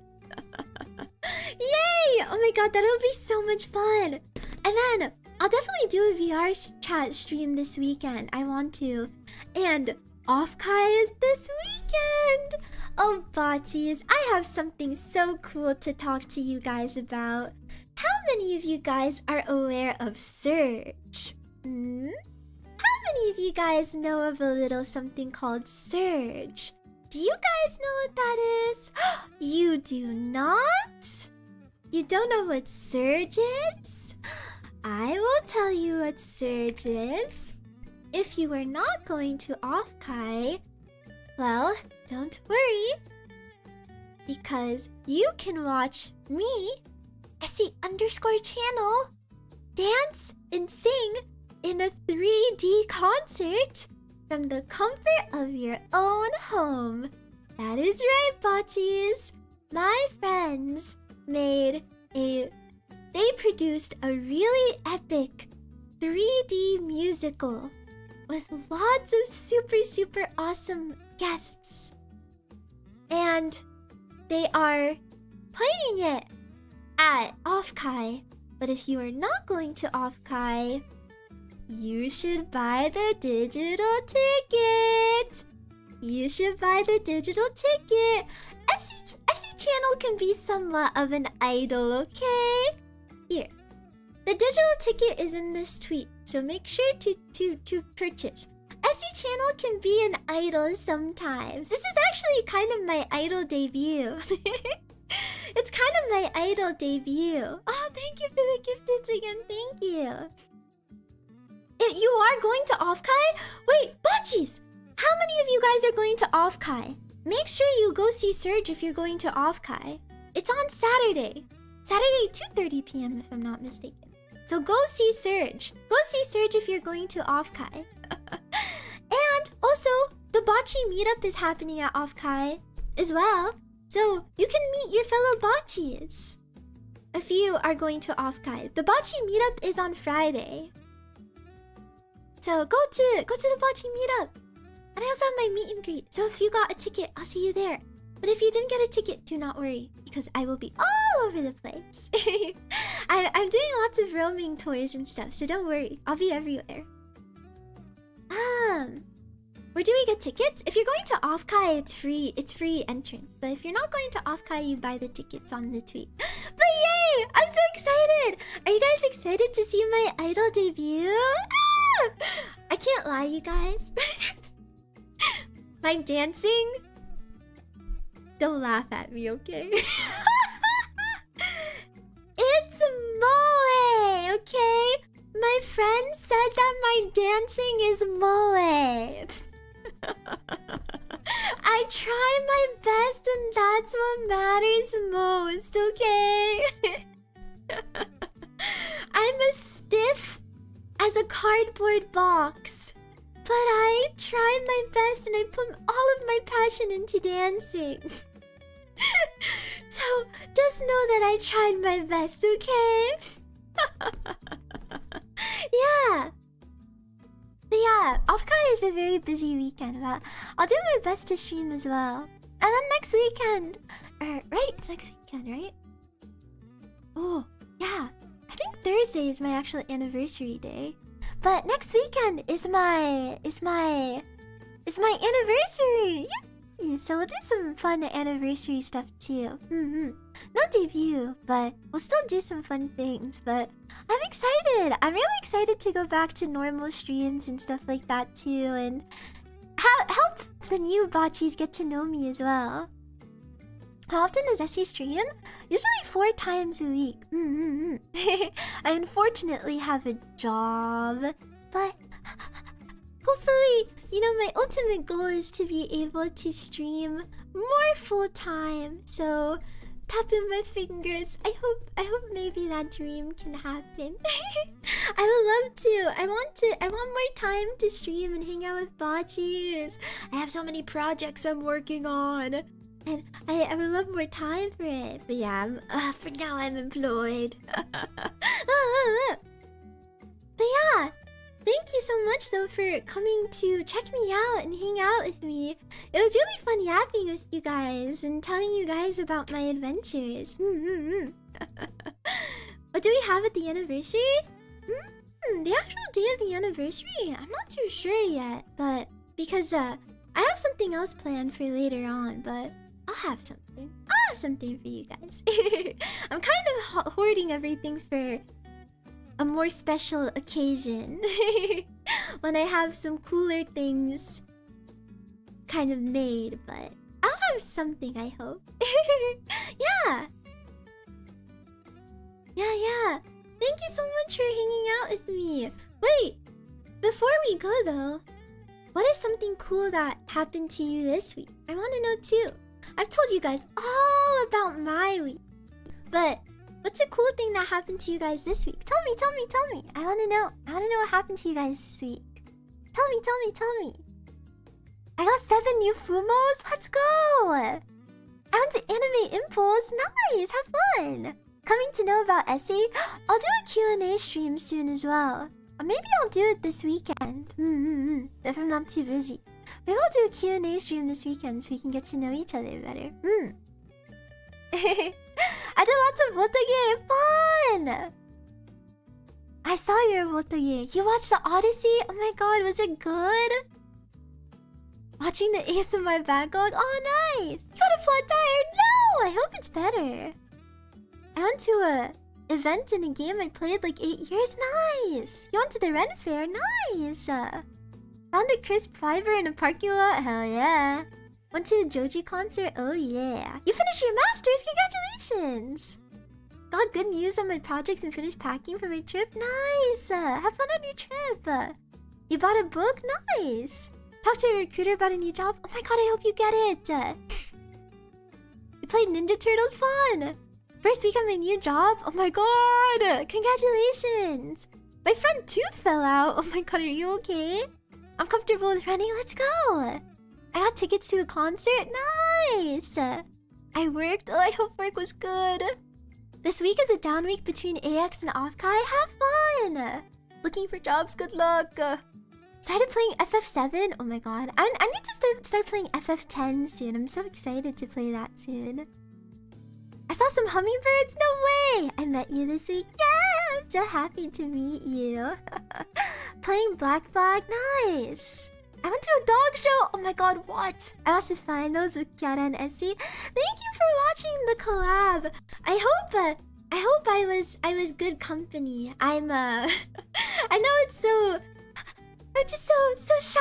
Yay! Oh my god, that'll be so much fun. And then I'll definitely do a VR chat stream this weekend. I want to. And Offkai is this weekend. Oh, botchies, I have something so cool to talk to you guys about. How many of you guys are aware of Surge? How many of you guys know of a little something called Surge? Do you guys know what that is? You do not? You don't know what Surge is? I will tell you what Surge is. If you are not going to Offkai, well, don't worry. Because you can watch me, Essie_channel, dance and sing in a 3D concert from the comfort of your own home. That is right, botchies. My friends, they produced a really epic 3D musical with lots of super awesome guests. And they are playing it at Offkai. But if you are not going to Offkai, you should buy the digital ticket. You should buy the digital ticket. Essie channel can be somewhat of an idol, okay? Here. The digital ticket is in this tweet, so make sure to purchase. Essie channel can be an idol sometimes. This is actually kind of my idol debut. It's kind of my idol debut. Oh, thank you for the gifteds again. Thank you. You are going to Offkai? Wait, Botchies! How many of you guys are going to Offkai? Make sure you go see Surge if you're going to Offkai. It's on Saturday. Saturday 2:30 p.m. if I'm not mistaken. So go see Surge. Go see Surge if you're going to Offkai. And also, the Bocce meetup is happening at Offkai as well. So you can meet your fellow Bocchies if you are going to Offkai. The Bocce meetup is on Friday. So go to the Bocce meetup. And I also have my meet and greet. So if you got a ticket, I'll see you there. But if you didn't get a ticket, do not worry, because I will be all over the place. I'm doing lots of roaming tours and stuff, so don't worry. I'll be everywhere. Where do we get tickets? If you're going to Offkai, it's free. It's free entrance. But if you're not going to Offkai, you buy the tickets on the tweet. But yay! I'm so excited! Are you guys excited to see my idol debut? Ah! I can't lie, you guys. My dancing... Don't laugh at me, okay? It's Moe, okay? My friend said that my dancing is Moe. I try my best and that's what matters most, okay? I'm as stiff as a cardboard box. But I try my best and I put all of my passion into dancing. So just know that I tried my best, okay? Yeah. But yeah, Offkai is a very busy weekend, but I'll do my best to stream as well. And then next weekend, right? It's next weekend, right? Oh, yeah. I think Thursday is my actual anniversary day. But next weekend is my anniversary. Yeah. So we'll do some fun anniversary stuff too. No debut, but we'll still do some fun things. But I'm excited. I'm really excited to go back to normal streams and stuff like that too, and help the new botchies get to know me as well. How often does Essie stream? Usually 4 times a week. I unfortunately have a job, but hopefully, you know, my ultimate goal is to be able to stream more full time. So, tapping my fingers. I hope maybe that dream can happen. I would love to. I want more time to stream and hang out with botchies. I have so many projects I'm working on. And I would love more time for it. But yeah, for now I'm employed. But yeah, thank you so much though for coming to check me out and hang out with me. It was really fun yapping with you guys and telling you guys about my adventures. What do we have at the anniversary? The actual day of the anniversary? I'm not too sure yet, but because I have something else planned for later on, but I'll have something. I'll have something for you guys. I'm kind of hoarding everything for a more special occasion. When I have some cooler things kind of made, but I'll have something, I hope. Yeah. Yeah. Thank you so much for hanging out with me. Wait, before we go though, what is something cool that happened to you this week? I want to know too. I've told you guys all about my week, but what's a cool thing that happened to you guys this week? Tell me. I want to know. I want to know what happened to you guys this week. Tell me. I got 7 new Fumos. Let's go. I went to Anime Impulse. Nice, have fun. Coming to know about Essie. I'll do a Q&A stream soon as well. Or maybe I'll do it this weekend. If I'm not too busy. Maybe I'll do a Q&A stream this weekend so we can get to know each other better. I did lots of Wotage. Fun! I saw your Wotage. You watched the Odyssey? Oh my god, was it good? Watching the ASMR backlog? Oh, nice! You got a flat tire? No! I hope it's better. I went to a event in a game I played like 8 years. Nice! You went to the Ren Fair? Nice! Found a crisp fiber in a parking lot? Hell yeah! Went to the Joji concert? Oh yeah! You finished your masters? Congratulations! Got good news on my projects and finished packing for my trip? Nice! Have fun on your trip! You bought a book? Nice! Talk to a recruiter about a new job? Oh my god, I hope you get it! You played Ninja Turtles? Fun! First week on my new job? Oh my god! Congratulations! My front tooth fell out! Oh my god, are you okay? I'm comfortable with running, let's go! I got tickets to a concert? Nice! I worked? Oh, I hope work was good! This week is a down week between AX and Offkai. Have fun! Looking for jobs, good luck! Started playing FF7? Oh my god. I need to start playing FF10 soon. I'm so excited to play that soon. I saw some hummingbirds? No way! I met you this week. Yeah! I'm so happy to meet you. Playing Black Flag? Nice! I went to a dog show! Oh my god, what? I watched the finals with Kiara and Essie. Thank you for watching the collab. I hope I was good company. I know it's so... I'm just so shy.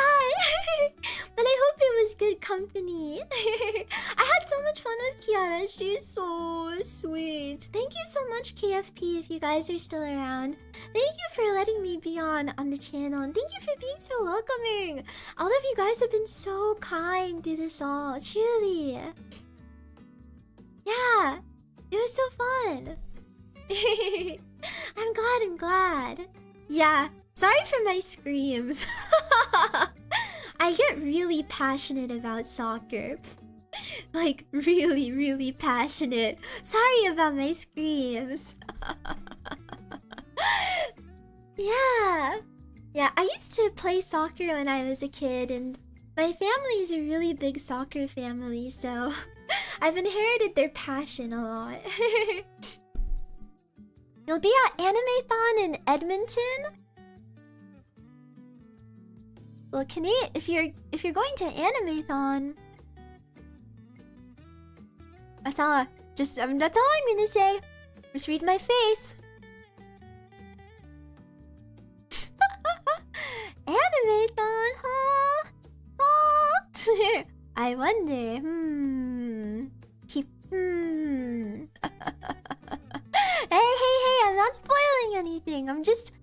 But I hope it was good company. I had so much fun with Kiara. She's so sweet. Thank you so much, KFP, if you guys are still around. Thank you for letting me be on the channel. And thank you for being so welcoming. All of you guys have been so kind through this all. Truly. Yeah. It was so fun. I'm glad. Yeah. Sorry for my screams. I get really passionate about soccer. Like, really, really passionate. Sorry about my screams. Yeah. Yeah, I used to play soccer when I was a kid, and my family is a really big soccer family, so I've inherited their passion a lot. You'll be at Animathon in Edmonton? Well, if you're going to Animathon, that's all. That's all I'm gonna say. Just read my face. Animathon, huh? Huh? I wonder. Hey! I'm not spoiling anything. I'm just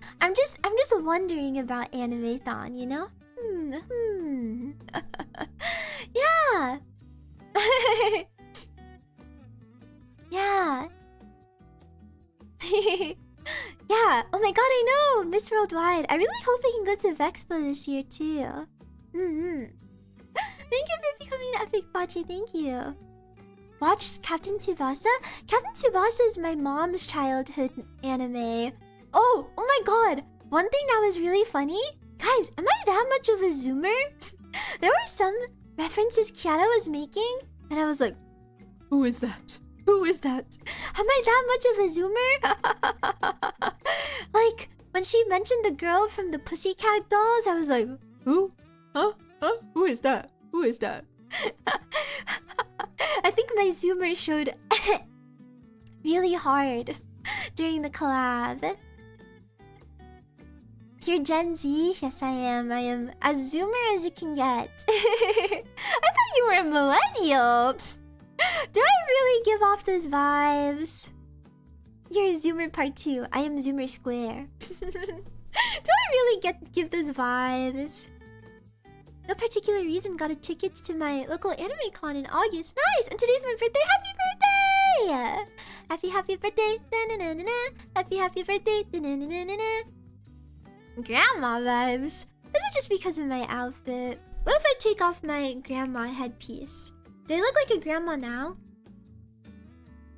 wondering about Animathon, you know? Yeah. Yeah. Yeah. Oh my god, I know. Miss Worldwide. I really hope I can go to Vexpo this year too. Thank you for becoming an epic Bachi. Thank you. Watched Captain Tsubasa? Captain Tsubasa is my mom's childhood anime. Oh my god. One thing that was really funny. Guys, am I that much of a zoomer? There were some references Kiara was making, and I was like, Who is that? Who is that? am I that much of a zoomer? Like, when she mentioned the girl from the Pussycat Dolls, I was like, Who? Huh? Who is that? Who is that? I think my zoomer showed really hard during the collab. You're Gen Z? Yes, I am. I am as zoomer as it can get. I thought you were a millennial. Do I really give off those vibes? You're a zoomer part 2. I am zoomer square. Do I really give those vibes? No particular reason. Got a tickets to my local anime con in August. Nice! And today's my birthday. Happy birthday! Happy birthday! Happy birthday! Grandma vibes. Is it just because of my outfit? What if I take off my grandma headpiece? Do I look like a grandma now?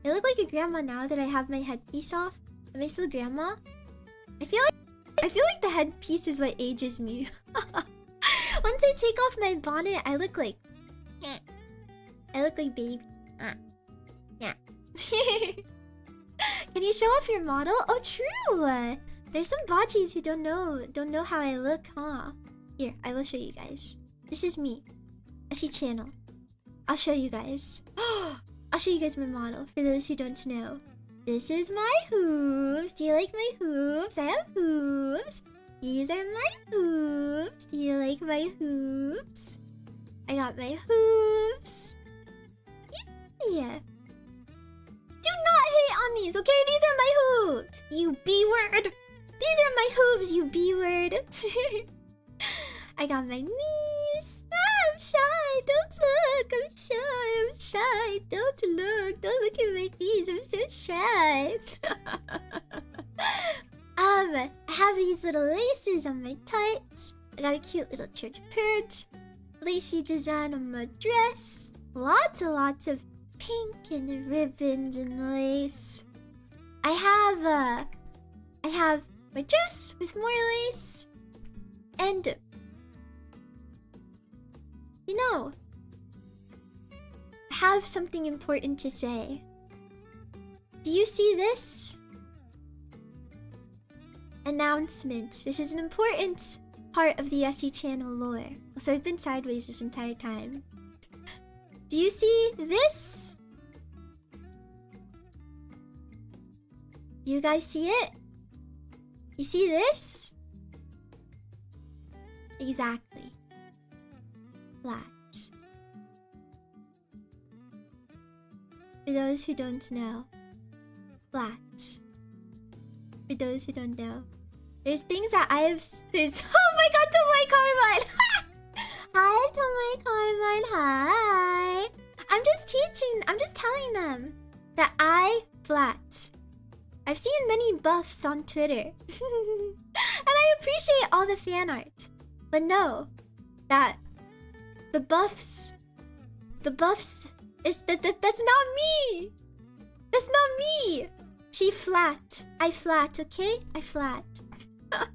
I look like a grandma now that I have my headpiece off. Am I still grandma? I feel like the headpiece is what ages me. Once I take off my bonnet, I look like baby. Yeah. Can you show off your model? Oh, true. There's some botchies who don't know how I look, huh? Here, I will show you guys. This is me. Essie channel. I'll show you guys. I'll show you guys my model for those who don't know. This is my hooves. Do you like my hooves? I have hooves. These are my hooves. Do you like my hooves? I got my hooves. Yeah. Do not hate on these, okay? These are my hooves. You B-word. These are my hooves, you B-word. I got my knees. I'm shy. Don't look. I'm shy. I'm shy. Don't look. Don't look at my knees. I'm so shy. I have these little laces on my tights. I got a cute little church perch. Lacy design on my dress. Lots and lots of pink and ribbons and lace. I have my dress with more lace. And you know, I have something important to say. Do you see this? Announcement. This is an important part of the Essie channel lore. So I've been sideways this entire time. Do you see this? You guys see it? You see this? Exactly. Flat. For those who don't know, flat. For those who don't know, there's things that there's oh my god, Tomoe Carmine! Hi, Tomoe Carmine, hi! I'm just telling them that I flat. I've seen many buffs on Twitter. And I appreciate all the fan art. But know that the buffs is that's not me. That's not me. She flat. I flat, okay? I flat. I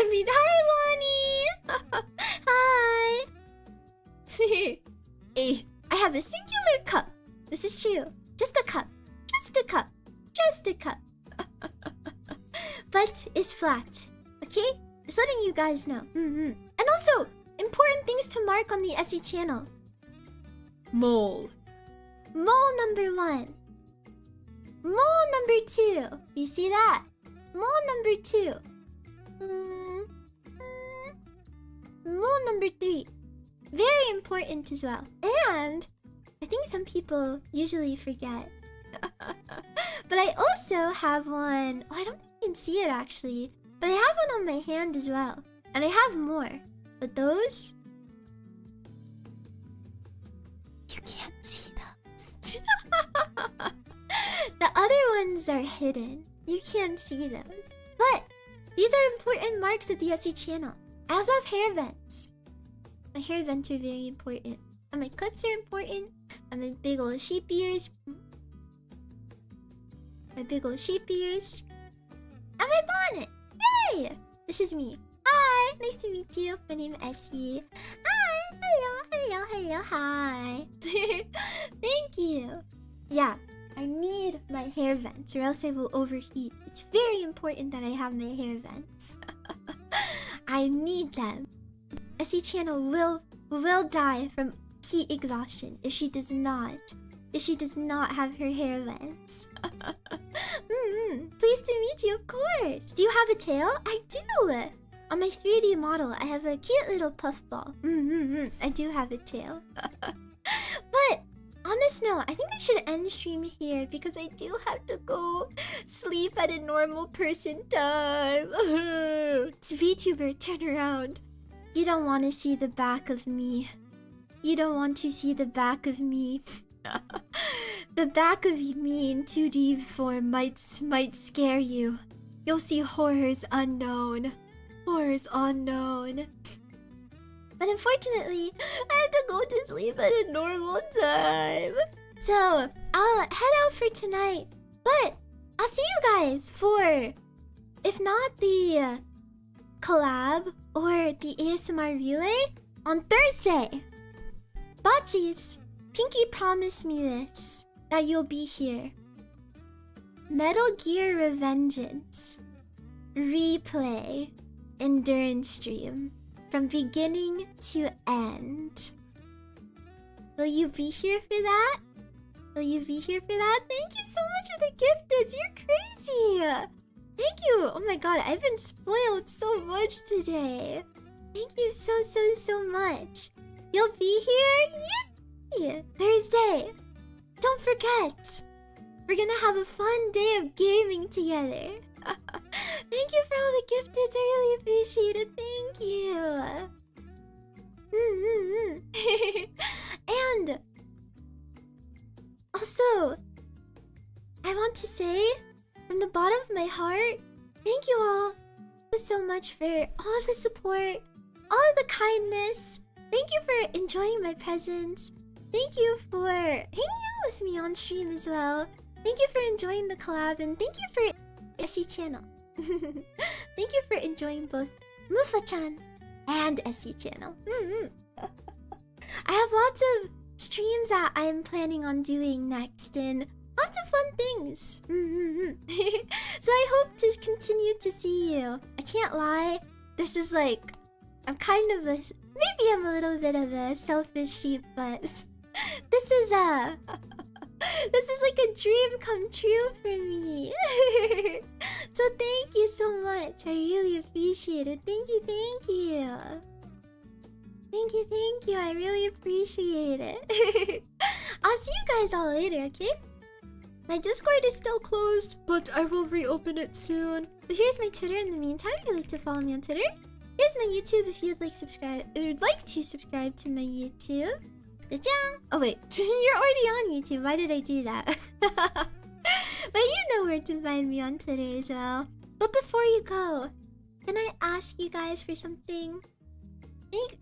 mean, hi, Lonnie. Hi. Hey, I have a singular cup. This is true. Just a cup. Just a cup. Just a cup. But it's flat. Okay? Just letting you guys know. And also, important things to mark on the Essie channel. Mole. Mole number 1. Mole number 2. You see that? Mole number 2. Mole number 3. Very important as well. And I think some people usually forget. But I also have one. Oh, I don't think you can see it actually. But I have one on my hand as well. And I have more. But those, you can't see those. The other ones are hidden. You can't see those. But these are important marks of the Essie channel. I also have hair vents. My hair vents are very important. And my clips are important. And my big old sheep ears. My big old sheep ears. And my bonnet. Yay! This is me. Hi! Nice to meet you. My name is Essie. Hi! Hello, hi. Thank you. Yeah, I need my hair vents or else I will overheat. It's very important that I have my hair vents. I need them. Essie channel will die from heat exhaustion if she does not have her hair vents. Pleased to meet you, of course. Do you have a tail? I do. On my 3D model, I have a cute little puffball. I do have a tail. But on this note, I think I should end stream here because I do have to go sleep at a normal person time. It's VTuber, turn around. You don't want to see the back of me. You don't want to see the back of me. The back of me in 2D form might scare you. You'll see horrors unknown. Horrors unknown. But unfortunately, I have to go to sleep at a normal time. So I'll head out for tonight, but I'll see you guys for, if not the collab or the ASMR relay, on Thursday. Botchies, Pinky promised me this, that you'll be here. Metal Gear Revengeance replay endurance stream from beginning to end. Will you be here for that? Will you be here for that? Thank you so much for the gifteds. You're crazy. Thank you. Oh my god, I've been spoiled so much today. Thank you so much. You'll be here? Yay! Thursday. Don't forget. We're gonna have a fun day of gaming together. Thank you for all the gifteds. I really appreciate it. Thank you. And also, I want to say from the bottom of my heart, thank you all so much for all of the support, all of the kindness. Thank you for enjoying my presence. Thank you for hanging out with me on stream as well. Thank you for enjoying the collab, and thank you for Essie channel. Thank you for enjoying both Mufa-chan and Essie channel. I have lots of streams that I'm planning on doing next, and lots of fun things. So I hope to continue to see you. I can't lie, this is like, I'm kind of a, maybe I'm a little bit of a selfish sheep, but this is this is like a dream come true for me. So thank you so much. I really appreciate it. Thank you. Thank you. I really appreciate it. I'll see you guys all later, okay? My Discord is still closed, but I will reopen it soon. But here's my Twitter in the meantime if you'd like to follow me on Twitter. Here's my YouTube if you'd like to subscribe to my YouTube. Oh wait, you're already on YouTube. Why did I do that? But you know where to find me on Twitter as well. But before you go, can I ask you guys for something?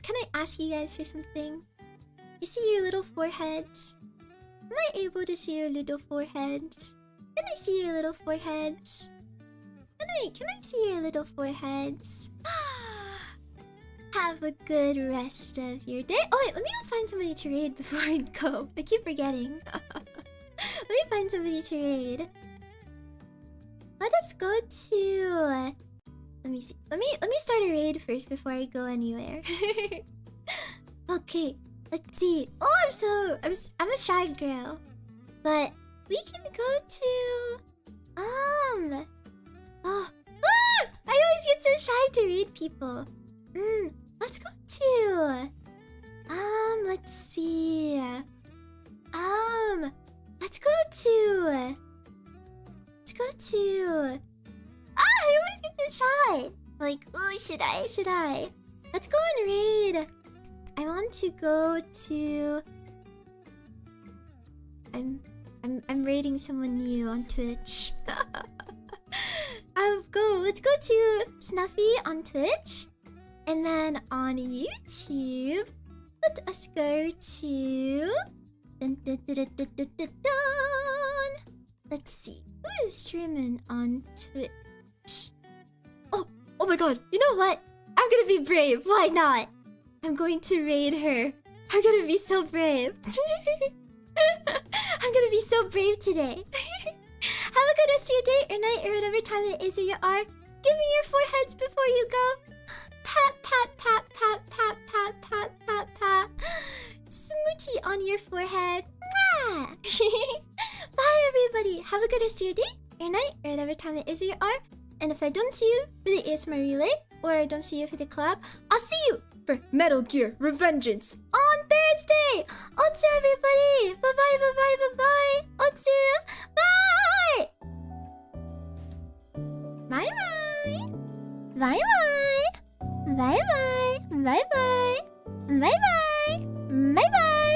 Can I ask you guys for something? You see your little foreheads? Am I able to see your little foreheads? Can I see your little foreheads? Can I see your little foreheads? Have a good rest of your day. Oh wait, let me go find somebody to raid before I go. I keep forgetting. Let me find somebody to raid. Let us go to... Let me see. Let me start a raid first before I go anywhere. Okay, let's see. Oh, I'm a shy girl. But we can go to... I always get so shy to raid people. Let's go to... let's see... let's go to... I always get so shy! Like, oh, should I? Let's go and raid. I want to go to... I'm raiding someone new on Twitch. Let's go to Snuffy on Twitch. And then on YouTube, let us go to... Let's see. Who is streaming on Twitch? Oh my god. You know what? I'm gonna be brave. Why not? I'm going to raid her. I'm gonna be so brave. I'm gonna be so brave today. Have a good rest of your day or night or whatever time it is where you are. Give me your foreheads before you go. Pat, pat, pat, pat, pat, pat, pat, pat, pat. Smoochie on your forehead. Mwah. Bye, everybody. Have a good rest of your day, or night, or whatever time it is where you are. And if I don't see you for the ASMR relay, or I don't see you for the collab, I'll see you for Metal Gear Revengeance on Thursday. Otsu, everybody. Bye-bye, bye-bye, bye-bye. Otsu, bye. Bye-bye. Bye-bye. Bye-bye. Bye-bye. Bye-bye. Bye-bye.